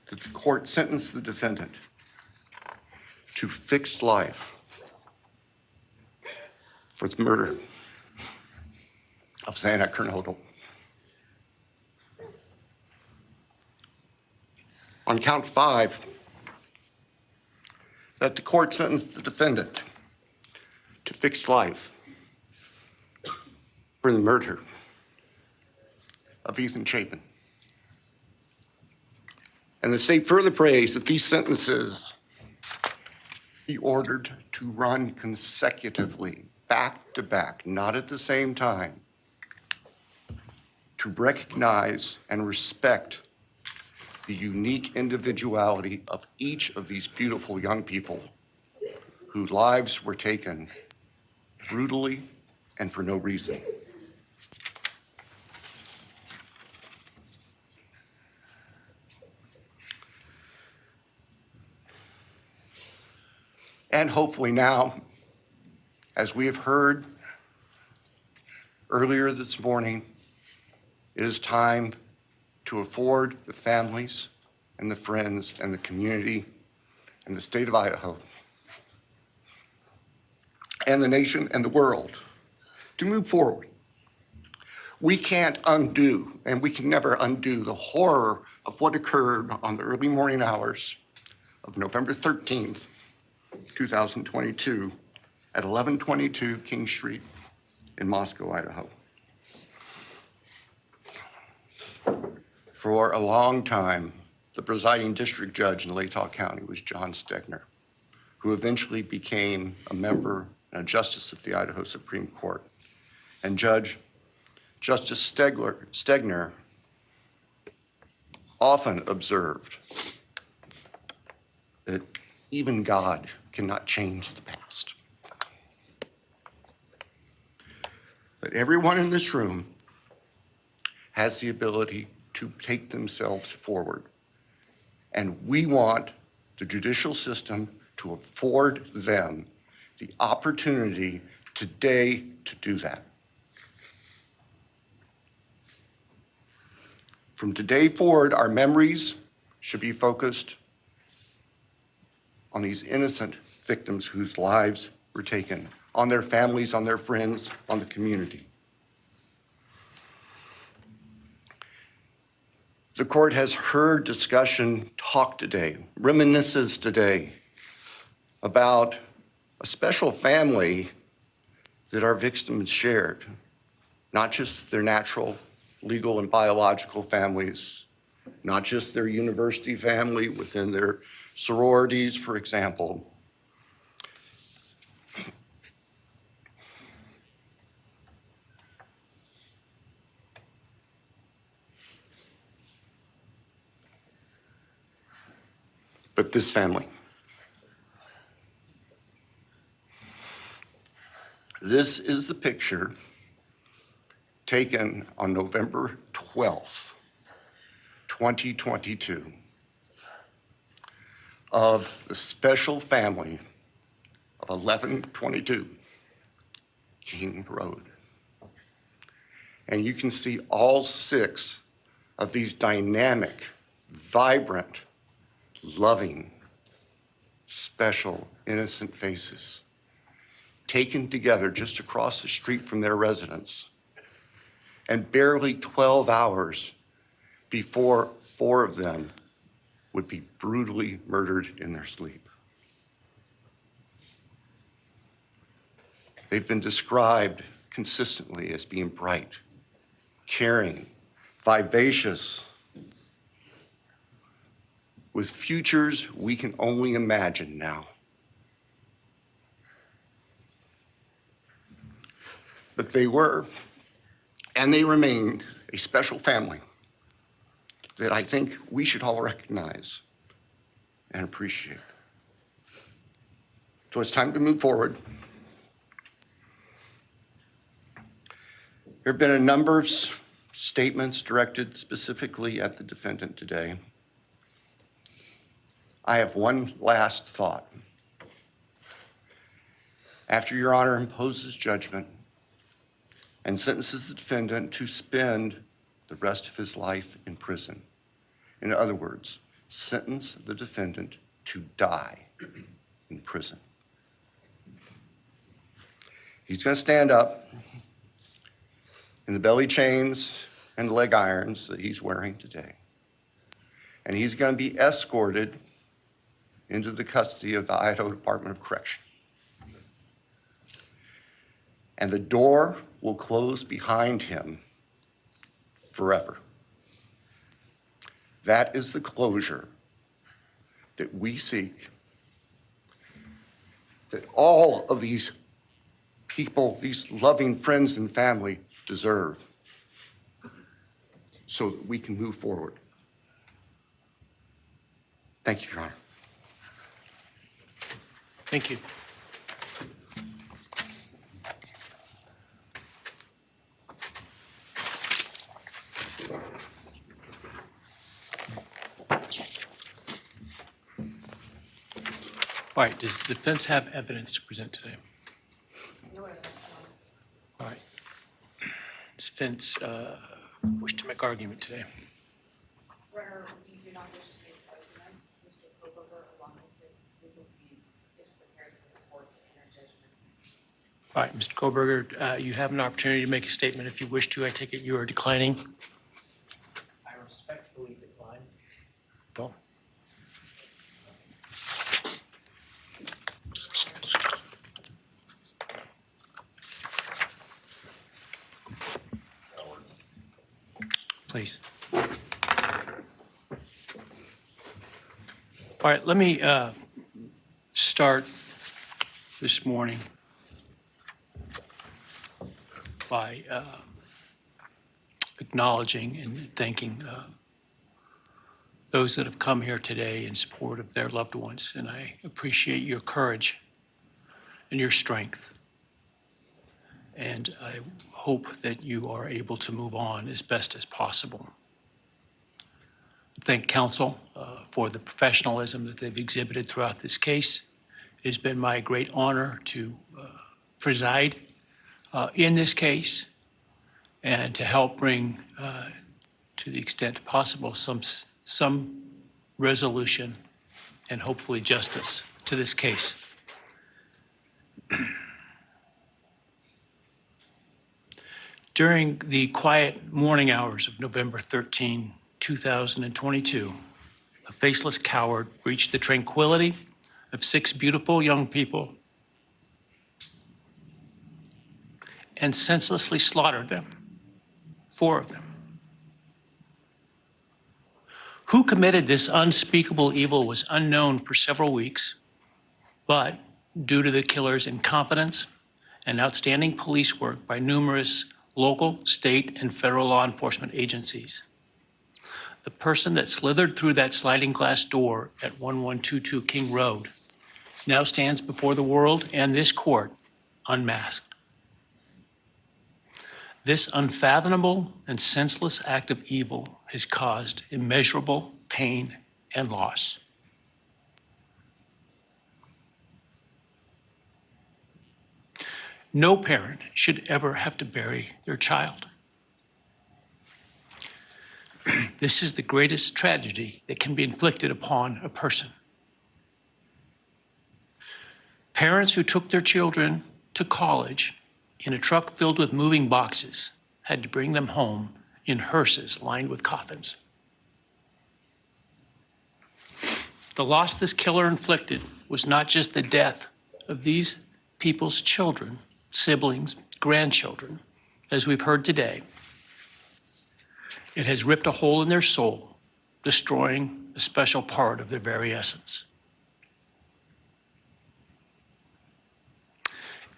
that the court sentenced the defendant to fixed life for the murder of Xana Kernodle. On count five, that the court sentenced the defendant to fixed life for the murder of Ethan Chapin. And the state further prays that these sentences be ordered to run consecutively, back to back, not at the same time, to recognize and respect the unique individuality of each of these beautiful young people whose lives were taken brutally and for no reason. And hopefully now, as we have heard earlier this morning, it is time to afford the families and the friends and the community and the state of Idaho and the nation and the world to move forward. We can't undo, and we can never undo, the horror of what occurred on the early morning hours of November 13th, 2022 at 1122 King Street in Moscow, Idaho. For a long time, the presiding district judge in Latah County was John Stegner, who eventually became a member and a justice of the Idaho Supreme Court. And Justice Stegner often observed that even God cannot change the past. But everyone in this room has the ability to take themselves forward. And we want the judicial system to afford them the opportunity today to do that. From today forward, our memories should be focused on these innocent victims whose lives were taken, on their families, on their friends, on the community. The court has heard discussion, talk today, reminiscences today about a special family that our victims shared, not just their natural, legal, and biological families, not just their university family within their sororities, for example. But this family. This is the picture taken on November 12th, 2022, of the special family of 1122 King Road. And you can see all 6 of these dynamic, vibrant, loving, special, innocent faces taken together just across the street from their residence, and barely 12 hours before 4 of them would be brutally murdered in their sleep. They've been described consistently as being bright, caring, vivacious, with futures we can only imagine now. But they were, and they remain, a special family that I think we should all recognize and appreciate. So it's time to move forward. There have been a number of statements directed specifically at the defendant today. I have one last thought. After Your Honor imposes judgment and sentences the defendant to spend the rest of his life in prison, in other words, sentence the defendant to die in prison, he's going to stand up in the belly chains and leg irons that he's wearing today, and he's going to be escorted into the custody of the Idaho Department of Correction. And the door will close behind him forever. That is the closure that we seek, that all of these people, these loving friends and family deserve, so that we can move forward. Thank you, Your Honor. Thank you. All right, does the defense have evidence to present today? All right. Does defense wish to make argument today? We do not wish to make arguments. Mr. Kohberger, along with his legal team, is prepared for the court to enter judgment. All right, Mr. Kohberger, you have an opportunity to make a statement if you wish to. I take it you are declining. I respectfully decline. Well. Please. All right, let me start this morning by acknowledging and thanking those that have come here today in support of their loved ones, and I appreciate your courage and your strength. And I hope that you are able to move on as best as possible. thank counsel for the professionalism that they've exhibited throughout this case. It has been my great honor to preside in this case and to help bring, to the extent possible, some resolution and hopefully justice to this case. During the quiet morning hours of November 13, 2022, a faceless coward breached the tranquility of 6 beautiful young people and senselessly slaughtered them, 4 of them. Who committed this unspeakable evil was unknown for several weeks, but due to the killer's incompetence and outstanding police work by numerous local, state, and federal law enforcement agencies, the person that slithered through that sliding glass door at 1122 King Road now stands before the world and this court unmasked. This unfathomable and senseless act of evil has caused immeasurable pain and loss. No parent should ever have to bury their child. This is the greatest tragedy that can be inflicted upon a person. Parents who took their children to college in a truck filled with moving boxes had to bring them home in hearses lined with coffins. The loss this killer inflicted was not just the death of these people's children, siblings, grandchildren, as we've heard today. It has ripped a hole in their soul, destroying a special part of their very essence.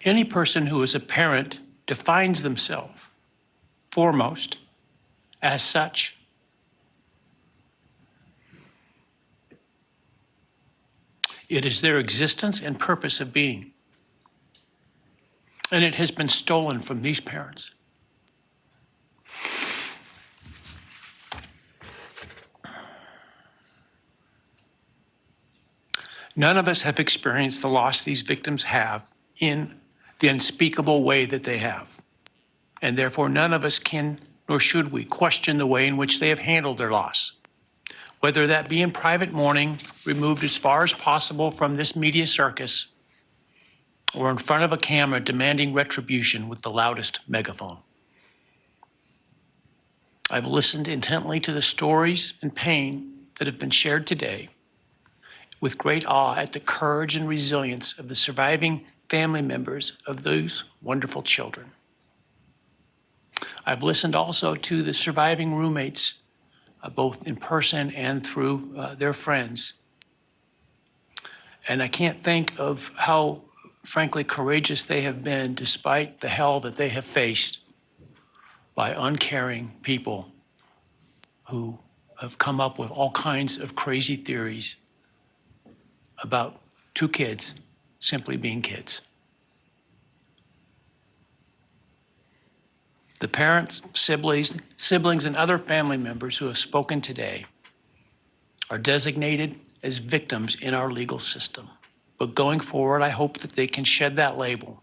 Any person who is a parent defines themselves foremost as such. It is their existence and purpose of being. And it has been stolen from these parents. None of us have experienced the loss these victims have in the unspeakable way that they have. And therefore, none of us can, nor should we, question the way in which they have handled their loss. Whether that be in private mourning, removed as far as possible from this media circus, or in front of a camera demanding retribution with the loudest megaphone. I've listened intently to the stories and pain that have been shared today, with great awe at the courage and resilience of the surviving family members of those wonderful children. I've listened also to the surviving roommates, both in person and through their friends. And I can't think of how, frankly, courageous they have been despite the hell that they have faced by uncaring people who have come up with all kinds of crazy theories about 2 kids simply being kids. The parents, siblings, and other family members who have spoken today are designated as victims in our legal system. But going forward, I hope that they can shed that label,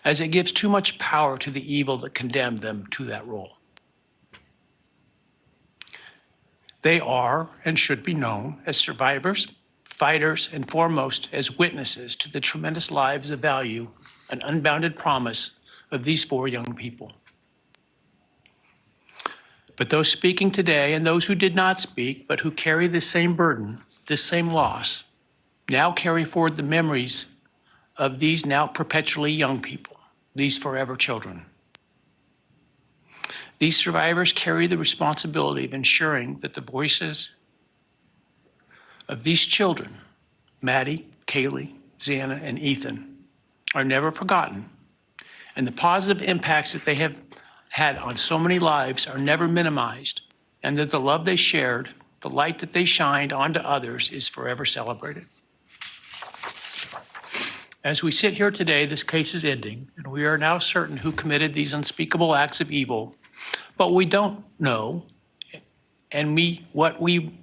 as it gives too much power to the evil that condemned them to that role. They are and should be known as survivors, fighters, and foremost as witnesses to the tremendous lives of value and unbounded promise of these 4 young people. But those speaking today and those who did not speak, but who carry this same burden, this same loss, now carry forward the memories of these now perpetually young people, these forever children. These survivors carry the responsibility of ensuring that the voices of these children, Maddie, Kaylee, Xana, and Ethan, are never forgotten, and the positive impacts that they have had on so many lives are never minimized, and that the love they shared, the light that they shined onto others is forever celebrated. As we sit here today, this case is ending, and we are now certain who committed these unspeakable acts of evil, but we don't know, and what we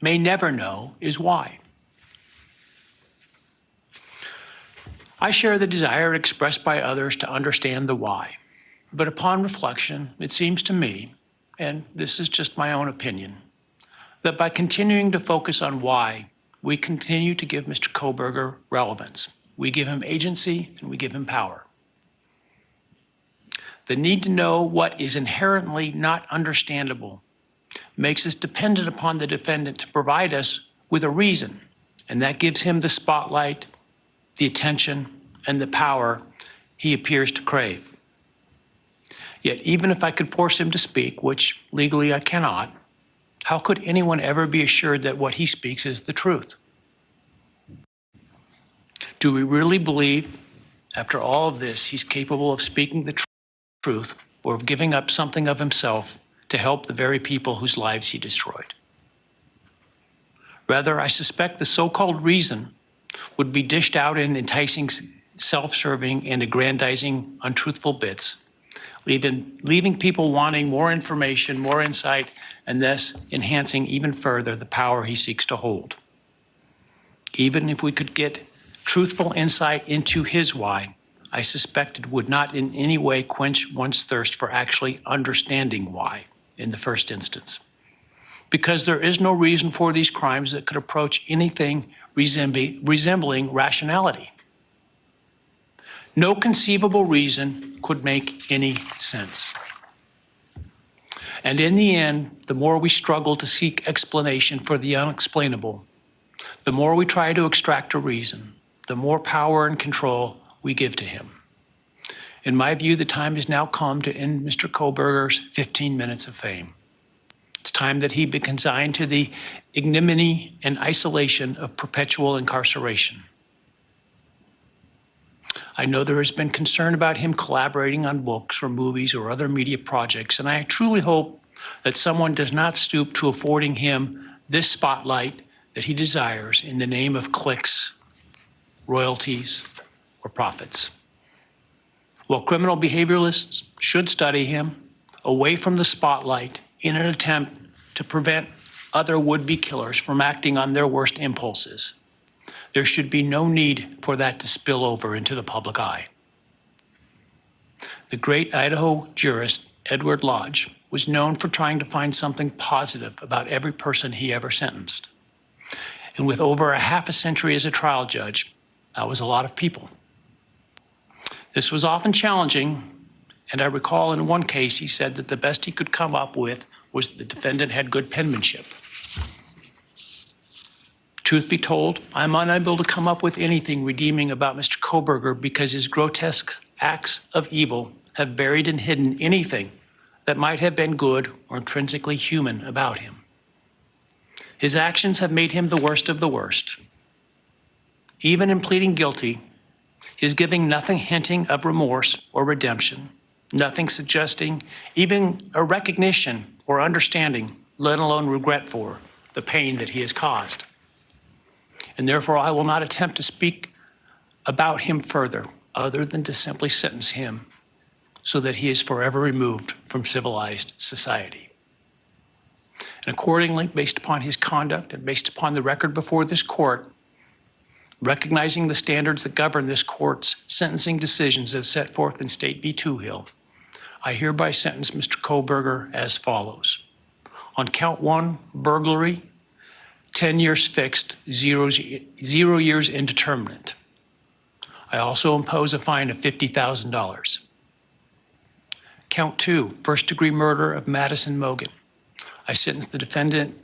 may never know is why. I share the desire expressed by others to understand the why. But upon reflection, it seems to me, and this is just my own opinion, that by continuing to focus on why, we continue to give Mr. Kohberger relevance. We give him agency and we give him power. The need to know what is inherently not understandable makes us dependent upon the defendant to provide us with a reason, and that gives him the spotlight, the attention, and the power he appears to crave. Yet even if I could force him to speak, which legally I cannot, how could anyone ever be assured that what he speaks is the truth? Do we really believe, after all of this, he's capable of speaking the truth or of giving up something of himself to help the very people whose lives he destroyed? Rather, I suspect the so-called reason would be dished out in enticing, self-serving, and aggrandizing untruthful bits, leaving people wanting more information, more insight, and thus enhancing even further the power he seeks to hold. Even if we could get truthful insight into his why, I suspect it would not in any way quench one's thirst for actually understanding why in the first instance. Because there is no reason for these crimes that could approach anything resembling rationality. No conceivable reason could make any sense. And in the end, the more we struggle to seek explanation for the unexplainable, the more we try to extract a reason, the more power and control we give to him. In my view, the time has now come to end Mr. Kohberger's 15 minutes of fame. It's time that he be consigned to the ignominy and isolation of perpetual incarceration. I know there has been concern about him collaborating on books or movies or other media projects, and I truly hope that someone does not stoop to affording him this spotlight that he desires in the name of clicks, royalties, or profits. While criminal behavioralists should study him away from the spotlight in an attempt to prevent other would-be killers from acting on their worst impulses, there should be no need for that to spill over into the public eye. The great Idaho jurist Edward Lodge was known for trying to find something positive about every person he ever sentenced. And with over a half a century as a trial judge, that was a lot of people. This was often challenging, and I recall in one case he said that the best he could come up with was the defendant had good penmanship. Truth be told, I'm unable to come up with anything redeeming about Mr. Kohberger because his grotesque acts of evil have buried and hidden anything that might have been good or intrinsically human about him. His actions have made him the worst of the worst. Even in pleading guilty, he is giving nothing hinting of remorse or redemption, nothing suggesting even a recognition or understanding, let alone regret for the pain that he has caused. And therefore, I will not attempt to speak about him further, other than to simply sentence him so that he is forever removed from civilized society. And accordingly, based upon his conduct and based upon the record before this court, recognizing the standards that govern this court's sentencing decisions as set forth in State v. Toohill, I hereby sentence Mr. Kohberger as follows. On count 1, burglary, 10 years fixed, 0 years indeterminate. I also impose a fine of $50,000. Count 2, first-degree murder of Madison Mogan. I sentence the defendant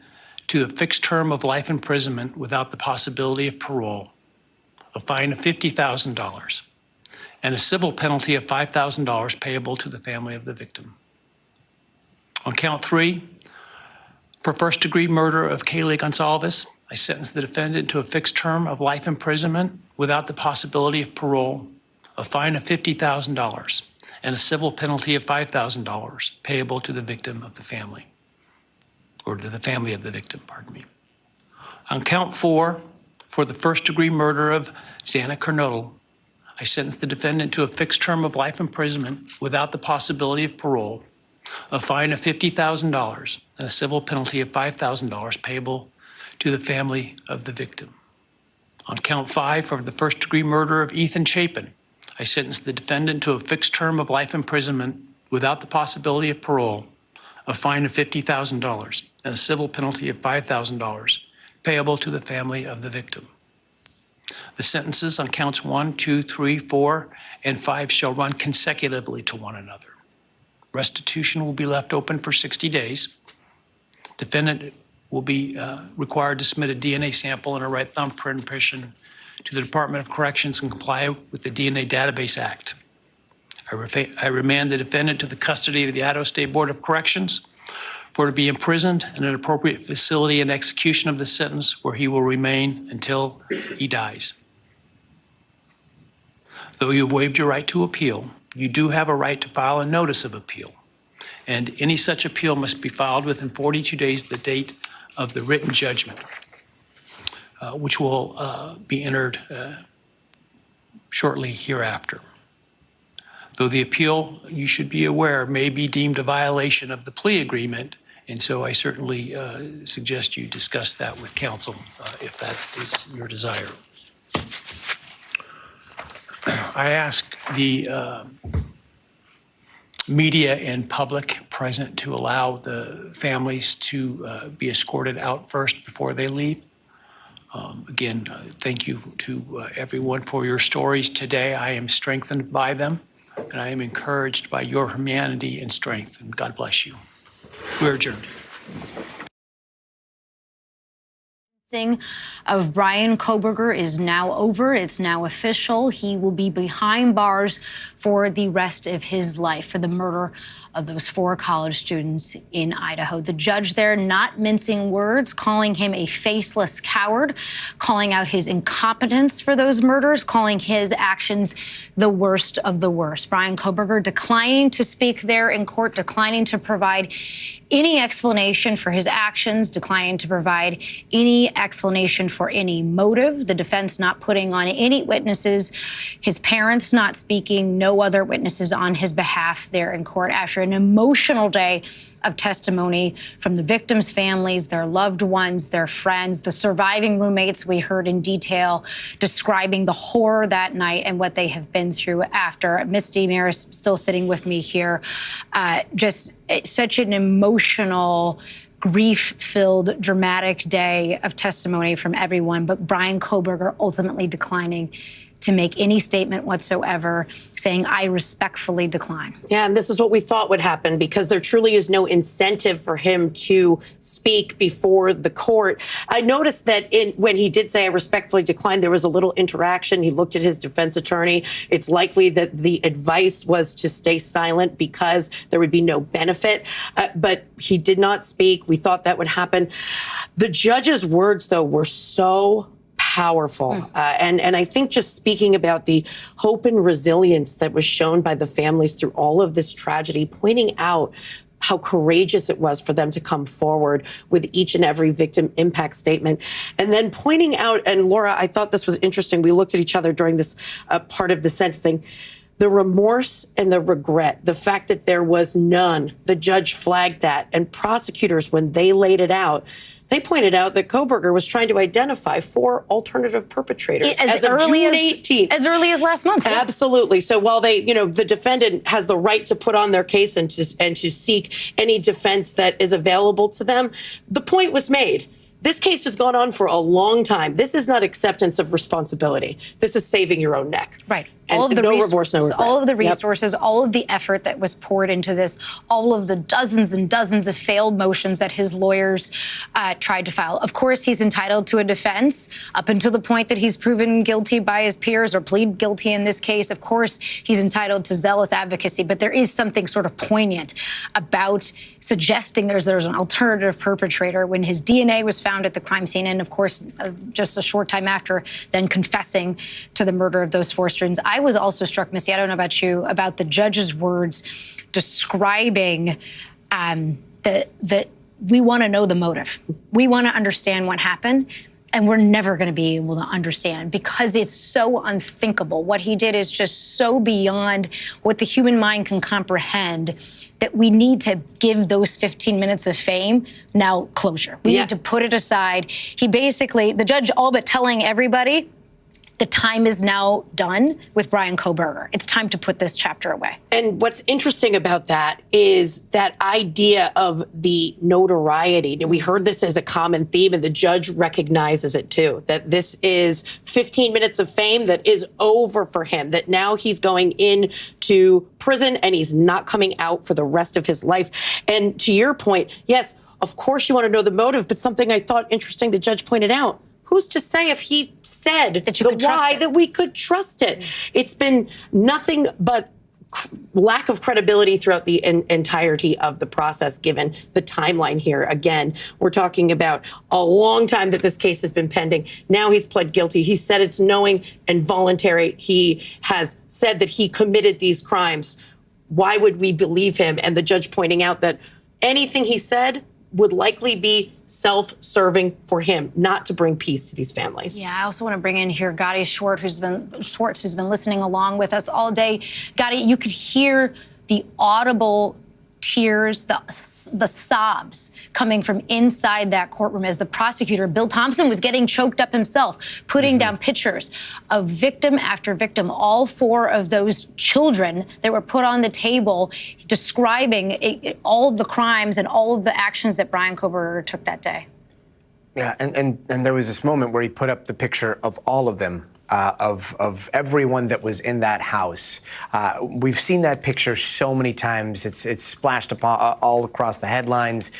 to a fixed term of life imprisonment without the possibility of parole, a fine of $50,000, and a civil penalty of $5,000 payable to the family of the victim. On count 3, for first-degree murder of Kaylee Gonzalez, I sentence the defendant to a fixed term of life imprisonment without the possibility of parole, a fine of $50,000, and a civil penalty of $5,000 payable to the victim of the family, or to the family of the victim, pardon me. On count 4, for the first-degree murder of Xana Kernodle, I sentence the defendant to a fixed term of life imprisonment without the possibility of parole, a fine of $50,000, and a civil penalty of $5,000 payable to the family of the victim. On count 5 for the first-degree murder of Ethan Chapin, I sentenced the defendant to a fixed term of life imprisonment without the possibility of parole, a fine of $50,000, and a civil penalty of $5,000 payable to the family of the victim. The sentences on counts 1, 2, 3, 4, and 5 shall run consecutively to one another. Restitution will be left open for 60 days. Defendant will be required to submit a DNA sample and a right thumbprint impression to the Department of Corrections and comply with the DNA Database Act. I remand the defendant to the custody of the Idaho State Board of Corrections for to be imprisoned in an appropriate facility and execution of the sentence where he will remain until he dies. Though you have waived your right to appeal, you do have a right to file a notice of appeal, and any such appeal must be filed within 42 days of the date of the written judgment, which will be entered shortly hereafter. Though the appeal, you should be aware, may be deemed a violation of the plea agreement, and so I certainly suggest you discuss that with counsel if that is your desire. I ask the media and public present to allow the families to be escorted out first before they leave. Again, thank you to everyone for your stories today. I am strengthened by them, and I am encouraged by your humanity and strength, and God bless you. We're adjourned. Of Bryan Kohberger is now over. It's now official. He will be behind bars for the rest of his life for the murder of those 4 college students in Idaho. The judge there not mincing words, calling him a faceless coward, calling out his incompetence for those murders, calling his actions the worst of the worst. Bryan Kohberger declining to speak there in court, declining to provide any explanation for his actions, declining to provide any explanation for any motive, the defense not putting on any witnesses, his parents not speaking, no other witnesses on his behalf there in court after an emotional day of testimony from the victims' families, their loved ones, their friends, the surviving roommates we heard in detail describing the horror that night and what they have been through after. Misty Maris still sitting with me here. Just such an emotional, grief-filled, dramatic day of testimony from everyone, but Bryan Kohberger ultimately declining to make any statement whatsoever, saying, I respectfully decline. Yeah, and this is what we thought would happen because there truly is no incentive for him to speak before the court. I noticed that when he did say, I respectfully decline, there was a little interaction. He looked at his defense attorney. It's likely that the advice was to stay silent because there would be no benefit, but he did not speak. We thought that would happen. The judge's words, though, were so powerful. And I think just speaking about the hope and resilience that was shown by the families through all of this tragedy, pointing out how courageous it was for them to come forward with each and every victim impact statement. And then pointing out, and Laura, I thought this was interesting. We looked at each other during this part of the sentencing. The remorse and the regret, the fact that there was none, the judge flagged that. And prosecutors, when they laid it out, they pointed out that Kohberger was trying to identify 4 alternative perpetrators as of June 18th. As early as last month. Yeah. Absolutely. So while they, the defendant has the right to put on their case and to seek any defense that is available to them, the point was made. This case has gone on for a long time. This is not acceptance of responsibility. This is saving your own neck. Right. And all of the no remorse, no regret. All of the resources, all of the effort that was poured into this, all of the dozens and dozens of failed motions that his lawyers tried to file. Of course, he's entitled to a defense up until the point that he's proven guilty by his peers or plead guilty in this case. Of course, he's entitled to zealous advocacy, but there is something sort of poignant about suggesting there's an alternative perpetrator when his DNA was found at the crime scene and, of course, just a short time after, then confessing to the murder of those 4 students. I was also struck, Missy, I don't know about you, about the judge's words describing that we want to know the motive. We want to understand what happened. And we're never going to be able to understand because it's so unthinkable. What he did is just so beyond what the human mind can comprehend that we need to give those 15 minutes of fame now closure. We need to put it aside. He basically, the judge all but telling everybody, the time is now done with Bryan Kohberger. It's time to put this chapter away. And what's interesting about that is that idea of the notoriety. We heard this as a common theme, and the judge recognizes it too, that this is 15 minutes of fame that is over for him, that now he's going into prison and he's not coming out for the rest of his life. And to your point, yes, of course you want to know the motive, but something I thought interesting the judge pointed out, who's to say if he said the why that we could trust it? It's been nothing but lack of credibility throughout the entirety of the process, given the timeline here. Again, we're talking about a long time that this case has been pending. Now he's pled guilty. He said it's knowing and voluntary. He has said that he committed these crimes. Why would we believe him? And the judge pointing out that anything he said would likely be self-serving for him, not to bring peace to these families. Yeah, I also want to bring in here Gotti Schwartz, who's been listening along with us all day. Gotti, you could hear the audible tears, the sobs coming from inside that courtroom as the prosecutor, Bill Thompson, was getting choked up himself, putting down pictures of victim after victim, all 4 of those children that were put on the table, describing all of the crimes and all of the actions that Bryan Kohberger took that day. Yeah, and there was this moment where he put up the picture of all of them. Of everyone that was in that house. We've seen that picture so many times. It's splashed up all across the headlines.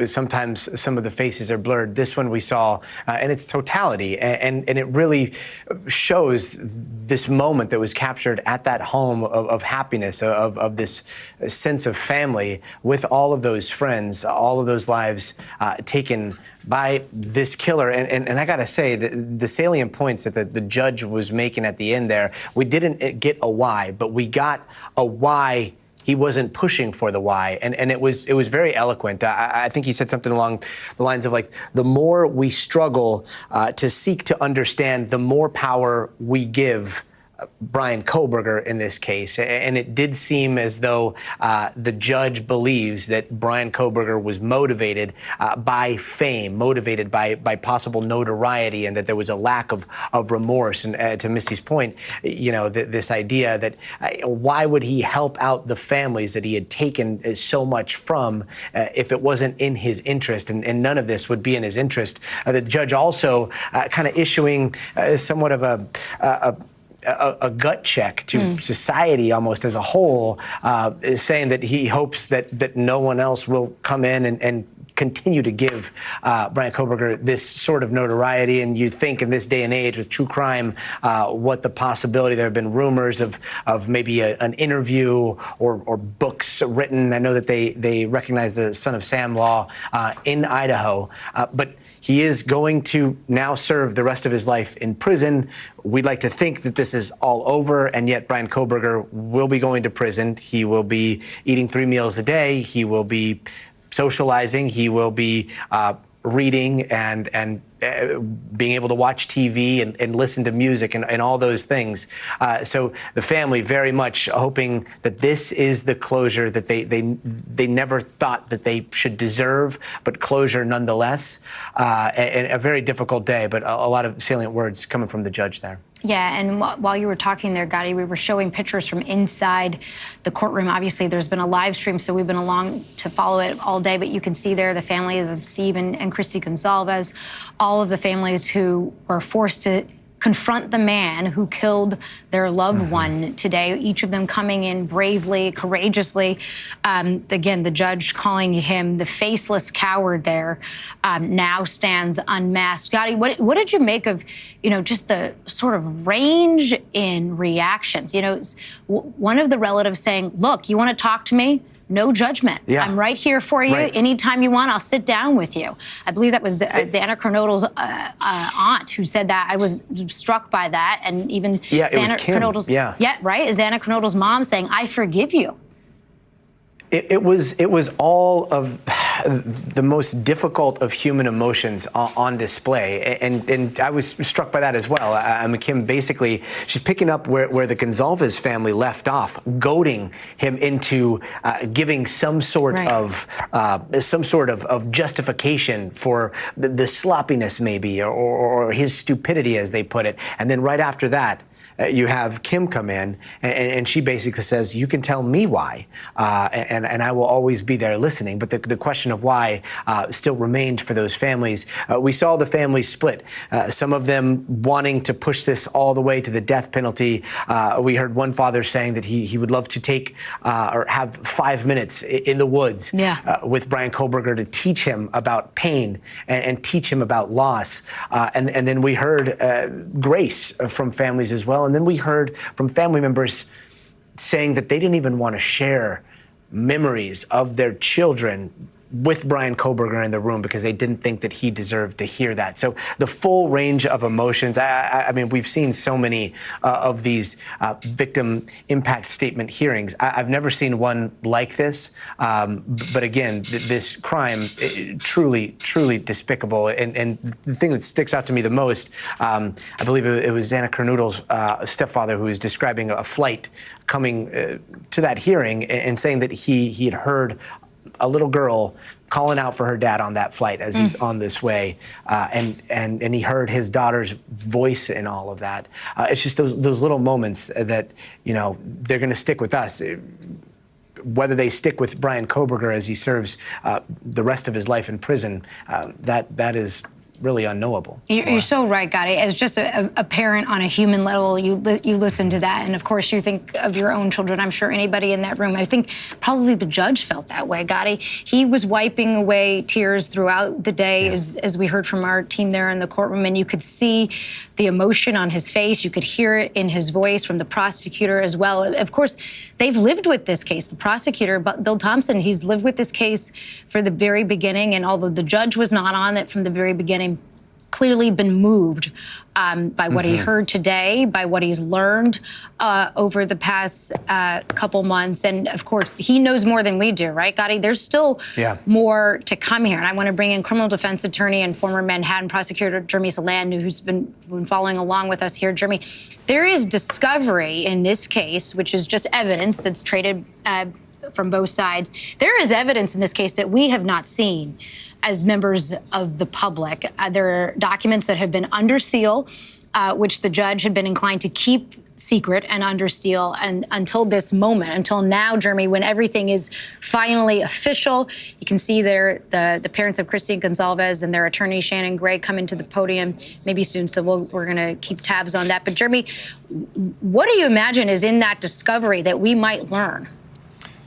Sometimes some of the faces are blurred. This one we saw in its totality, and it really shows this moment that was captured at that home of happiness, of this sense of family with all of those friends, all of those lives taken by this killer. And I gotta say, the salient points that the judge was making at the end there, we didn't get a why, but we got a why. He wasn't pushing for the why, and it was very eloquent. I think he said something along the lines of like, the more we struggle to seek to understand, the more power we give Bryan Kohberger in this case. And it did seem as though the judge believes that Bryan Kohberger was motivated by fame, motivated by possible notoriety, and that there was a lack of remorse. And to Misty's point, this idea that why would he help out the families that he had taken so much from if it wasn't in his interest, and none of this would be in his interest. The judge also kind of issuing somewhat of a gut check to society almost as a whole, is saying that he hopes that no one else will come in and continue to give Bryan Kohberger this sort of notoriety. And you think in this day and age with true crime, what the possibility, there have been rumors of maybe an interview or books written. I know that they recognize the Son of Sam law in Idaho, but he is going to now serve the rest of his life in prison. We'd like to think that this is all over, and yet Bryan Kohberger will be going to prison. He will be eating 3 meals a day. He will be socializing. He will be reading and being able to watch TV and listen to music and all those things. So the family very much hoping that this is the closure that they never thought that they should deserve, but closure nonetheless. And a very difficult day, but a lot of salient words coming from the judge there. Yeah, and while you were talking there, Gotti, we were showing pictures from inside the courtroom. Obviously, there's been a live stream, so we've been along to follow it all day, but you can see there the family of Steve and Christy Gonzalez, all of the families who were forced to confront the man who killed their loved one today, each of them coming in bravely, courageously. Again, the judge calling him the faceless coward there, now stands unmasked. Gotti, what did you make of, just the sort of range in reactions? One of the relatives saying, look, you want to talk to me? No judgment. Yeah. I'm right here for you. Right. Anytime you want, I'll sit down with you. I believe that was Xana Kernodle's aunt who said that. I was struck by that. And even Xana Kernodle's, right? Xana Kernodle's mom saying, I forgive you. It was all of the most difficult of human emotions on display, and I was struck by that as well. Kim basically, she's picking up where the Gonzalez family left off, goading him into giving some sort of justification for the sloppiness, maybe, or his stupidity, as they put it. And then right after that, you have Kim come in, and she basically says, you can tell me why, and I will always be there listening. But the question of why still remained for those families. We saw the families split, some of them wanting to push this all the way to the death penalty. We heard one father saying that he would love to take or have 5 minutes in the woods with Bryan Kohberger to teach him about pain and teach him about loss. And then we heard grace from families as well. And then we heard from family members saying that they didn't even want to share memories of their children with Bryan Kohberger in the room because they didn't think that he deserved to hear that. So the full range of emotions. I mean, we've seen so many of these victim impact statement hearings. I've never seen one like this. But again, this crime, truly, truly despicable. And the thing that sticks out to me the most, I believe it was Xana Kernodle's stepfather who was describing a flight coming to that hearing and saying that he had heard a little girl calling out for her dad on that flight as he's on this way, and he heard his daughter's voice in all of that. It's just those little moments that, you know, they're going to stick with us. Whether they stick with Bryan Kohberger as he serves the rest of his life in prison, that is really unknowable. You're so right, Gotti. As just a parent on a human level, you listen to that, and of course you think of your own children. I'm sure anybody in that room, I think probably the judge felt that way, Gotti. He was wiping away tears throughout the day, as we heard from our team there in the courtroom, and you could see the emotion on his face. You could hear it in his voice from the prosecutor as well. Of course, they've lived with this case. The prosecutor, Bill Thompson, he's lived with this case for the very beginning, and although the judge was not on it from the very beginning, clearly been moved by what he heard today, by what he's learned over the past couple months. And of course, he knows more than we do, right, Gotti? There's still more to come here. And I want to bring in criminal defense attorney and former Manhattan prosecutor Jeremy Saland, who's been following along with us here. Jeremy, there is discovery in this case, which is just evidence that's traded from both sides. There is evidence in this case that we have not seen as members of the public. There are documents that have been under seal, which the judge had been inclined to keep secret and under seal and until this moment, until now, Jeremy, when everything is finally official. You can see there the parents of Christine Gonzalez and their attorney, Shannon Gray, coming to the podium maybe soon, so we're going to keep tabs on that. But Jeremy, what do you imagine is in that discovery that we might learn?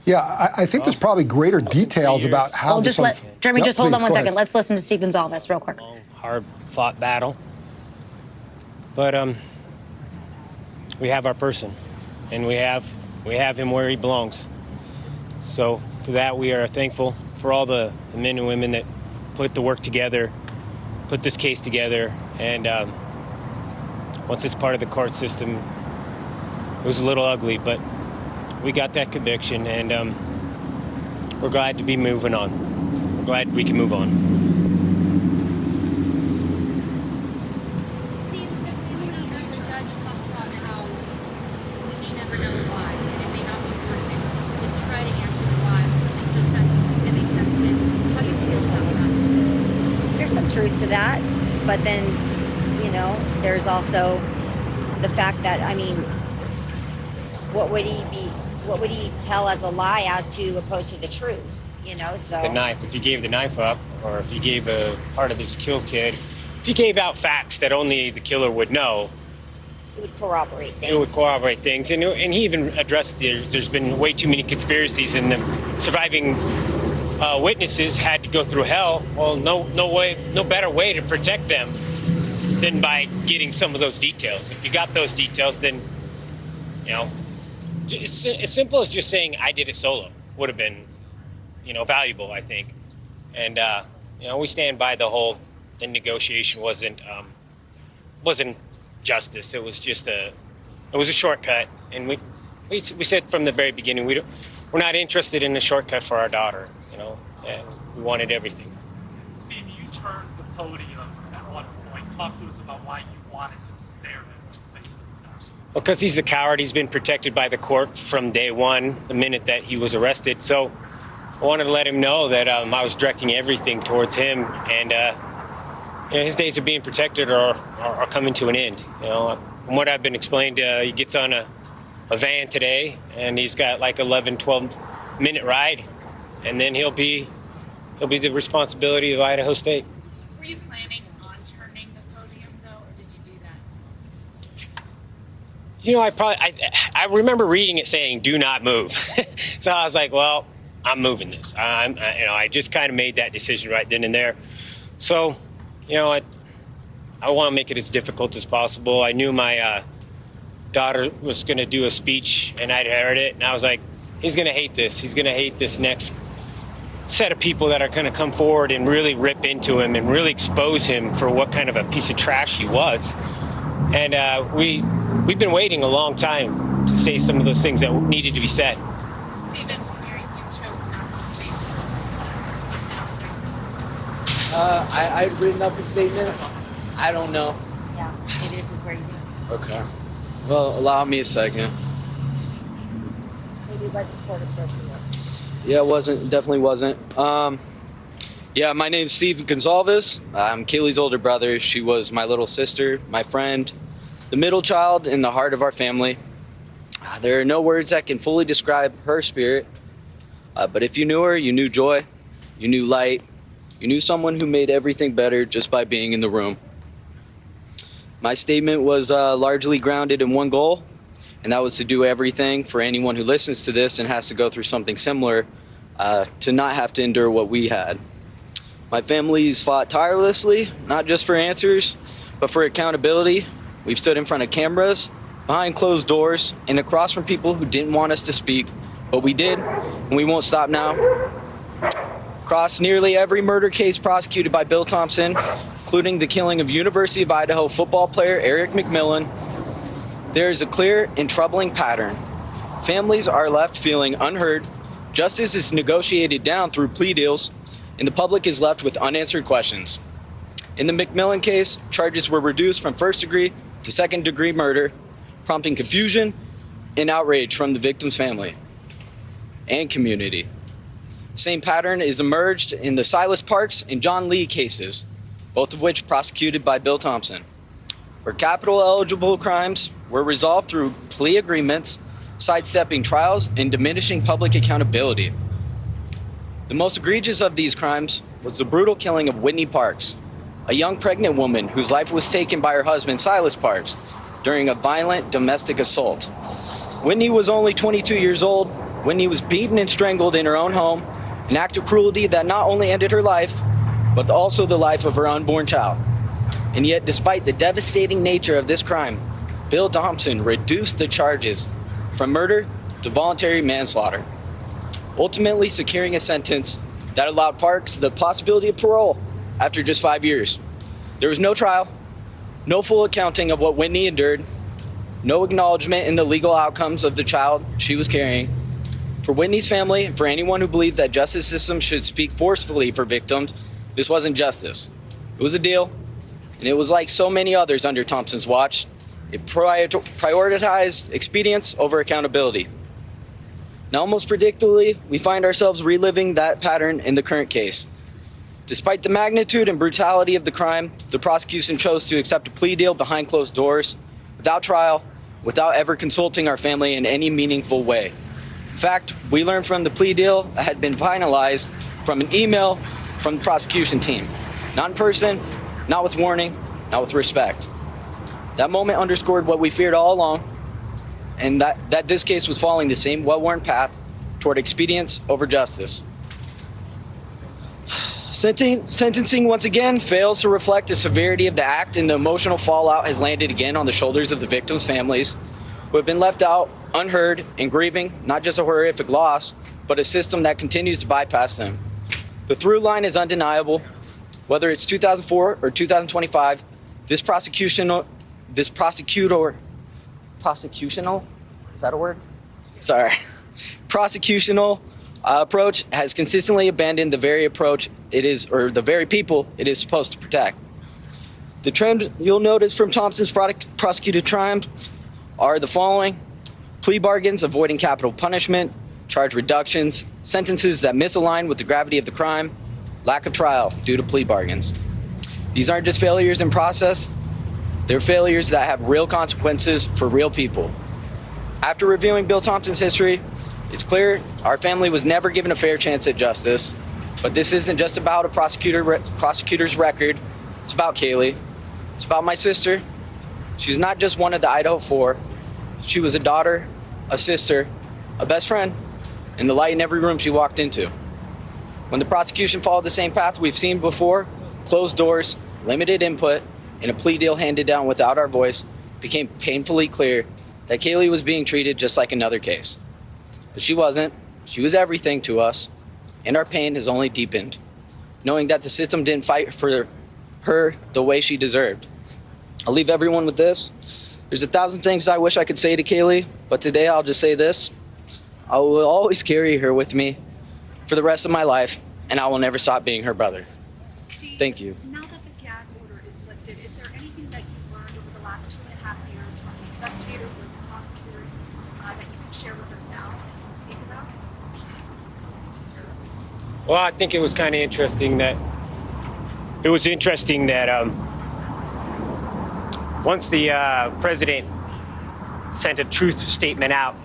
Yeah, I think there's probably greater details about how Jeremy, just hold on one second. Let's listen to Steve Gonzalez real quick. Hard-fought battle. But we have our person, and we have him where he belongs. So for that, we are thankful for all the men and women that put the work together, put this case together, and once it's part of the court system, it was a little ugly, but we got that conviction, and we're glad to be moving on. We're glad we can move on. Steve, the judge talked about how we may never know why, and it may not be perfect to try to answer the why with something so sensitive that makes sense of it. How do you feel about that? There's some truth to that, but then, you know, there's also the fact that, I mean, what would he tell as a lie as to opposed to the truth, you know? So The knife, if he gave the knife up, or if he gave a part of his killed kid, if he gave out facts that only the killer would know, it would corroborate things. It would corroborate things, and he even addressed there's been way too many conspiracies, and the surviving witnesses had to go through hell. Well, no better way to protect them than by getting some of those details. If you got those details, then, you know, as simple as just saying I did it solo would have been, you know, valuable, I think. And you know, we stand by the negotiation wasn't justice. It was just a shortcut. And we said from the very beginning we're we're not interested in a shortcut for our daughter, you know, and we wanted everything. Steve, you turned the podium at one point. Talk to us about why you wanted to stare at him. Because he's a coward. He's been protected by the court from day one, the minute that he was arrested. So I wanted to let him know that I was directing everything towards him, and you know, his days of being protected are coming to an end. You know, from what I've been explained, he gets on a van today, and he's got like 11, 12-minute ride, and then he'll be the responsibility of Idaho State. Were you planning on turning the podium though, or did you do that? You know, I remember reading it saying, "Do not move." So I was like, well, I'm moving this. I just kind of made that decision right then and there. So, you know, I want to make it as difficult as possible. I knew my daughter was going to do a speech, and I'd heard it, and I was like, he's going to hate this. He's going to hate this next set of people that are going to come forward and really rip into him and really expose him for what kind of a piece of trash he was. And we've been waiting a long time to say some of those things that needed to be said. Stephen, you chose not to speak. I'd written up a statement. I don't know. Yeah, it is where you do. Okay. Well, allow me a second. Maybe let the court appropriate. Yeah, it definitely wasn't. Yeah, my name's Steve Gonzalez. I'm Kaylee's older brother. She was my little sister, my friend, the middle child in the heart of our family. There are no words that can fully describe her spirit, but if you knew her, you knew joy, you knew light, you knew someone who made everything better just by being in the room. My statement was largely grounded in one goal, and that was to do everything for anyone who listens to this and has to go through something similar to not have to endure what we had. My family's fought tirelessly, not just for answers, but for accountability. We've stood in front of cameras, behind closed doors, and across from people who didn't want us to speak, but we did, and we won't stop now. Across nearly every murder case prosecuted by Bill Thompson, including the killing of University of Idaho football player Eric McMillan, there is a clear and troubling pattern. Families are left feeling unheard, justice is negotiated down through plea deals, and the public is left with unanswered questions. In the McMillan case, charges were reduced from first-degree to second-degree murder, prompting confusion and outrage from the victim's family and community. The same pattern is emerged in the Silas Parks and John Lee cases, both of which prosecuted by Bill Thompson, where capital-eligible crimes were resolved through plea agreements, sidestepping trials and diminishing public accountability. The most egregious of these crimes was the brutal killing of Whitney Parks, a young pregnant woman whose life was taken by her husband, Silas Parks, during a violent domestic assault. Whitney was only 22 years old. Whitney was beaten and strangled in her own home, an act of cruelty that not only ended her life, but also the life of her unborn child. And yet, despite the devastating nature of this crime, Bill Thompson reduced the charges from murder to voluntary manslaughter, ultimately securing a sentence that allowed Parks the possibility of parole after just 5 years. There was no trial, no full accounting of what Whitney endured, no acknowledgement in the legal outcomes of the child she was carrying. For Whitney's family, and for anyone who believes that justice system should speak forcefully for victims, this wasn't justice. It was a deal, and it was like so many others under Thompson's watch. It prioritized expedience over accountability. Now, almost predictably, we find ourselves reliving that pattern in the current case. Despite the magnitude and brutality of the crime, the prosecution chose to accept a plea deal behind closed doors, without trial, without ever consulting our family in any meaningful way. In fact, we learned from the plea deal that had been finalized from an email from the prosecution team. Not in person, not with warning, not with respect. That moment underscored what we feared all along, and that this case was following the same well-worn path toward expedience over justice. Sentencing once again fails to reflect the severity of the act, and the emotional fallout has landed again on the shoulders of the victims' families, who have been left out, unheard, and grieving not just a horrific loss, but a system that continues to bypass them. The through line is undeniable. Whether it's 2004 or 2025, this prosecutional, is that a word? Sorry. prosecutional approach has consistently abandoned the very approach it is, or the very people it is supposed to protect. The trend you'll notice from Thompson's prosecuted crimes are the following: plea bargains avoiding capital punishment, charge reductions, sentences that misalign with the gravity of the crime, lack of trial due to plea bargains. These aren't just failures in process, they're failures that have real consequences for real people. After reviewing Bill Thompson's history, it's clear our family was never given a fair chance at justice. But this isn't just about a prosecutor's record, it's about Kaylee. It's about my sister. She's not just one of the Idaho 4. She was a daughter, a sister, a best friend, and the light in every room she walked into. When the prosecution followed the same path we've seen before, closed doors, limited input, and a plea deal handed down without our voice, it became painfully clear that Kaylee was being treated just like another case. But she wasn't. She was everything to us, and our pain has only deepened, knowing that the system didn't fight for her the way she deserved. I'll leave everyone with this. There's 1,000 things I wish I could say to Kaylee, but today I'll just say this. I will always carry her with me for the rest of my life, and I will never stop being her brother. Steve, thank you. Now that the gag order is lifted, is there anything that you've learned over the last 2.5 years from the investigators or the prosecutors that you can share with us now and speak about? Well, I think it was kind of interesting that once the president sent a truth statement out,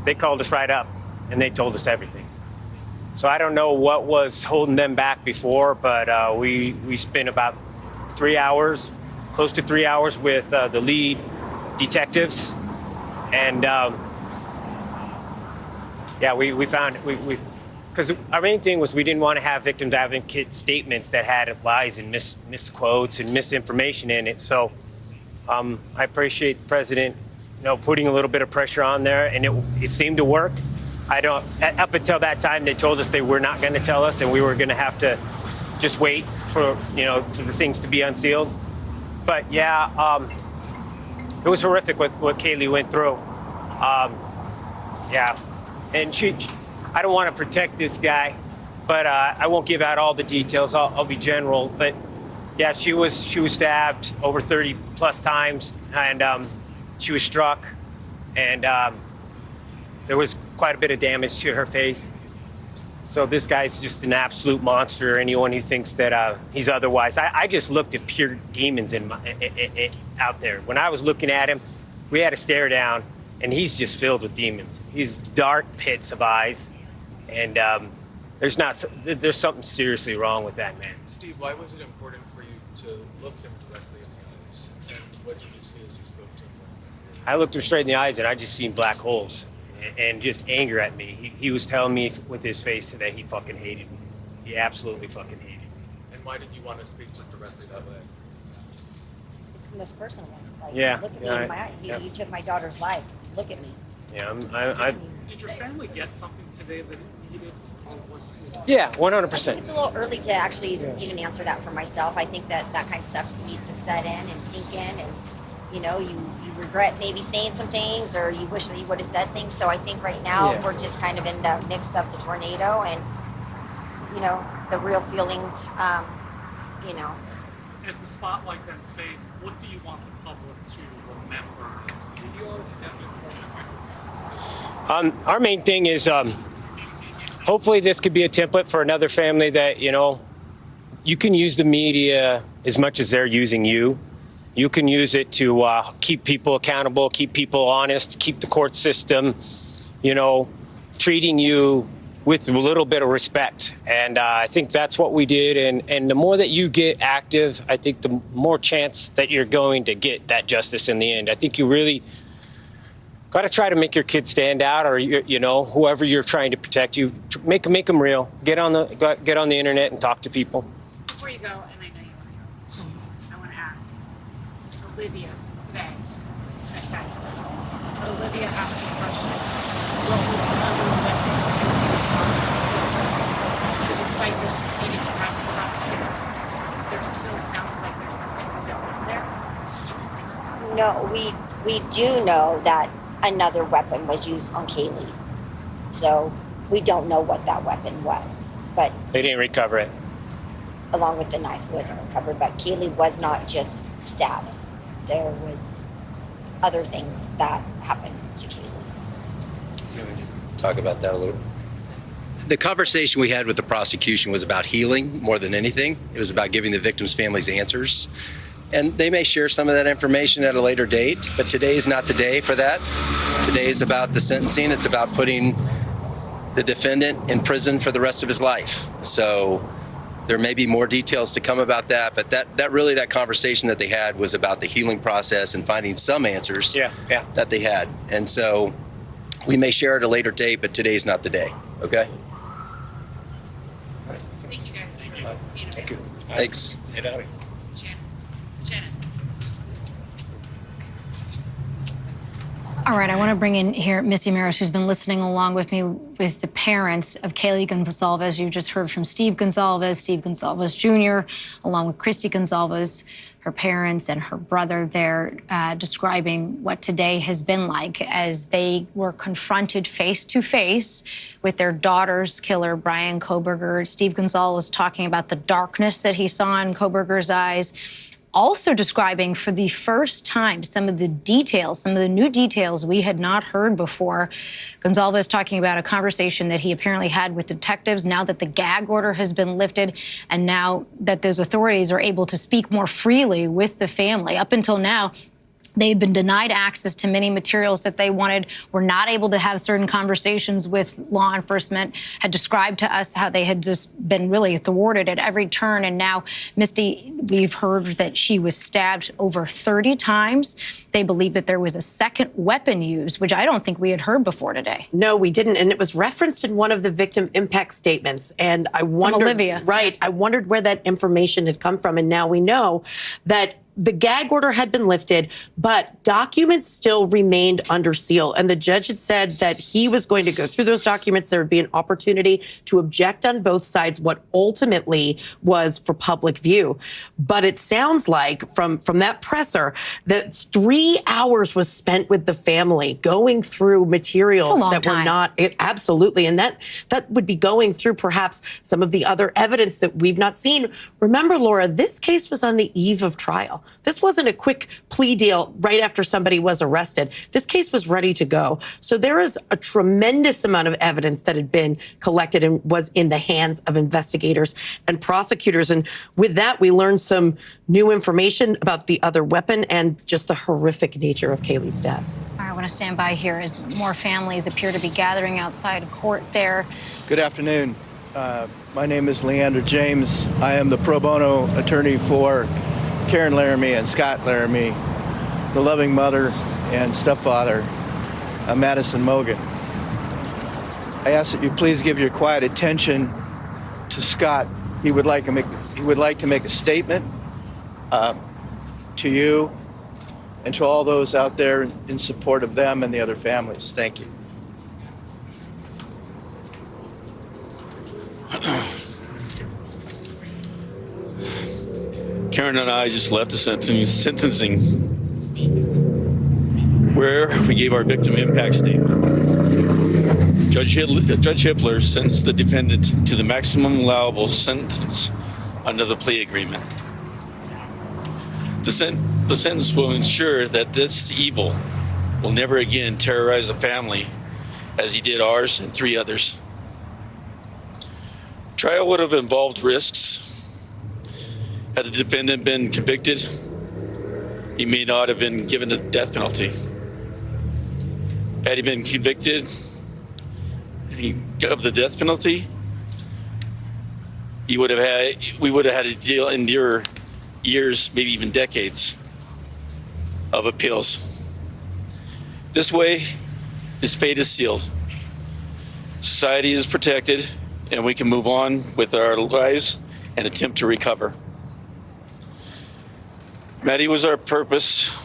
they called us right up and they told us everything. So I don't know what was holding them back before, but we spent about 3 hours, close to 3 hours with the lead detectives. And yeah, we found, because our main thing was we didn't want to have victims advocate statements that had lies and misquotes and misinformation in it. So I appreciate the president, putting a little bit of pressure on there, and it seemed to work. Up until that time, they told us they were not going to tell us, and we were going to have to just wait for the things to be unsealed. But yeah, it was horrific what Kaylee went through. Yeah, and I don't want to protect this guy, but I won't give out all the details. I'll be general. But yeah, she was stabbed over 30 plus times, and she was struck, and there was quite a bit of damage to her face. So this guy's just an absolute monster. Anyone who thinks that he's otherwise, I just looked at pure demons out there. When I was looking at him, we had a stare down, and he's just filled with demons. He's dark pits of eyes. And there's something seriously wrong with that man. Steve, why was it important for you to look him directly in the eyes? And what did you see as you spoke to him? I looked him straight in the eyes, and I just seen black holes and just anger at me. He was telling me with his face that he fucking hated me. He absolutely fucking hated me. And why did you want to speak to him directly that way? It's the most personal one. Like, Yeah, look at me yeah, in my eye. You took my daughter's life. Look at me. Yeah, Did your family get something today that it needed? Or was this... Yeah, 100%. I think it's a little early to actually even answer that for myself. I think that kind of stuff needs to set in and sink in, and you regret maybe saying some things, or you wish that you would have said things. So I think right now we're just kind of in the mix of the tornado and the real feelings. As the spotlight then fades, what do you want the public to remember? Our main thing is hopefully this could be a template for another family that, you can use the media as much as they're using you. You can use it to keep people accountable, keep people honest, keep the court system, treating you with a little bit of respect. And I think that's what we did. And the more that you get active, I think the more chance that you're going to get that justice in the end. I think you really got to try to make your kids stand out, or whoever you're trying to protect, you make them real. Get on the internet and talk to people. Before you go, and I know you want to go, I want to ask Olivia today. Spectacular. Olivia asked the question, what was the number one thing you taught your sister? So despite this meeting you have with prosecutors, there still sounds like there's something we don't know there. Can you explain that to us? No, we do know that another weapon was used on Kaylee. So we don't know what that weapon was, but They didn't recover it. along with the knife wasn't recovered. But Kaylee was not just stabbed. There was other things that happened to Kaylee. Talk about that a little. The conversation we had with the prosecution was about healing more than anything. It was about giving the victims' families answers. And they may share some of that information at a later date, but today is not the day for that. Today is about the sentencing. It's about putting the defendant in prison for the rest of his life. So there may be more details to come about that, but that conversation that they had was about the healing process and finding some answers that they had. And so we may share at a later date, but today's not the day, okay? Thank you guys. Thank you. Thanks. All right, I want to bring in here Missy Maris, who's been listening along with me with the parents of Kaylee Gonzalez. You just heard from Steve Gonzalez Jr., along with Christy Gonzalez, her parents and her brother there, describing what today has been like as they were confronted face to face with their daughter's killer, Bryan Kohberger. Steve Gonzalez talking about the darkness that he saw in Kohberger's eyes. Also describing for the first time some of the details, some of the new details we had not heard before. Gonzalez talking about a conversation that he apparently had with detectives now that the gag order has been lifted and now that those authorities are able to speak more freely with the family. Up until now, they had been denied access to many materials that they wanted, were not able to have certain conversations with law enforcement, had described to us how they had just been really thwarted at every turn. And now, Misty, we've heard that she was stabbed over 30 times. They believe that there was a second weapon used, which I don't think we had heard before today. No, we didn't. And it was referenced in one of the victim impact statements. And I wondered, Olivia. Right. I wondered where that information had come from. And now we know that the gag order had been lifted, but documents still remained under seal. And the judge had said that he was going to go through those documents. There would be an opportunity to object on both sides, what ultimately was for public view. But it sounds like from that presser that 3 hours was spent with the family going through materials that were not, absolutely. And that would be going through perhaps some of the other evidence that we've not seen. Remember, Laura, this case was on the eve of trial. This wasn't a quick plea deal right after somebody was arrested. This case was ready to go. So there is a tremendous amount of evidence that had been collected and was in the hands of investigators and prosecutors. And with that, we learned some new information about the other weapon and just the horrific nature of Kaylee's death. All right, I want to stand by here as more families appear to be gathering outside of court there. Good afternoon. My name is Leander James. I am the pro bono attorney for Karen Laramie and Scott Laramie, the loving mother and stepfather of Madison Mogan. I ask that you please give your quiet attention to Scott. He would like to make a statement to you and to all those out there in support of them and the other families. Thank you. Karen and I just left the sentencing where we gave our victim impact statement. Judge Hippler sentenced the defendant to the maximum allowable sentence under the plea agreement. The sentence will ensure that this evil will never again terrorize a family as he did ours and 3 others. Trial would have involved risks. Had the defendant been convicted, he may not have been given the death penalty. Had he been convicted of the death penalty, we would have had to endure years, maybe even decades of appeals. This way, his fate is sealed. Society is protected, and we can move on with our lives and attempt to recover. Maddie was our purpose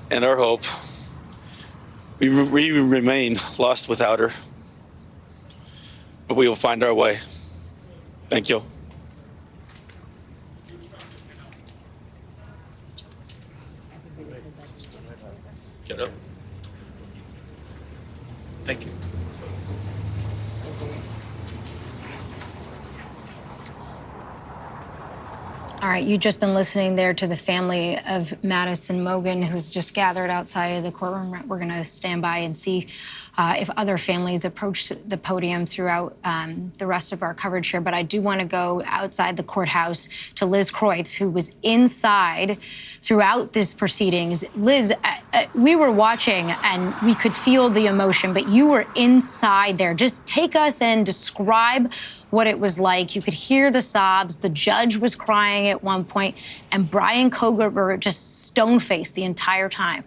and our hope. We remain lost without her, but we will find our way. Thank you. Get up. All right, you've just been listening there to the family of Madison Mogen, who's just gathered outside of the courtroom. We're going to stand by and see if other families approach the podium throughout the rest of our coverage here. But I do want to go outside the courthouse to Liz Kreutz, who was inside throughout this proceedings. Liz, we were watching and we could feel the emotion, but you were inside there. Just take us and describe what it was like. You could hear the sobs. The judge was crying at one point, and Bryan Kohberger just stone-faced the entire time.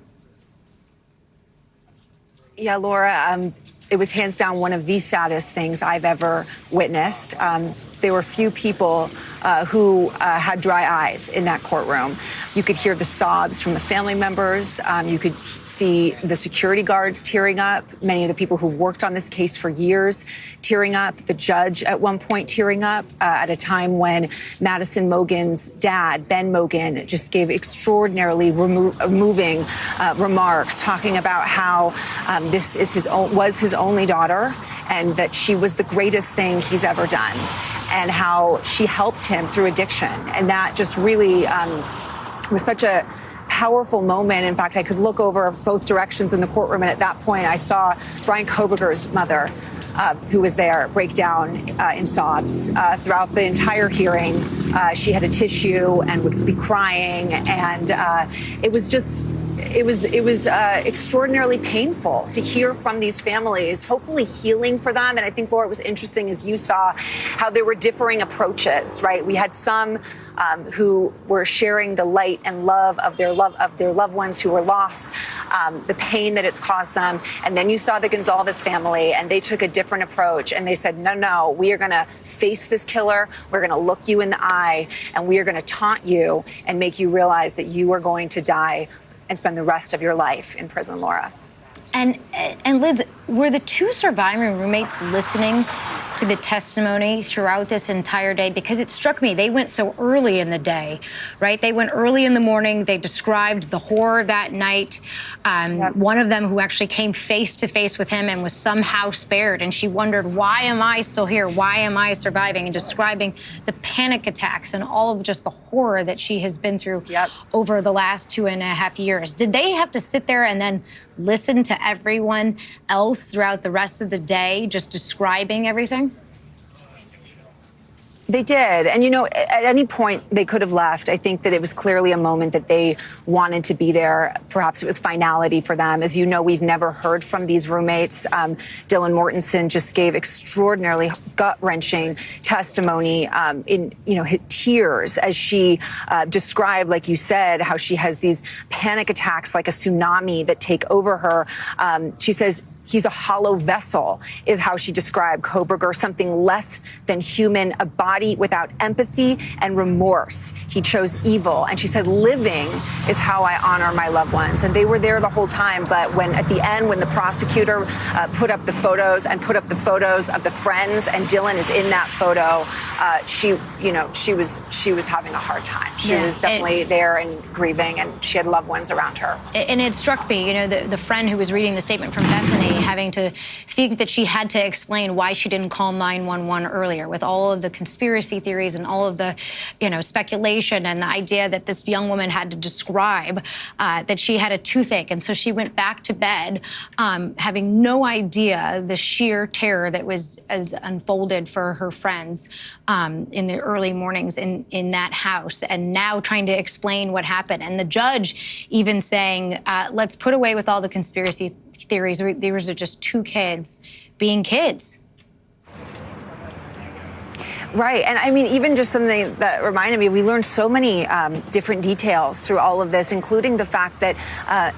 Yeah, Laura, it was hands down one of the saddest things I've ever witnessed. There were few people who had dry eyes in that courtroom. You could hear the sobs from the family members. You could see the security guards tearing up, many of the people who worked on this case for years tearing up, the judge at one point tearing up at a time when Madison Mogen's dad, Ben Mogen, just gave extraordinarily moving remarks talking about how this is was his only daughter and that she was the greatest thing he's ever done, and how she helped him through addiction. And that just really was such a powerful moment. In fact, I could look over both directions in the courtroom, and at that point I saw Bryan Kohberger's mother, who was there, break down in sobs throughout the entire hearing. She had a tissue and would be crying, and it was extraordinarily painful to hear from these families, hopefully healing for them. And I think, Laura, it was interesting as you saw how there were differing approaches, right? We had some who were sharing the light and love of their loved ones who were lost, the pain that it's caused them. And then you saw the Gonzalez family, and they took a different approach, and they said, no, we are going to face this killer. We're going to look you in the eye, and we are going to taunt you and make you realize that you are going to die and spend the rest of your life in prison, Laura. And Liz, were the two surviving roommates listening to the testimony throughout this entire day? Because it struck me, they went so early in the day, right? They went early in the morning. They described the horror that night. One of them who actually came face to face with him and was somehow spared. And she wondered, why am I still here? Why am I surviving? And describing the panic attacks and all of just the horror that she has been through over the last 2.5 years. Did they have to sit there and then listen to everyone else throughout the rest of the day, just describing everything? They did. And, at any point they could have left. I think that it was clearly a moment that they wanted to be there. Perhaps it was finality for them. As you know, we've never heard from these roommates. Dylan Mortensen just gave extraordinarily gut-wrenching testimony in tears as she described, like you said, how she has these panic attacks like a tsunami that take over her. She says, he's a hollow vessel, is how she described Kohberger, something less than human, a body without empathy and remorse. He chose evil. And she said, living is how I honor my loved ones. And they were there the whole time. But at the end, when the prosecutor put up the photos of the friends, and Dylan is in that photo, she was having a hard time. She was definitely there and grieving, and she had loved ones around her. And it struck me, the friend who was reading the statement from Bethany, having to think that she had to explain why she didn't call 911 earlier, with all of the conspiracy theories and all of the, speculation and the idea that this young woman had to describe that she had a toothache. And so she went back to bed having no idea the sheer terror that was unfolded for her friends in the early mornings in that house, and now trying to explain what happened. And the judge even saying, let's put away with all the conspiracy theories. These are just two kids being kids. Right. And I mean, even just something that reminded me, we learned so many different details through all of this, including the fact that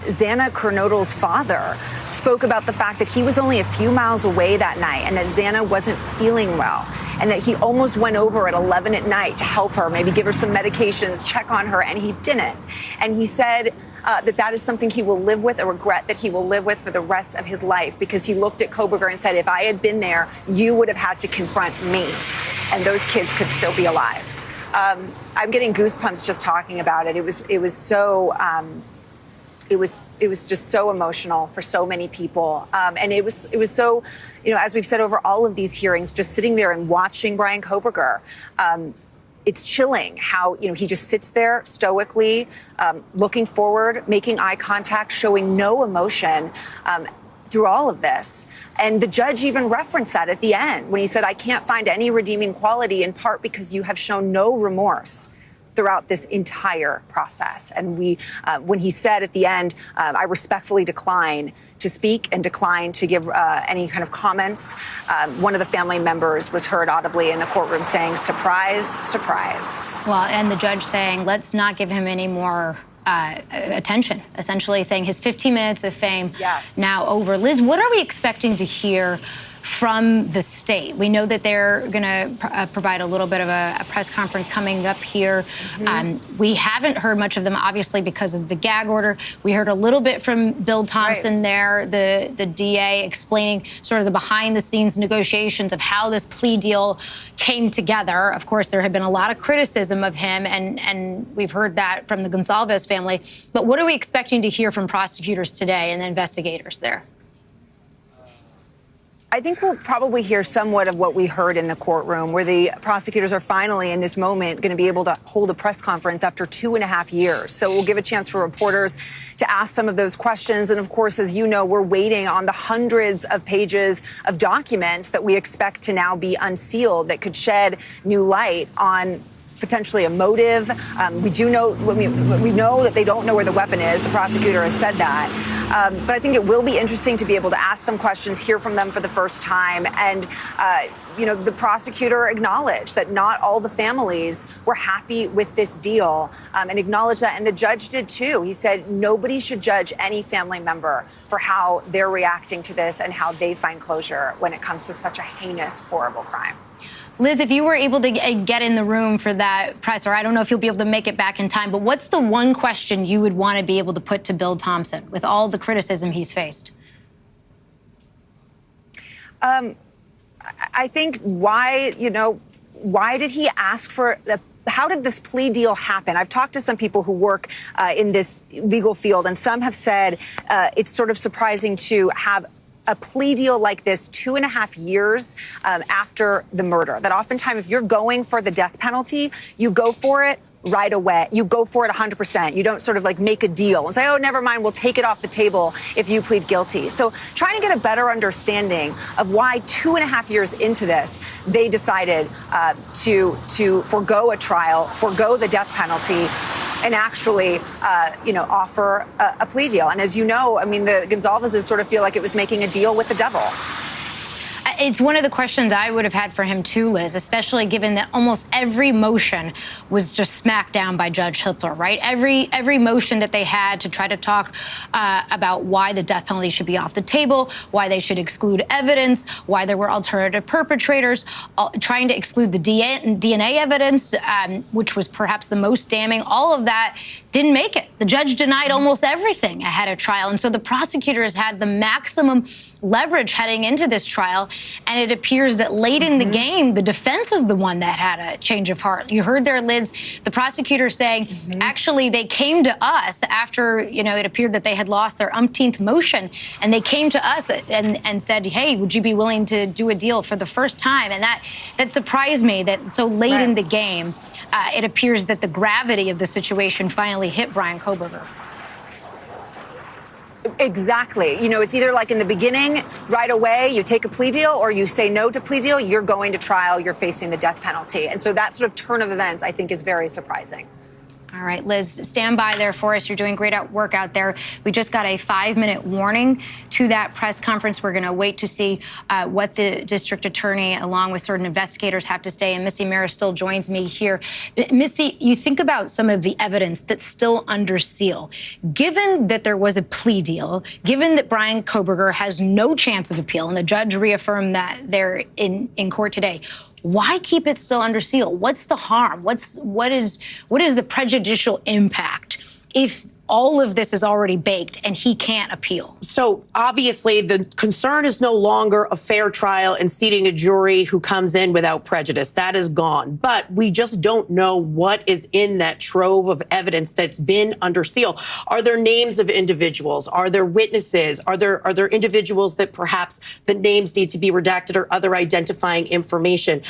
Xana Kernodle's father spoke about the fact that he was only a few miles away that night, and that Xana wasn't feeling well, and that he almost went over at 11 at night to help her, maybe give her some medications, check on her, and he didn't. And he said that is something he will live with, a regret that he will live with for the rest of his life, because he looked at Kohberger and said, if I had been there, you would have had to confront me, and those kids could still be alive. I'm getting goosebumps just talking about it. It was just so emotional for so many people. And it was so, as we've said over all of these hearings, just sitting there and watching Bryan Kohberger, it's chilling how, he just sits there stoically, looking forward, making eye contact, showing no emotion through all of this. And the judge even referenced that at the end when he said, I can't find any redeeming quality, in part because you have shown no remorse throughout this entire process. And when he said at the end, I respectfully decline to speak and decline to give any kind of comments, one of the family members was heard audibly in the courtroom saying, surprise, surprise. Well, and the judge saying, let's not give him any more attention, essentially saying his 15 minutes of fame now over. Liz, what are we expecting to hear from the state? We know that they're going to provide a little bit of a press conference coming up here. We haven't heard much of them, obviously, because of the gag order. We heard a little bit from Bill Thompson there, the DA, explaining sort of the behind-the-scenes negotiations of how this plea deal came together. Of course, there had been a lot of criticism of him, and we've heard that from the Gonzalez family. But what are we expecting to hear from prosecutors today and the investigators there? I think we'll probably hear somewhat of what we heard in the courtroom, where the prosecutors are finally, in this moment, going to be able to hold a press conference after 2.5 years. So we'll give a chance for reporters to ask some of those questions. And of course, as you know, we're waiting on the hundreds of pages of documents that we expect to now be unsealed that could shed new light on potentially a motive. We know that they don't know where the weapon is. The prosecutor has said that. But I think it will be interesting to be able to ask them questions, hear from them for the first time. And, the prosecutor acknowledged that not all the families were happy with this deal and acknowledged that. And the judge did, too. He said nobody should judge any family member for how they're reacting to this and how they find closure when it comes to such a heinous, horrible crime. Liz, if you were able to get in the room for that press, or I don't know if you'll be able to make it back in time, but what's the one question you would want to be able to put to Bill Thompson with all the criticism he's faced? I think why did he ask for how did this plea deal happen? I've talked to some people who work in this legal field, and some have said it's sort of surprising to have a plea deal like this 2.5 years after the murder. That oftentimes, if you're going for the death penalty, you go for it right away. You go for it 100%. You don't sort of like make a deal and say, oh, never mind, we'll take it off the table if you plead guilty. So trying to get a better understanding of why 2.5 years into this, they decided to forego a trial, forego the death penalty, and actually, offer a plea deal. And as you know, I mean, the Gonzalezes sort of feel like it was making a deal with the devil. It's one of the questions I would have had for him too, Liz, especially given that almost every motion was just smacked down by Judge Hippler, right? Every motion that they had to try to talk about why the death penalty should be off the table, why they should exclude evidence, why there were alternative perpetrators, trying to exclude the DNA evidence, which was perhaps the most damning. All of that didn't make it. The judge denied almost everything ahead of trial. And so the prosecutors had the maximum leverage heading into this trial. And it appears that late in the game, the defense is the one that had a change of heart. You heard there, Liz, the prosecutor saying, actually, they came to us after, it appeared that they had lost their umpteenth motion. And they came to us and said, hey, would you be willing to do a deal for the first time? And that surprised me that so late in the game, it appears that the gravity of the situation finally hit Bryan Kohberger. Exactly. It's either like in the beginning, right away, you take a plea deal, or you say no to plea deal, you're going to trial, you're facing the death penalty. And so that sort of turn of events, I think, is very surprising. All right, Liz, stand by there for us. You're doing great work out there. We just got a 5-minute warning to that press conference. We're going to wait to see what the district attorney, along with certain investigators, have to say. And Missy Mara still joins me here. Missy, you think about some of the evidence that's still under seal. Given that there was a plea deal, given that Bryan Kohberger has no chance of appeal, and the judge reaffirmed that there in court today, why keep it still under seal? What's the harm? What is the prejudicial impact if all of this is already baked and he can't appeal. So obviously the concern is no longer a fair trial and seating a jury who comes in without prejudice. That is gone. But we just don't know what is in that trove of evidence that's been under seal. Are there names of individuals? Are there witnesses? Are there individuals that perhaps the names need to be redacted or other identifying information?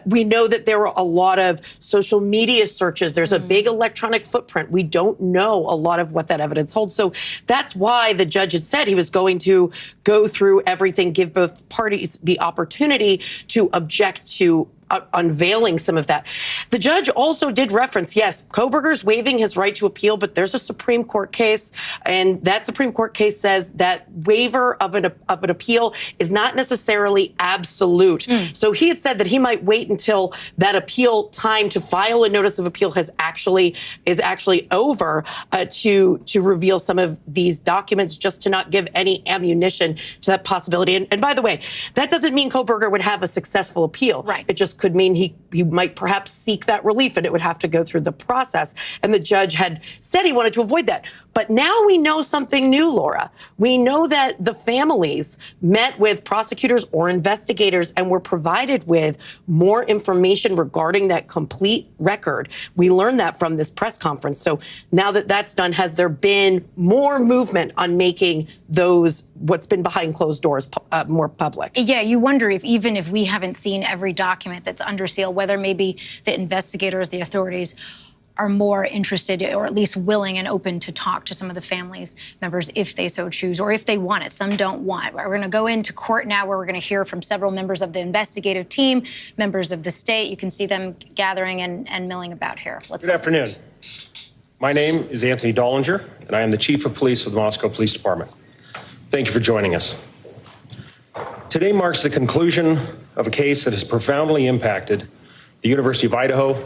We know that there were a lot of social media searches. There's a big electronic footprint. We don't know a lot of what that evidence holds. So that's why the judge had said he was going to go through everything, give both parties the opportunity to object to unveiling some of that. The judge also did reference, yes, Kohberger's waiving his right to appeal, but there's a Supreme Court case, and that Supreme Court case says that waiver of an appeal is not necessarily absolute. So he had said that he might wait until that appeal time to file a notice of appeal is actually over to reveal some of these documents, just to not give any ammunition to that possibility. And by the way, that doesn't mean Kohberger would have a successful appeal. Right. It just could mean he might perhaps seek that relief, and it would have to go through the process. And the judge had said he wanted to avoid that. But now we know something new, Laura. We know that the families met with prosecutors or investigators and were provided with more information regarding that complete record. We learned that from this press conference. So now that that's done, has there been more movement on making those, what's been behind closed doors, more public? Yeah, you wonder if even if we haven't seen every document that's under seal, whether maybe the investigators, the authorities are more interested or at least willing and open to talk to some of the families members if they so choose or if they want it. Some don't want. We're going to go into court now where we're going to hear from several members of the investigative team, members of the state. You can see them gathering and milling about here. Good afternoon. My name is Anthony Dollinger, and I am the Chief of Police of the Moscow Police Department. Thank you for joining us. Today marks the conclusion of a case that has profoundly impacted the University of Idaho,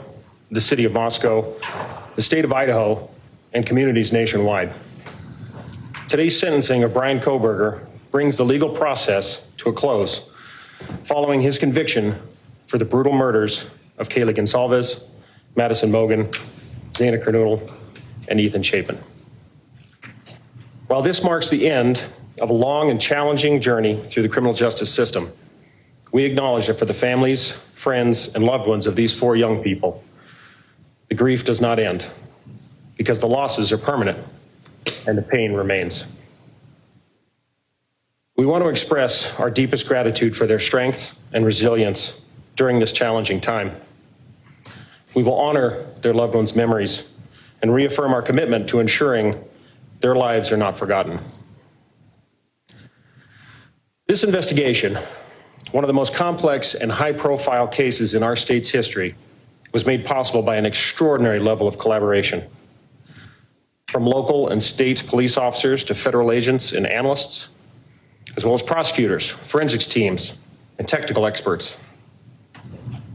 the city of Moscow, the state of Idaho, and communities nationwide. Today's sentencing of Bryan Kohberger brings the legal process to a close following his conviction for the brutal murders of Kaylee Gonsalves, Madison Mogen, Xana Kernodle, and Ethan Chapin. While this marks the end of a long and challenging journey through the criminal justice system, we acknowledge that for the families, friends, and loved ones of these four young people, the grief does not end because the losses are permanent and the pain remains. We want to express our deepest gratitude for their strength and resilience during this challenging time. We will honor their loved ones' memories and reaffirm our commitment to ensuring their lives are not forgotten. This investigation, one of the most complex and high-profile cases in our state's history, was made possible by an extraordinary level of collaboration. From local and state police officers to federal agents and analysts, as well as prosecutors, forensics teams, and technical experts.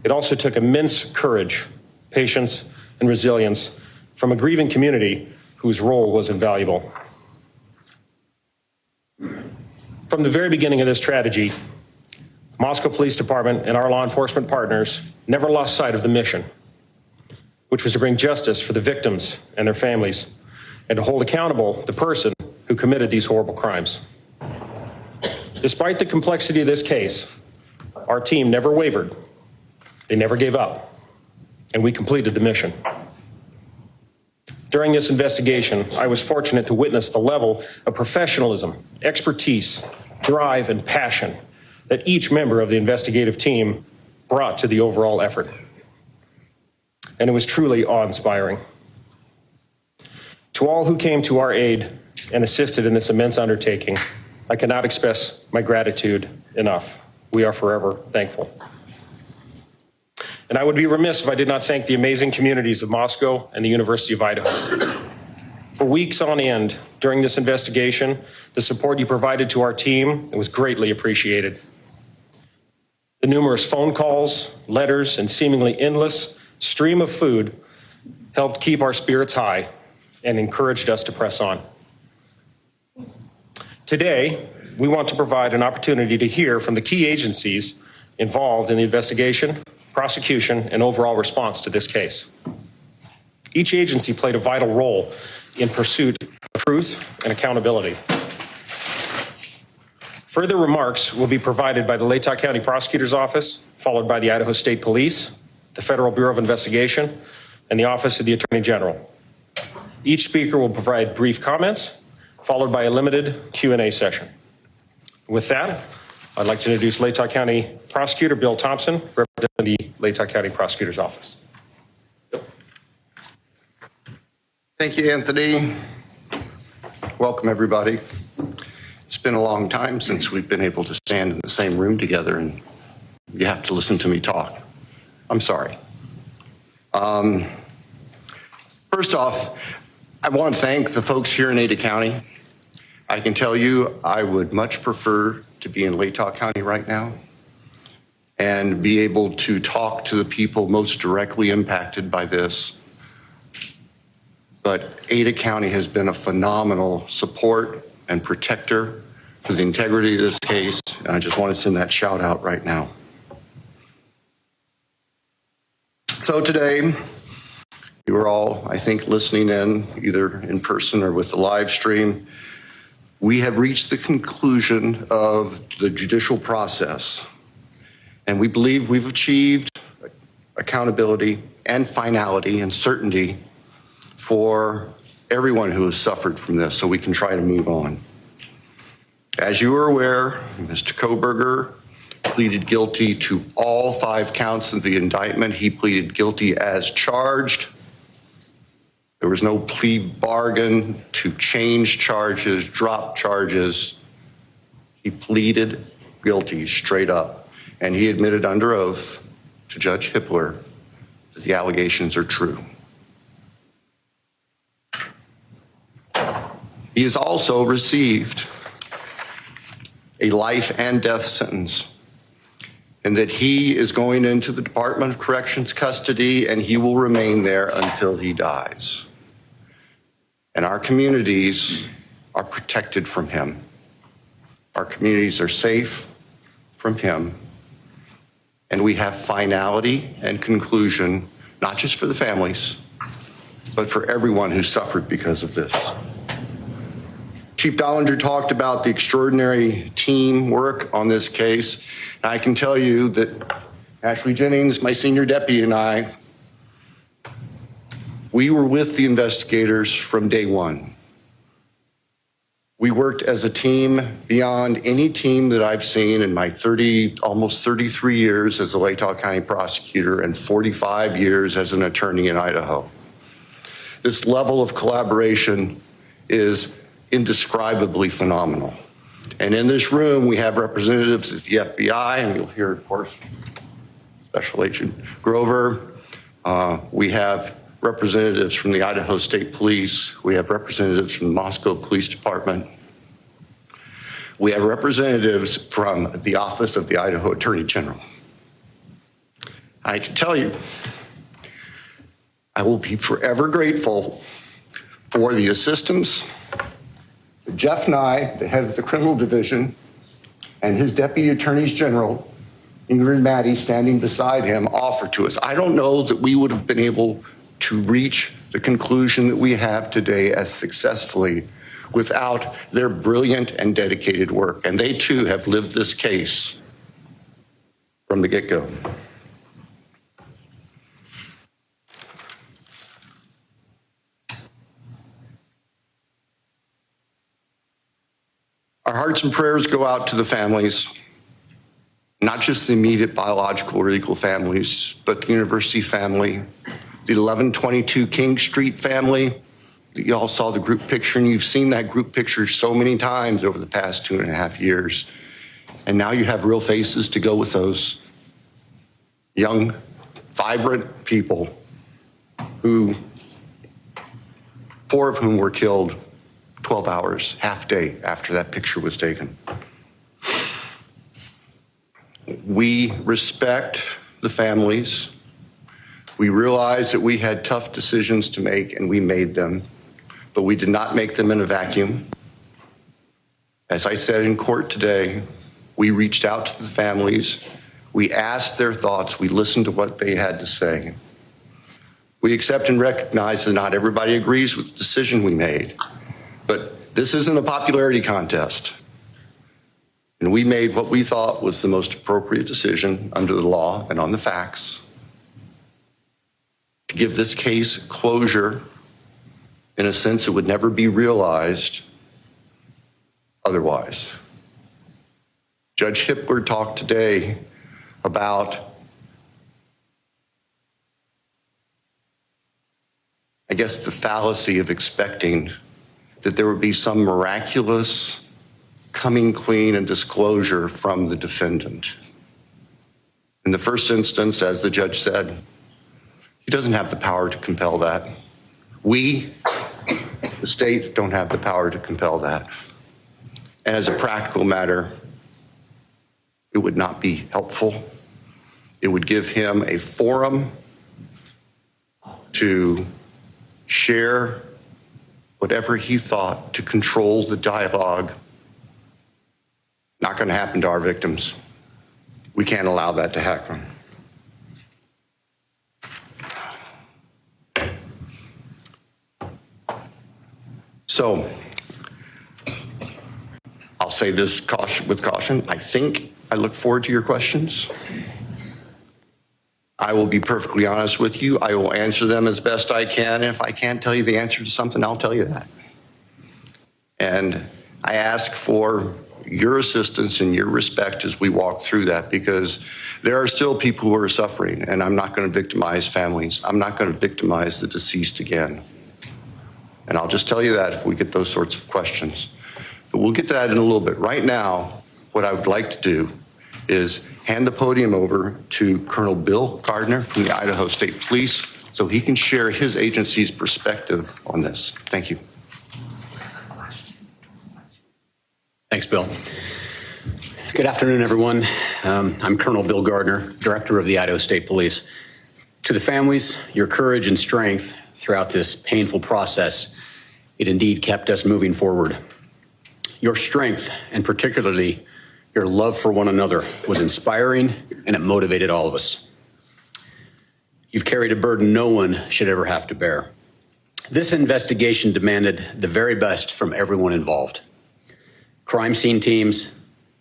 It also took immense courage, patience, and resilience from a grieving community whose role was invaluable. From the very beginning of this tragedy, Moscow Police Department and our law enforcement partners never lost sight of the mission, which was to bring justice for the victims and their families and to hold accountable the person who committed these horrible crimes. Despite the complexity of this case, our team never wavered. They never gave up, and we completed the mission. During this investigation, I was fortunate to witness the level of professionalism, expertise, drive, and passion that each member of the investigative team brought to the overall effort. And it was truly awe-inspiring. To all who came to our aid and assisted in this immense undertaking, I cannot express my gratitude enough. We are forever thankful. And I would be remiss if I did not thank the amazing communities of Moscow and the University of Idaho. For weeks on end during this investigation, the support you provided to our team was greatly appreciated. The numerous phone calls, letters, and seemingly endless stream of food helped keep our spirits high and encouraged us to press on. Today, we want to provide an opportunity to hear from the key agencies involved in the investigation, prosecution, and overall response to this case. Each agency played a vital role in pursuit of truth and accountability. Further remarks will be provided by the Latah County Prosecutor's Office, followed by the Idaho State Police, the Federal Bureau of Investigation, and the Office of the Attorney General. Each speaker will provide brief comments, followed by a limited Q&A session. With that, I'd like to introduce Latah County Prosecutor Bill Thompson, representing the Latah County Prosecutor's Office. Thank you, Anthony. Welcome, everybody. It's been a long time since we've been able to stand in the same room together, and you have to listen to me talk. I'm sorry. First off, I want to thank the folks here in Ada County. I can tell you I would much prefer to be in Latah County right now and be able to talk to the people most directly impacted by this. But Ada County has been a phenomenal support and protector for the integrity of this case. And I just want to send that shout out right now. So today, you are all, I think, listening in, either in person or with the live stream. We have reached the conclusion of the judicial process, and we believe we've achieved accountability and finality and certainty for everyone who has suffered from this, so we can try to move on. As you are aware, Mr. Kohberger pleaded guilty to all 5 counts of the indictment. He pleaded guilty as charged. There was no plea bargain to change charges, drop charges. He pleaded guilty straight up, and he admitted under oath to Judge Hippler that the allegations are true. He has also received a life and death sentence, and that he is going into the Department of Corrections custody, and he will remain there until he dies. And our communities are protected from him. Our communities are safe from him. And we have finality and conclusion, not just for the families, but for everyone who suffered because of this. Chief Dollinger talked about the extraordinary teamwork on this case. And I can tell you that Ashley Jennings, my senior deputy, and I, we were with the investigators from day one. We worked as a team beyond any team that I've seen in my almost 33 years as a Latah County prosecutor and 45 years as an attorney in Idaho. This level of collaboration is indescribably phenomenal. And in this room, we have representatives of the FBI, and you'll hear, of course, Special Agent Grover. We have representatives from the Idaho State Police. We have representatives from the Moscow Police Department. We have representatives from the Office of the Idaho Attorney General. I can tell you, I will be forever grateful for the assistance that Jeff Nye, the head of the criminal division, and his deputy attorneys general, Ingrid and Maddie, standing beside him, offered to us. I don't know that we would have been able to reach the conclusion that we have today as successfully without their brilliant and dedicated work. And they too have lived this case from the get-go. Our hearts and prayers go out to the families, not just the immediate biological or legal families, but the university family, the 1122 King Street family. You all saw the group picture, and you've seen that group picture so many times over the past 2.5 years. And now you have real faces to go with those young, vibrant people who, 4 of whom were killed 12 hours, half day after that picture was taken. We respect the families. We realize that we had tough decisions to make, and we made them, but we did not make them in a vacuum. As I said in court today, we reached out to the families. We asked their thoughts. We listened to what they had to say. We accept and recognize that not everybody agrees with the decision we made, but this isn't a popularity contest. And we made what we thought was the most appropriate decision under the law and on the facts to give this case closure in a sense it would never be realized otherwise. Judge Hipler talked today about, I guess, the fallacy of expecting that there would be some miraculous coming clean and disclosure from the defendant. In the first instance, as the judge said, he doesn't have the power to compel that. We, the state, don't have the power to compel that. And as a practical matter, it would not be helpful. It would give him a forum to share whatever he thought, to control the dialogue. Not going to happen to our victims. We can't allow that to happen. So, I'll say this with caution. I look forward to your questions. I will be perfectly honest with you. I will answer them as best I can. If I can't tell you the answer to something, I'll tell you that. And I ask for your assistance and your respect as we walk through that, because there are still people who are suffering, and I'm not going to victimize families. I'm not going to victimize the deceased again. And I'll just tell you that if we get those sorts of questions. But we'll get to that in a little bit. Right now, what I would like to do is hand the podium over to Colonel Bill Gardner from the Idaho State Police so he can share his agency's perspective on this. Thank you. Thanks, Bill. Good afternoon, everyone. I'm Colonel Bill Gardner, Director of the Idaho State Police. To the families, your courage and strength throughout this painful process, it indeed kept us moving forward. Your strength, and particularly your love for one another, was inspiring, and it motivated all of us. You've carried a burden no one should ever have to bear. This investigation demanded the very best from everyone involved. Crime scene teams,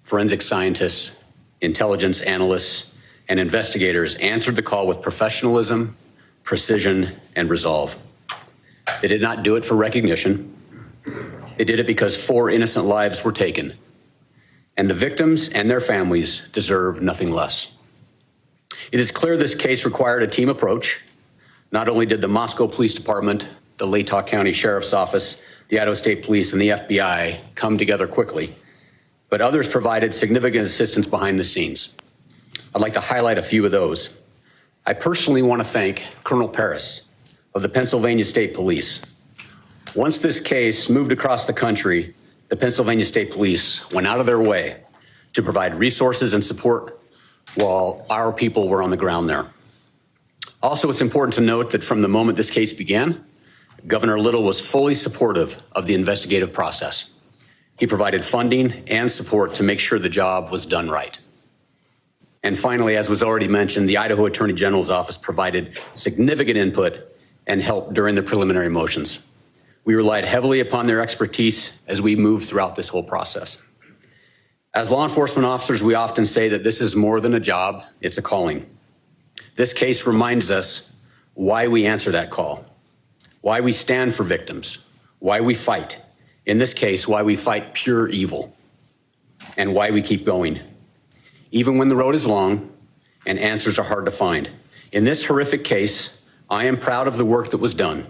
forensic scientists, intelligence analysts, and investigators answered the call with professionalism, precision, and resolve. They did not do it for recognition. They did it because 4 innocent lives were taken, and the victims and their families deserve nothing less. It is clear this case required a team approach. Not only did the Moscow Police Department, the Latah County Sheriff's Office, the Idaho State Police, and the FBI come together quickly, but others provided significant assistance behind the scenes. I'd like to highlight a few of those. I personally want to thank Colonel Paris of the Pennsylvania State Police. Once this case moved across the country, the Pennsylvania State Police went out of their way to provide resources and support while our people were on the ground there. Also, it's important to note that from the moment this case began, Governor Little was fully supportive of the investigative process. He provided funding and support to make sure the job was done right. And finally, as was already mentioned, the Idaho Attorney General's office provided significant input and help during the preliminary motions. We relied heavily upon their expertise as we moved throughout this whole process. As law enforcement officers, we often say that this is more than a job, it's a calling. This case reminds us why we answer that call, why we stand for victims, why we fight. In this case, why we fight pure evil, and why we keep going, even when the road is long and answers are hard to find. In this horrific case, I am proud of the work that was done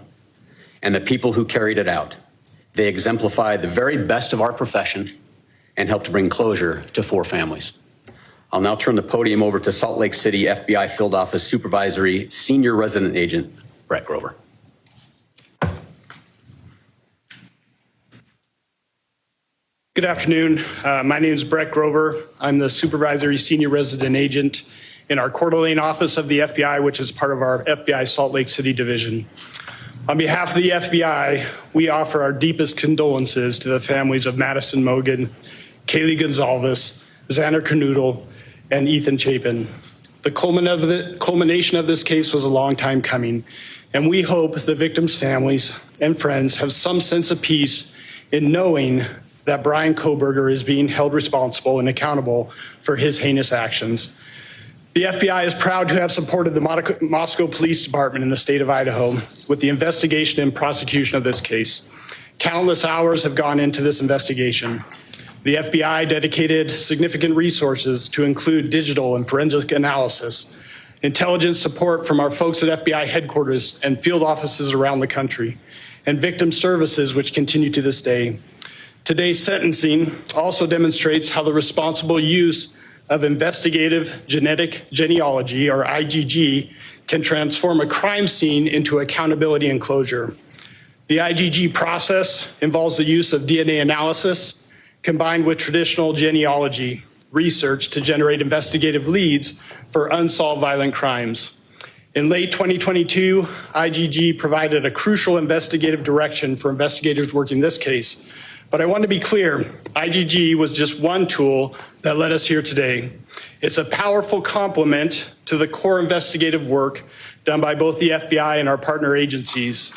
and the people who carried it out. They exemplify the very best of our profession and helped bring closure to 4 families. I'll now turn the podium over to Salt Lake City FBI Field Office Supervisory Senior Resident Agent, Brett Grover. Good afternoon. My name is Brett Grover. I'm the Supervisory Senior Resident Agent in our Coeur d'Alene office of the FBI, which is part of our FBI Salt Lake City division. On behalf of the FBI, we offer our deepest condolences to the families of Madison Mogan, Kaylee Gonzalez, Xander Kanoodle, and Ethan Chapin. The culmination of this case was a long time coming, And we hope the victims' families and friends have some sense of peace in knowing that Bryan Kohberger is being held responsible and accountable for his heinous actions. The FBI is proud to have supported the Moscow Police Department in the state of Idaho with the investigation and prosecution of this case. Countless hours have gone into this investigation. The FBI dedicated significant resources to include digital and forensic analysis, intelligence support from our folks at FBI headquarters and field offices around the country, and victim services, which continue to this day. Today's sentencing also demonstrates how the responsible use of investigative genetic genealogy, or IGG, can transform a crime scene into accountability and closure. The IGG process involves the use of DNA analysis combined with traditional genealogy research to generate investigative leads for unsolved violent crimes. In late 2022, IGG provided a crucial investigative direction for investigators working this case. But I want to be clear, IGG was just one tool that led us here today. It's a powerful complement to the core investigative work done by both the FBI and our partner agencies.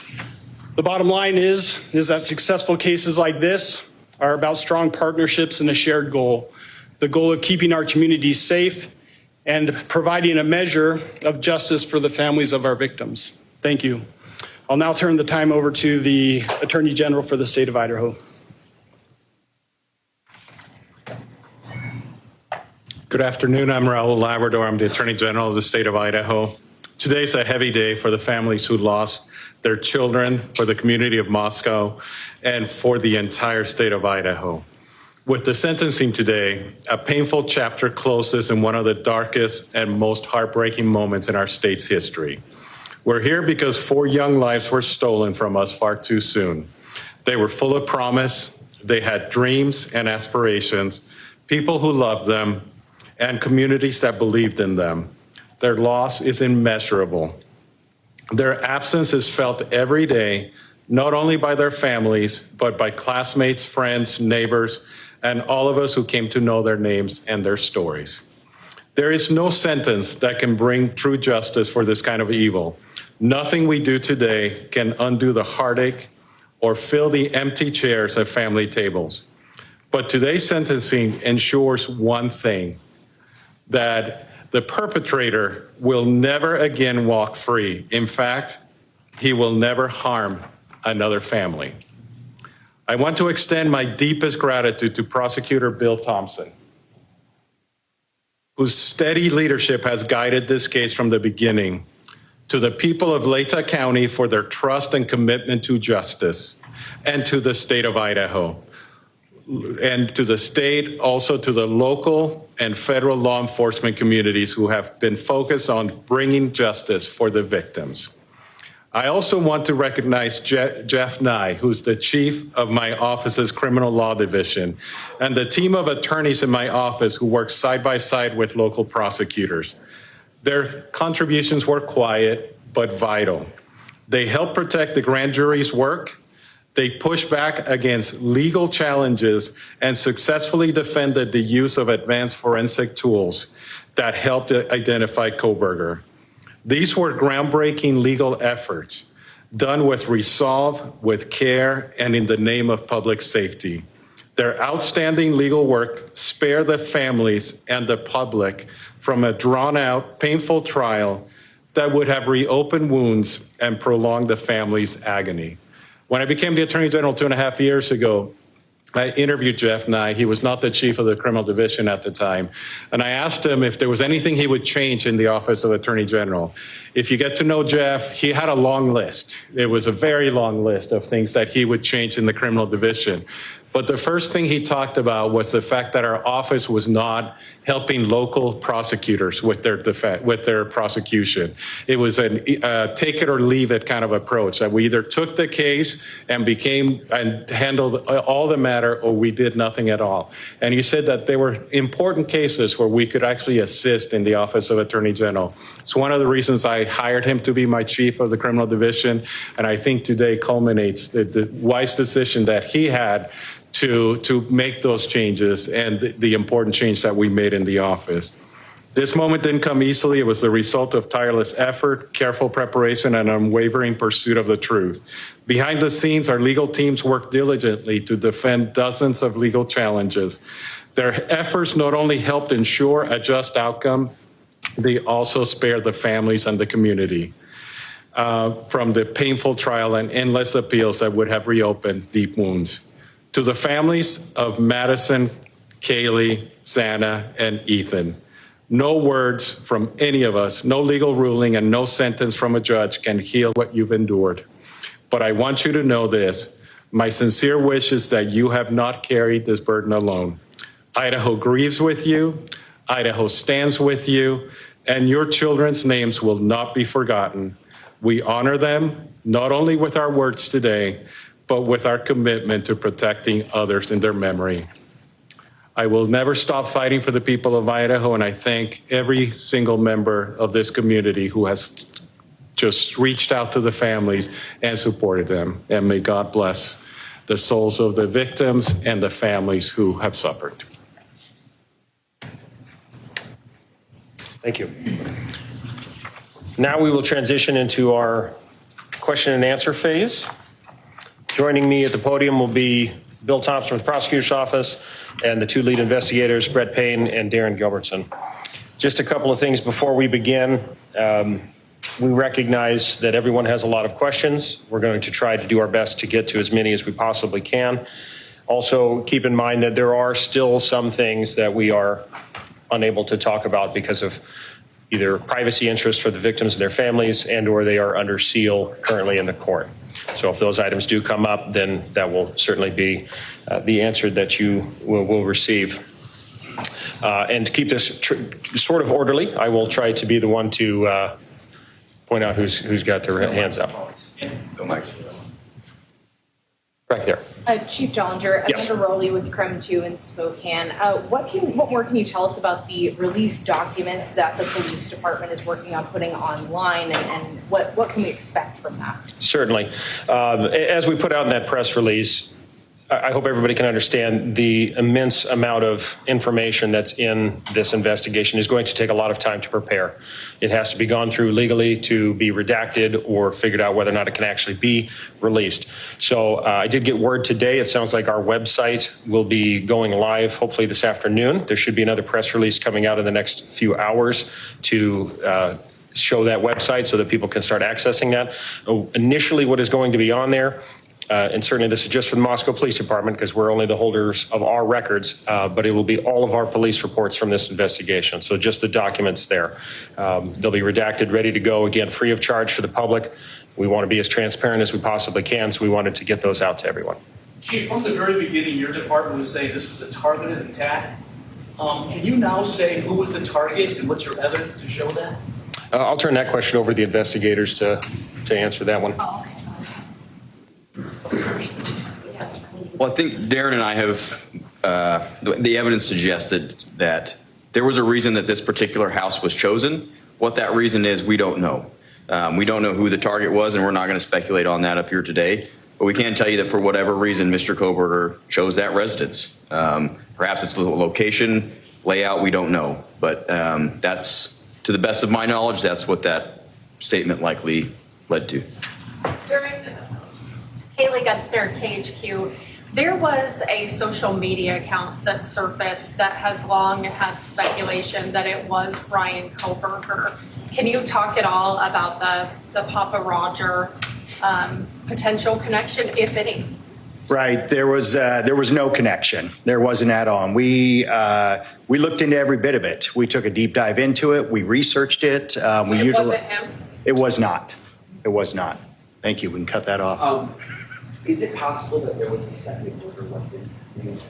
The bottom line is that successful cases like this are about strong partnerships and a shared goal, the goal of keeping our communities safe and providing a measure of justice for the families of our victims. Thank you. I'll now turn the time over to the Attorney General for the state of Idaho. Good afternoon. I'm Raul Labrador. I'm the Attorney General of the state of Idaho. Today's a heavy day for the families who lost their children, for the community of Moscow, and for the entire state of Idaho. With the sentencing today, a painful chapter closes in one of the darkest and most heartbreaking moments in our state's history. We're here because 4 young lives were stolen from us far too soon. They were full of promise, they had dreams and aspirations, people who loved them, and communities that believed in them. Their loss is immeasurable. Their absence is felt every day, not only by their families, but by classmates, friends, neighbors, and all of us who came to know their names and their stories. There is no sentence that can bring true justice for this kind of evil. Nothing we do today can undo the heartache or fill the empty chairs at family tables. But today's sentencing ensures one thing, that the perpetrator will never again walk free. In fact, he will never harm another family. I want to extend my deepest gratitude to Prosecutor Bill Thompson, whose steady leadership has guided this case from the beginning, to the people of Layton County for their trust and commitment to justice, and to the state of Idaho, and to the state, also to the local and federal law enforcement communities who have been focused on bringing justice for the victims. I also want to recognize Jeff Nye, who's the chief of my office's criminal law division, and the team of attorneys in my office who work side by side with local prosecutors. Their contributions were quiet, but vital. They help protect the grand jury's work. They pushed back against legal challenges and successfully defended the use of advanced forensic tools that helped identify Kohberger. These were groundbreaking legal efforts done with resolve, with care, and in the name of public safety. Their outstanding legal work spared the families and the public from a drawn-out, painful trial that would have reopened wounds and prolonged the family's agony. When I became the Attorney General 2.5 years ago, I interviewed Jeff Nye. He was not the chief of the criminal division at the time. And I asked him if there was anything he would change in the office of Attorney General. If you get to know Jeff, he had a long list. It was a very long list of things that he would change in the criminal division. But the first thing he talked about was the fact that our office was not helping local prosecutors with their prosecution. It was a take it or leave it kind of approach, that we either took the case and handled all the matter, or we did nothing at all. And he said that there were important cases where we could actually assist in the office of Attorney General. It's one of the reasons I hired him to be my chief of the criminal division, and I think today culminates the wise decision that he had to make those changes and the important change that we made in the office. This moment didn't come easily. It was the result of tireless effort, careful preparation, and unwavering pursuit of the truth. Behind the scenes, our legal teams worked diligently to defend dozens of legal challenges. Their efforts not only helped ensure a just outcome, they also spared the families and the community from the painful trial and endless appeals that would have reopened deep wounds. To the families of Madison, Kaylee, Xana, and Ethan, no words from any of us, no legal ruling, and no sentence from a judge can heal what you've endured. But I want you to know this. My sincere wish is that you have not carried this burden alone. Idaho grieves with you, Idaho stands with you, and your children's names will not be forgotten. We honor them, not only with our words today, but with our commitment to protecting others in their memory. I will never stop fighting for the people of Idaho, and I thank every single member of this community who has just reached out to the families and supported them. And may God bless the souls of the victims and the families who have suffered. Thank you. Now we will transition into our question and answer phase. Joining me at the podium will be Bill Thompson from the prosecutor's office and the two lead investigators, Brett Payne and Darren Gilbertson. Just a couple of things before we begin. We recognize that everyone has a lot of questions. We're going to try to do our best to get to as many as we possibly can. Also, keep in mind that there are still some things that we are unable to talk about because of either privacy interests for the victims and their families and or they are under seal currently in the court. So if those items do come up, then that will certainly be the answer that you will receive. And to keep this sort of orderly, I will try to be the one to point out who's got their hands up. Right there. Chief Dollinger, Yes. Amanda Rowley with Crime 2 in Spokane. What more can you tell us about the released documents that the police department is working on putting online, and what can we expect from that? Certainly. As we put out in that press release, I hope everybody can understand the immense amount of information that's in this investigation is going to take a lot of time to prepare. It has to be gone through legally to be redacted or figured out whether or not it can actually be released. So I did get word today. It sounds like our website will be going live hopefully this afternoon. There should be another press release coming out in the next few hours to show that website so that people can start accessing that. Initially, what is going to be on there, and certainly this is just for the Moscow Police Department because we're only the holders of our records, but it will be all of our police reports from this investigation. So just the documents there. They'll be redacted, ready to go, again, free of charge for the public. We want to be as transparent as we possibly can, so we wanted to get those out to everyone. Chief, from the very beginning, your department was saying this was a targeted attack. Can you now say who was the target and what's your evidence to show that? I'll turn that question over to the investigators to answer that one. Oh, okay. Well, I think Darren and I have, the evidence suggested that there was a reason that this particular house was chosen. What that reason is, we don't know. We don't know who the target was, and we're not going to speculate on that up here today. But we can tell you that for whatever reason, Mr. Kohberger chose that residence. Perhaps it's the location, layout, we don't know. But that's, to the best of my knowledge, that's what that statement likely led to. During Haley got their KHQ, there was a social media account that surfaced that has long had speculation that it was Bryan Kohberger. Can you talk at all about the Papa Roger potential connection, if any? Right. There was no connection. There wasn't at all. We looked into every bit of it. We took a deep dive into it. We researched it. It wasn't him? It was not. It was not. Thank you. We can cut that off. Is it possible that there was a second order weapon used?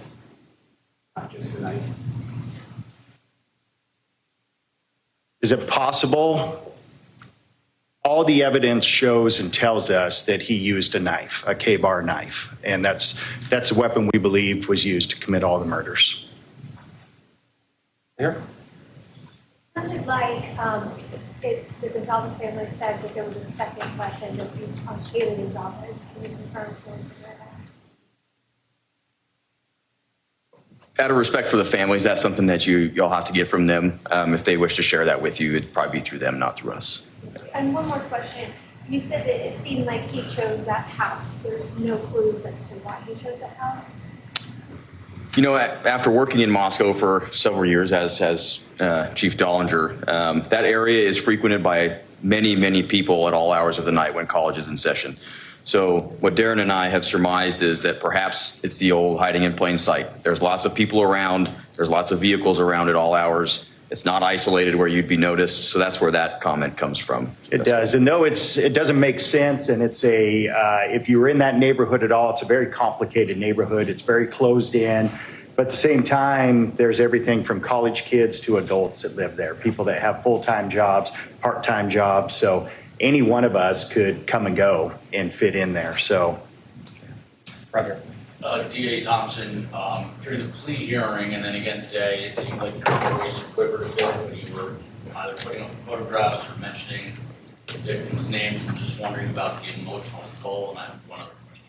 Not just the knife? Is it possible? All the evidence shows and tells us that he used a knife, a K-bar knife, and that's a weapon we believe was used to commit all the murders. Here. It sounded like the Gonzalez family said that there was a second weapon that was used on Kaylee Gonzalez. Can you confirm that? Out of respect for the families, that's something that you'll have to get from them. If they wish to share that with you, it'd probably be through them, not through us. And one more question. You said that it seemed like he chose that house. There's no clues as to why he chose that house? You know, after working in Moscow for several years as Chief Dollinger, that area is frequented by many, many people at all hours of the night when college is in session. So what Darren and I have surmised is that perhaps it's the old hiding in plain sight. There's lots of people around. There's lots of vehicles around at all hours. It's not isolated where you'd be noticed. So that's where that comment comes from. It does. And no, it doesn't make sense. And it's if you were in that neighborhood at all, it's a very complicated neighborhood. It's very closed in. But at the same time, there's everything from college kids to adults that live there, people that have full-time jobs, part-time jobs. So any one of us could come and go and fit in there. So, Brother. D.A. Thompson, during the plea hearing and then again today, it seemed like your voice quivered a bit when you were either putting up photographs or mentioning the victims' names. I'm just wondering about the emotional toll, and I have one other question.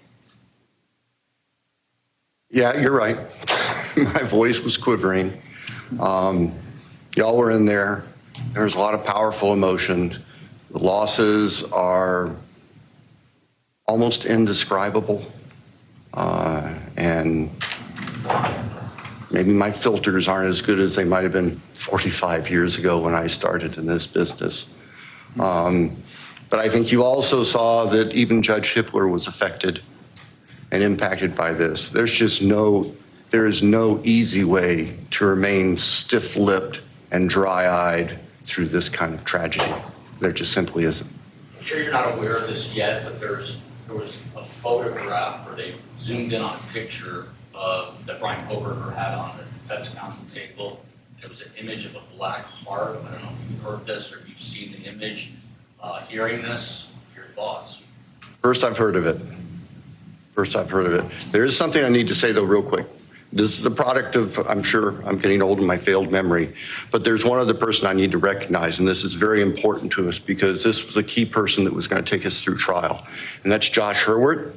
Yeah, you're right. My voice was quivering. Y'all were in there. There was a lot of powerful emotion. The losses are almost indescribable. And maybe my filters aren't as good as they might have been 45 years ago when I started in this business. But I think you also saw that even Judge Hippler was affected and impacted by this. There is no easy way to remain stiff-lipped and dry-eyed through this kind of tragedy. There just simply isn't. I'm sure you're not aware of this yet, but there was a photograph where they zoomed in on a picture that Bryan Kohberger had on the defense counsel table. It was an image of a black heart. I don't know if you've heard this or you've seen the image. Hearing this, your thoughts? First I've heard of it. There is something I need to say, though, real quick. This is a product of, I'm sure I'm getting old in my failed memory, but there's one other person I need to recognize, and this is very important to us because this was a key person that was going to take us through trial, and that's Josh Hurwitz,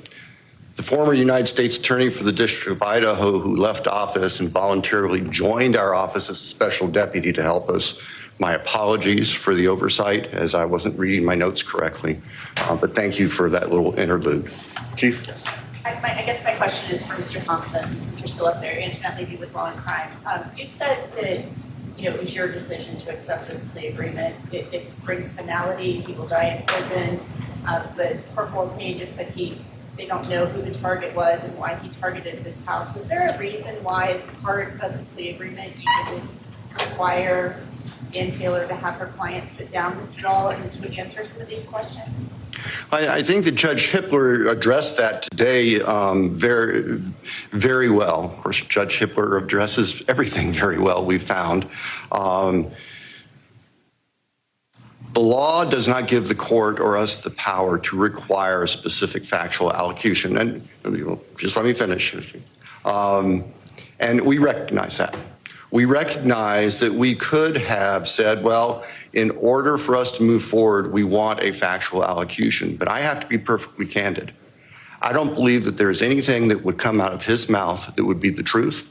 the former United States Attorney for the District of Idaho who left office and voluntarily joined our office as a special deputy to help us. My apologies for the oversight as I wasn't reading my notes correctly, but thank you for that little interlude. Chief? I guess my question is for Mr. Thompson, since you're still up there, Antoinette Levy with Law and Crime. You said that it was your decision to accept this plea agreement. It brings finality, people die in prison, but Corporal Payne just said they don't know who the target was and why he targeted this house. Was there a reason why, as part of the plea agreement, you didn't require Ann Taylor to have her client sit down with you all and to answer some of these questions? I think that Judge Hippler addressed that today very, very well. Of course, Judge Hippler addresses everything very well, we've found. The law does not give the court or us the power to require a specific factual allocution. And just let me finish. And we recognize that. We recognize that we could have said, well, in order for us to move forward, we want a factual allocution. But I have to be perfectly candid. I don't believe that there's anything that would come out of his mouth that would be the truth.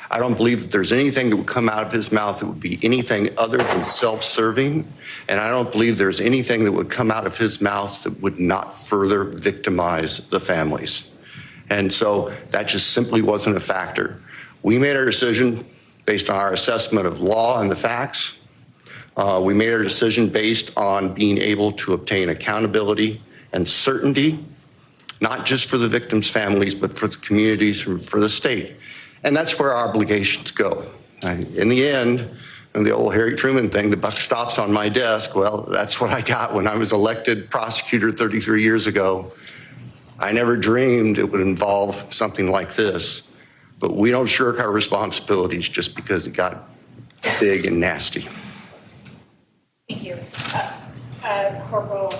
I don't believe that there's anything that would come out of his mouth that would be anything other than self-serving. And I don't believe there's anything that would come out of his mouth that would not further victimize the families. And so that just simply wasn't a factor. We made our decision based on our assessment of law and the facts. We made our decision based on being able to obtain accountability and certainty, not just for the victims' families, but for the communities and for the state. And that's where our obligations go. In the end, and the old Harry Truman thing, the buck stops on my desk. Well, that's what I got when I was elected prosecutor 33 years ago. I never dreamed it would involve something like this. But we don't shirk our responsibilities just because it got big and nasty. Thank you. Corporal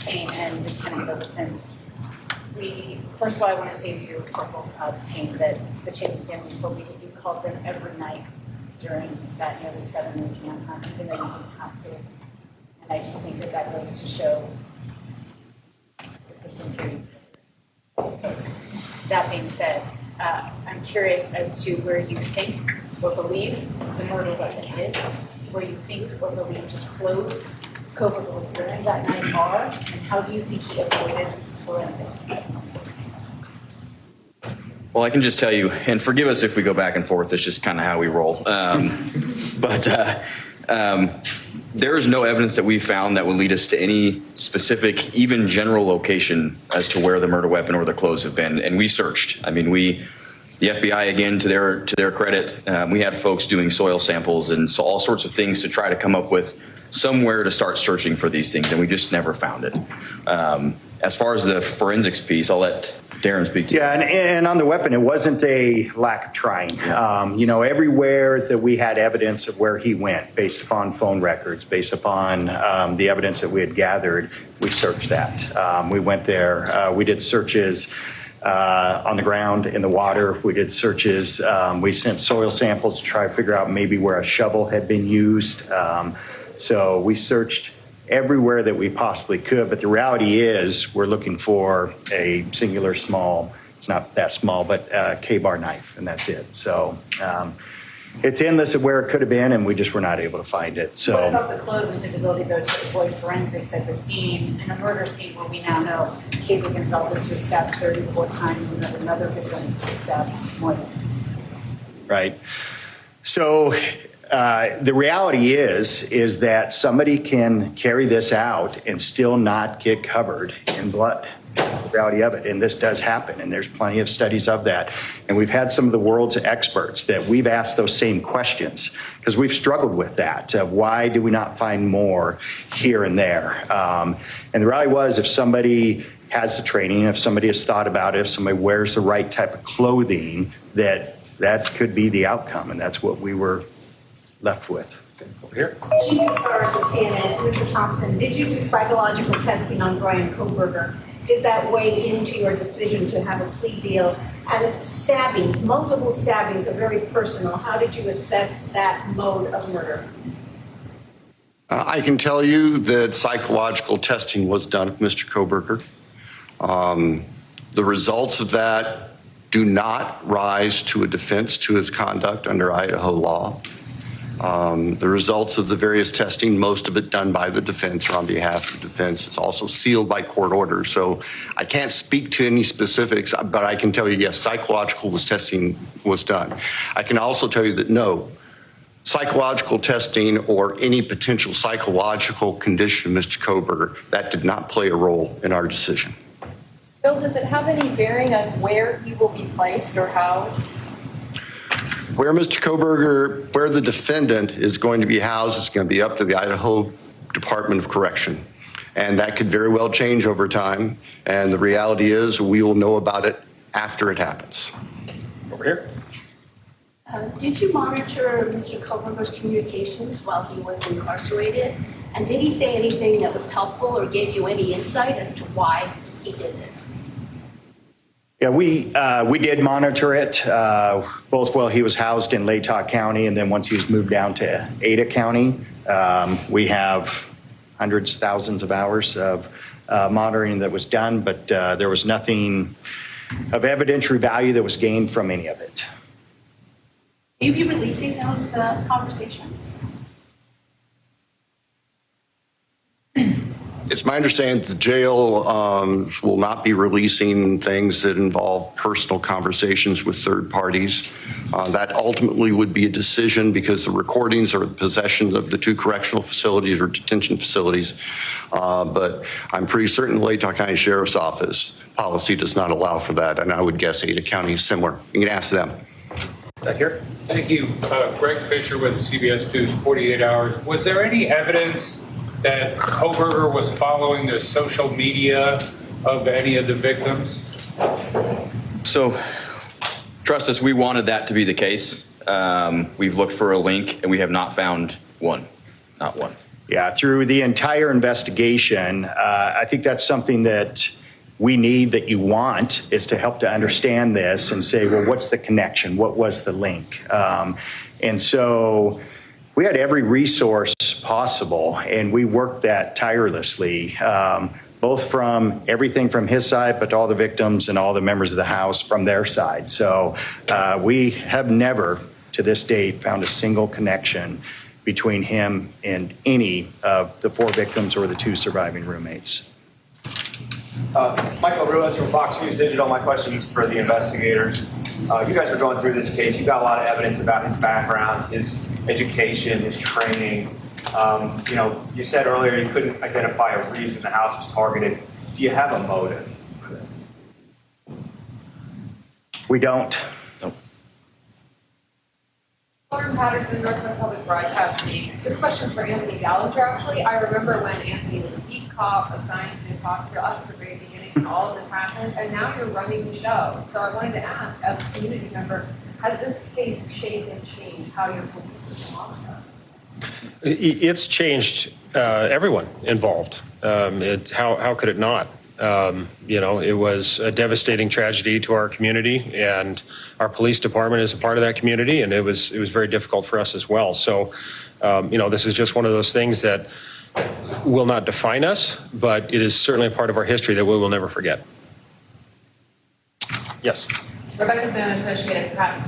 Payne and Lieutenant Robertson, first of all, I want to say to you, Corporal Payne, that the Chapin family told me that you called them every night during that nearly 7-week manhunt, even though you didn't have to. And I just think that goes to show the Christian period. That being said, I'm curious as to where you think or believe the murder weapon is, where you think or believe clothes Kohberger was wearing that night are, and how do you think he avoided forensics? Well, I can just tell you, and forgive us if we go back and forth, it's just kind of how we roll. There is no evidence that we found that would lead us to any specific, even general location as to where the murder weapon or the clothes have been. And we searched. I mean, the FBI, again, to their credit, we had folks doing soil samples and so all sorts of things to try to come up with somewhere to start searching for these things, and we just never found it. As far as the forensics piece, I'll let Darren speak to you. Yeah, and on the weapon, it wasn't a lack of trying. Everywhere that we had evidence of where he went, based upon phone records, based upon the evidence that we had gathered, we searched that. We went there. We did searches on the ground, in the water. We did searches. We sent soil samples to try to figure out maybe where a shovel had been used. So we searched everywhere that we possibly could, but the reality is we're looking for a singular small, it's not that small, but K-bar knife, and that's it. So it's endless of where it could have been, and we just were not able to find it. So What about the clothes and his ability to avoid forensics at the scene, in a murder scene where we now know K.B. Gonzalez was stabbed 34 times and then another victim was stabbed more than right. So the reality is that somebody can carry this out and still not get covered in blood. That's the reality of it. And this does happen. And there's plenty of studies of that. And we've had some of the world's experts that we've asked those same questions because we've struggled with that. Why do we not find more here and there? And the reality was, if somebody has the training, if somebody has thought about it, if somebody wears the right type of clothing, that could be the outcome. And that's what we were left with. Over here. Chief Stars with CNN, to Mr. Thompson, did you do psychological testing on Bryan Kohberger? Did that weigh into your decision to have a plea deal? And stabbings, multiple stabbings are very personal. How did you assess that mode of murder? I can tell you that psychological testing was done of Mr. Kohberger. The results of that do not rise to a defense to his conduct under Idaho law. The results of the various testing, most of it done by the defense or on behalf of the defense, it's also sealed by court order. So I can't speak to any specifics, but I can tell you, yes, psychological testing was done. I can also tell you that no, psychological testing or any potential psychological condition of Mr. Kohberger, that did not play a role in our decision. Bill, does it have any bearing on where he will be placed or housed? Where Mr. Kohberger, where the defendant is going to be housed, is going to be up to the Idaho Department of Correction. And that could very well change over time. And the reality is we will know about it after it happens. Over here. Did you monitor Mr. Kohberger's communications while he was incarcerated? And did he say anything that was helpful or gave you any insight as to why he did this? Yeah, we did monitor it, both while he was housed in Latah County and then once he was moved down to Ada County. We have hundreds, thousands of hours of monitoring that was done, but there was nothing of evidentiary value that was gained from any of it. Will you be releasing those conversations? It's my understanding that the jail will not be releasing things that involve personal conversations with third parties. That ultimately would be a decision because the recordings are in possession of the two correctional facilities or detention facilities. But I'm pretty certain the Latah County Sheriff's Office policy does not allow for that, and I would guess Ada County is similar. You can ask them. Back here. Thank you. Greg Fisher with CBS News 48 Hours. Was there any evidence that Kohberger was following the social media of any of the victims? So, trust us, we wanted that to be the case. We've looked for a link and we have not found one, not one. Yeah, through the entire investigation, I think that's something that we need, that you want, is to help to understand this and say, well, what's the connection? What was the link? And so we had every resource possible, and we worked that tirelessly. both from everything from his side, but all the victims and all the members of the House from their side. So we have never, to this date, found a single connection between him and any of the 4 victims or the 2 surviving roommates. Michael Ruiz from Fox News Digital. My question is for the investigators. You guys are going through this case. You got a lot of evidence about his background, his education, his training. You said earlier you couldn't identify a reason the house was targeted. Do you have a motive for this? We don't. Lauren Patterson, Northwest Public Broadcasting. This question is for Anthony Ballinger, actually. I remember when Anthony was a beat cop assigned to talk to us at the very beginning and all of this happened, and now you're running the show. So I wanted to ask, as a community member, has this case shaped and changed how your police system also? It's changed everyone involved. How could it not? It was a devastating tragedy to our community, and our police department is a part of that community, and it was very difficult for us as well. So, this is just one of those things that will not define us, but it is certainly a part of our history that we will never forget. Yes. Rebecca Smith, Associated Press.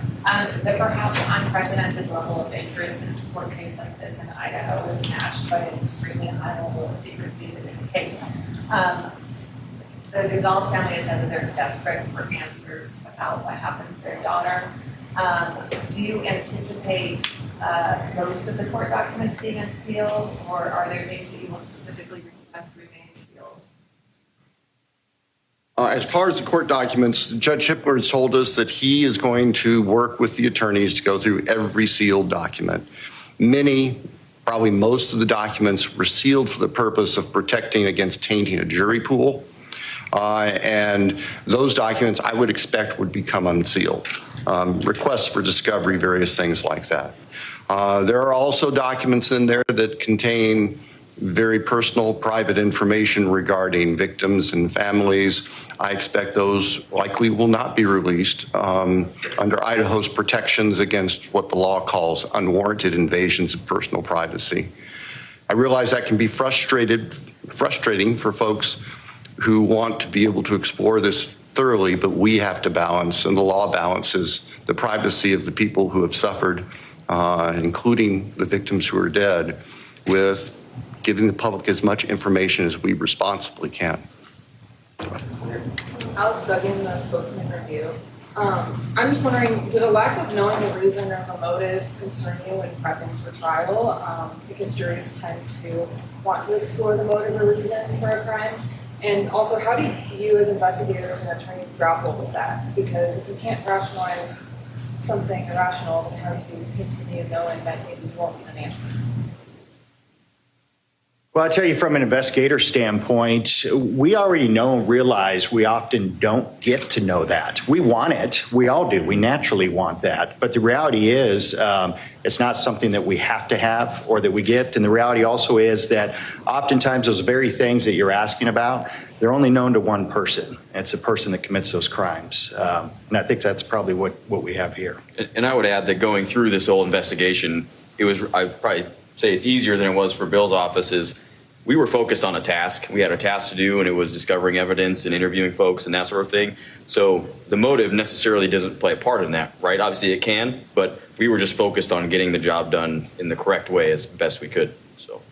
The perhaps unprecedented level of interest in a court case like this in Idaho was matched by an extremely high level of secrecy within the case. The Gonzalez family has said that they're desperate for answers about what happened to their daughter. Do you anticipate most of the court documents being unsealed, or are there things that you will specifically request remain sealed? As far as the court documents, Judge Hippler has told us that he is going to work with the attorneys to go through every sealed document. Many, probably most of the documents were sealed for the purpose of protecting against tainting a jury pool. And those documents I would expect would become unsealed. Requests for discovery, various things like that. There are also documents in there that contain very personal, private information regarding victims and families. I expect those likely will not be released under Idaho's protections against what the law calls unwarranted invasions of personal privacy. I realize that can be frustrating for folks who want to be able to explore this thoroughly, but we have to balance, and the law balances, the privacy of the people who have suffered, including the victims who are dead, with giving the public as much information as we responsibly can. Alex Duggan, the spokesman for you. I'm just wondering, did a lack of knowing the reason or the motive concern you in prepping for trial? Because juries tend to want to explore the motive or reason for a crime. And also, how do you as investigators and attorneys grapple with that? Because if you can't rationalize something irrational, then how do you continue knowing that maybe you won't get an answer? Well, I'll tell you from an investigator standpoint, we already know and realize we often don't get to know that. We want it. We all do. We naturally want that. But the reality is it's not something that we have to have or that we get. And the reality also is that oftentimes those very things that you're asking about, they're only known to one person. It's the person that commits those crimes. And I think that's probably what we have here. And I would add that going through this whole investigation, I'd probably say it's easier than it was for Bill's offices. We were focused on a task. We had a task to do, and it was discovering evidence and interviewing folks and that sort of thing. So the motive necessarily doesn't play a part in that, right? Obviously it can, but we were just focused on getting the job done in the correct way as best we could. So.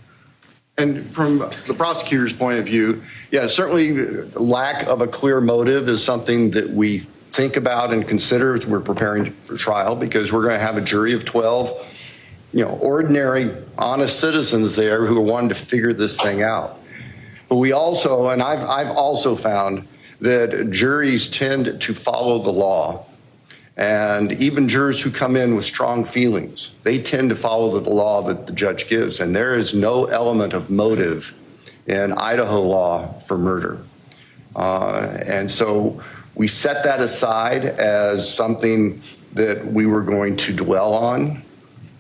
And from the prosecutor's point of view, yeah, certainly lack of a clear motive is something that we think about and consider as we're preparing for trial, because we're going to have a jury of 12 ordinary, honest citizens there who are wanting to figure this thing out. But we also, and I've also found that juries tend to follow the law. And even jurors who come in with strong feelings, they tend to follow the law that the judge gives. And there is no element of motive in Idaho law for murder. And so we set that aside as something that we were going to dwell on.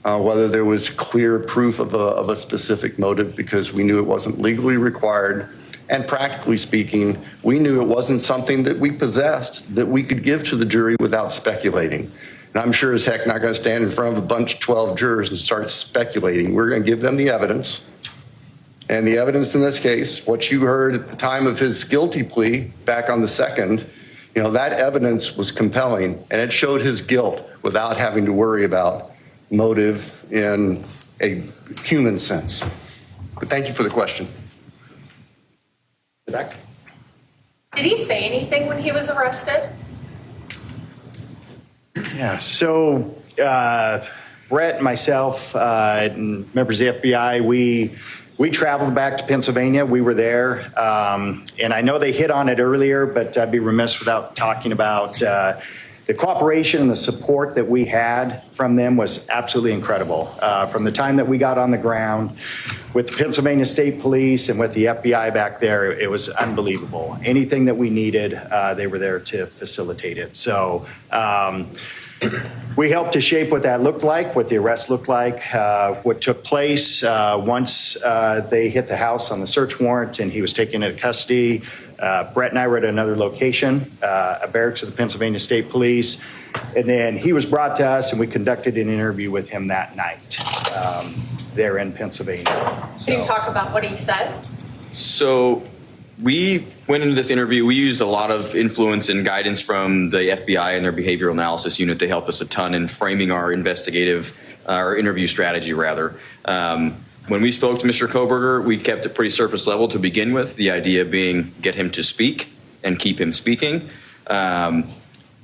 Whether there was clear proof of a specific motive, because we knew it wasn't legally required. And practically speaking, we knew it wasn't something that we possessed that we could give to the jury without speculating. And I'm sure as heck not going to stand in front of a bunch of 12 jurors and start speculating. We're going to give them the evidence. And the evidence in this case, what you heard at the time of his guilty plea back on the 2nd, that evidence was compelling, and it showed his guilt without having to worry about motive in a human sense. But thank you for the question. Back. Did he say anything when he was arrested? Yeah, so Brett, myself, and members of the FBI, we traveled back to Pennsylvania. We were there, and I know they hit on it earlier, but I'd be remiss without talking about the cooperation and the support that we had from them was absolutely incredible. From the time that we got on the ground with the Pennsylvania State Police and with the FBI back there, it was unbelievable. Anything that we needed, they were there to facilitate it. So we helped to shape what that looked like, what the arrest looked like, what took place once they hit the house on the search warrant and he was taken into custody. Brett and I were at another location, a barracks of the Pennsylvania State Police, and then he was brought to us and we conducted an interview with him that night there in Pennsylvania. Can you talk about what he said? So we went into this interview. We used a lot of influence and guidance from the FBI and their behavioral analysis unit. They helped us a ton in framing our interview strategy, rather. When we spoke to Mr. Kohberger, we kept it pretty surface level to begin with, the idea being get him to speak and keep him speaking.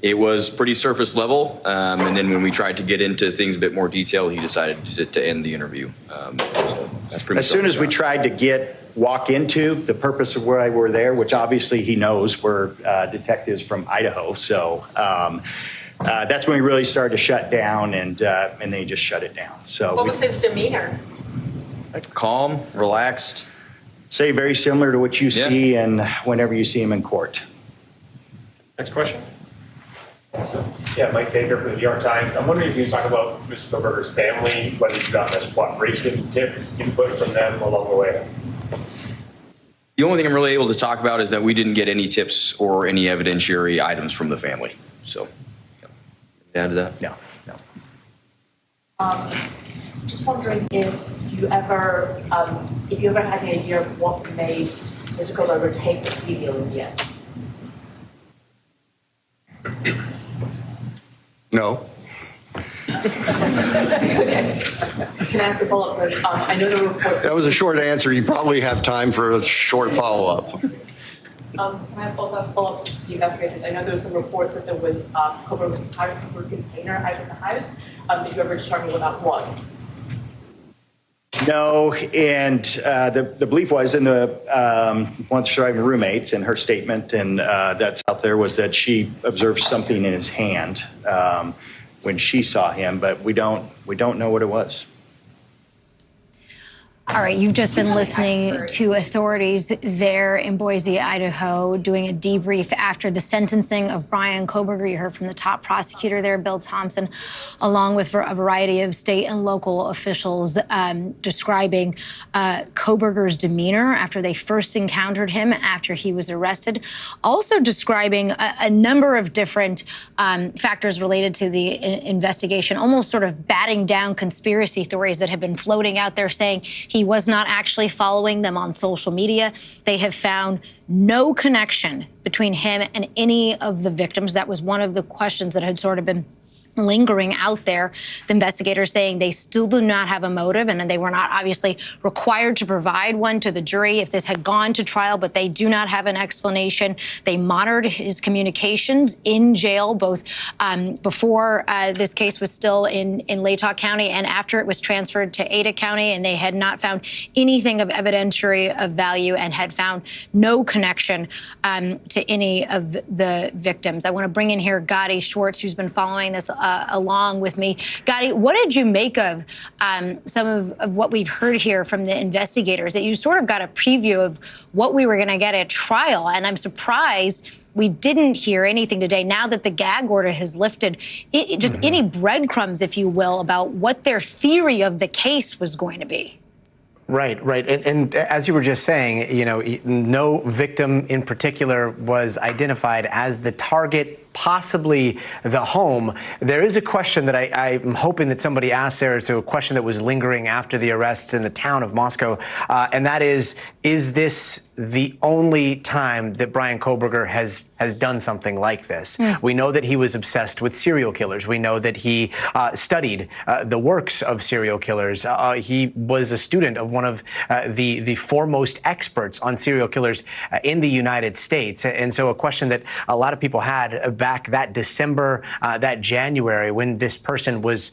It was pretty surface level, and then when we tried to get into things a bit more detail, he decided to end the interview. So that's pretty much as soon as we tried to walk into the purpose of why we're there, which obviously he knows we're detectives from Idaho, so that's when we really started to shut down, and they just shut it down. So What was his demeanor? Calm, relaxed. Say very similar to what you see and whenever you see him in court. Next question. Yeah, Mike Baker from the New York Times. I'm wondering if you can talk about Mr. Kohberger's family, whether you've gotten much cooperation, tips, input from them along the way. The only thing I'm really able to talk about is that we didn't get any tips or any evidentiary items from the family. So, add to that? No. Just wondering if you ever had the idea of what made Mr. Kohberger take the plea deal in the end. No. Okay. Can I ask a follow-up? I know there were reports. That was a short answer. You probably have time for a short follow-up. Can I also ask a follow-up to the investigators? I know there were some reports that there was Kohberger was hiding some container out of the house. Did you ever determine what that was? No, and the belief was in one of the surviving roommates in her statement, and that's out there, was that she observed something in his hand when she saw him, but we don't know what it was. All right, you've just been listening to authorities there in Boise, Idaho, doing a debrief after the sentencing of Bryan Kohberger. You heard from the top prosecutor there, Bill Thompson, along with a variety of state and local officials describing Kohberger's demeanor after they first encountered him after he was arrested. Also describing a number of different factors related to the investigation, almost sort of batting down conspiracy theories that have been floating out there, saying he was not actually following them on social media. They have found no connection between him and any of the victims. That was one of the questions that had sort of been lingering out there. The investigators saying they still do not have a motive, and they were not obviously required to provide one to the jury if this had gone to trial, but they do not have an explanation. They monitored his communications in jail, both before this case was still in Latah County and after it was transferred to Ada County, and they had not found anything of evidentiary of value and had found no connection to any of the victims. I want to bring in here Gotti Schwartz, who's been following this along with me. Gotti, what did you make of some of what we've heard here from the investigators? That you sort of got a preview of what we were going to get at trial, and I'm surprised we didn't hear anything today. Now that the gag order has lifted, just any breadcrumbs, if you will, about what their theory of the case was going to be. Right. And as you were just saying, no victim in particular was identified as the target possibly the home. There is a question that I'm hoping that somebody asked there. It's a question that was lingering after the arrests in the town of Moscow, and that is this the only time that Bryan Kohberger has done something like this? We know that he was obsessed with serial killers. We know that he studied the works of serial killers. He was a student of one of the foremost experts on serial killers in the United States. And so a question that a lot of people had back that December, that January, when this person was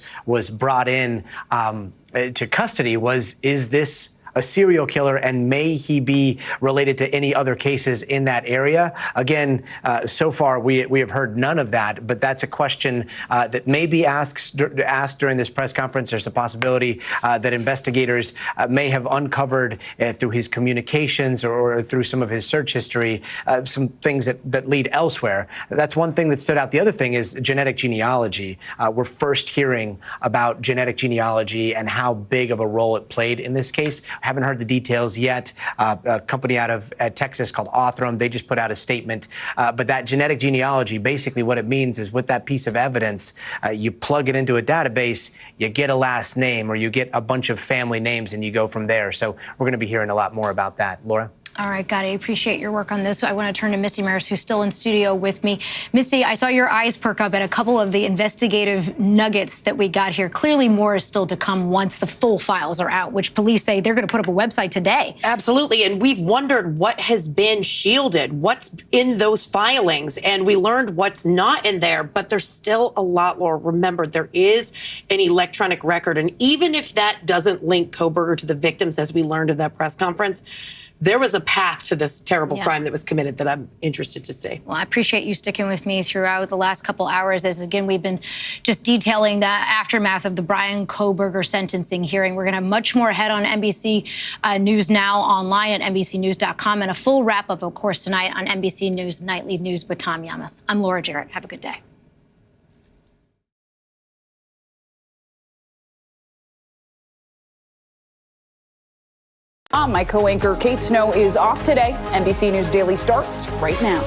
brought in to custody was, is this a serial killer, and may he be related to any other cases in that area? Again, so far we have heard none of that, but that's a question that may be asked during this press conference. There's a possibility that investigators may have uncovered through his communications or through some of his search history some things that lead elsewhere. That's one thing that stood out. The other thing is genetic genealogy. We're first hearing about genetic genealogy and how big of a role it played in this case. Haven't heard the details yet. A company out of Texas called Othram, they just put out a statement. But that genetic genealogy, basically what it means is with that piece of evidence, you plug it into a database, you get a last name or you get a bunch of family names and you go from there. So we're going to be hearing a lot more about that. Laura? All right, Gotti, I appreciate your work on this. I want to turn to Misty Maris, who's still in studio with me. Misty, I saw your eyes perk up at a couple of the investigative nuggets that we got here. Clearly more is still to come once the full files are out, which police say they're going to put up a website today. Absolutely, and we've wondered what has been shielded, what's in those filings, and we learned what's not in there, but there's still a lot, Laura. Remember, there is an electronic record, and even if that doesn't link Kohberger to the victims, as we learned in that press conference, there was a path to this terrible crime that was committed that I'm interested to see. Well, I appreciate you sticking with me throughout the last couple hours as, again, we've been just detailing the aftermath of the Bryan Kohberger sentencing hearing. We're going to have much more ahead on NBC News Now online at NBCnews.com and a full wrap-up, of course, tonight on NBC News Nightly News with Tom Yamas. I'm Laura Jarrett. Have a good day. My co-anchor Kate Snow is off today. NBC News Daily starts right now.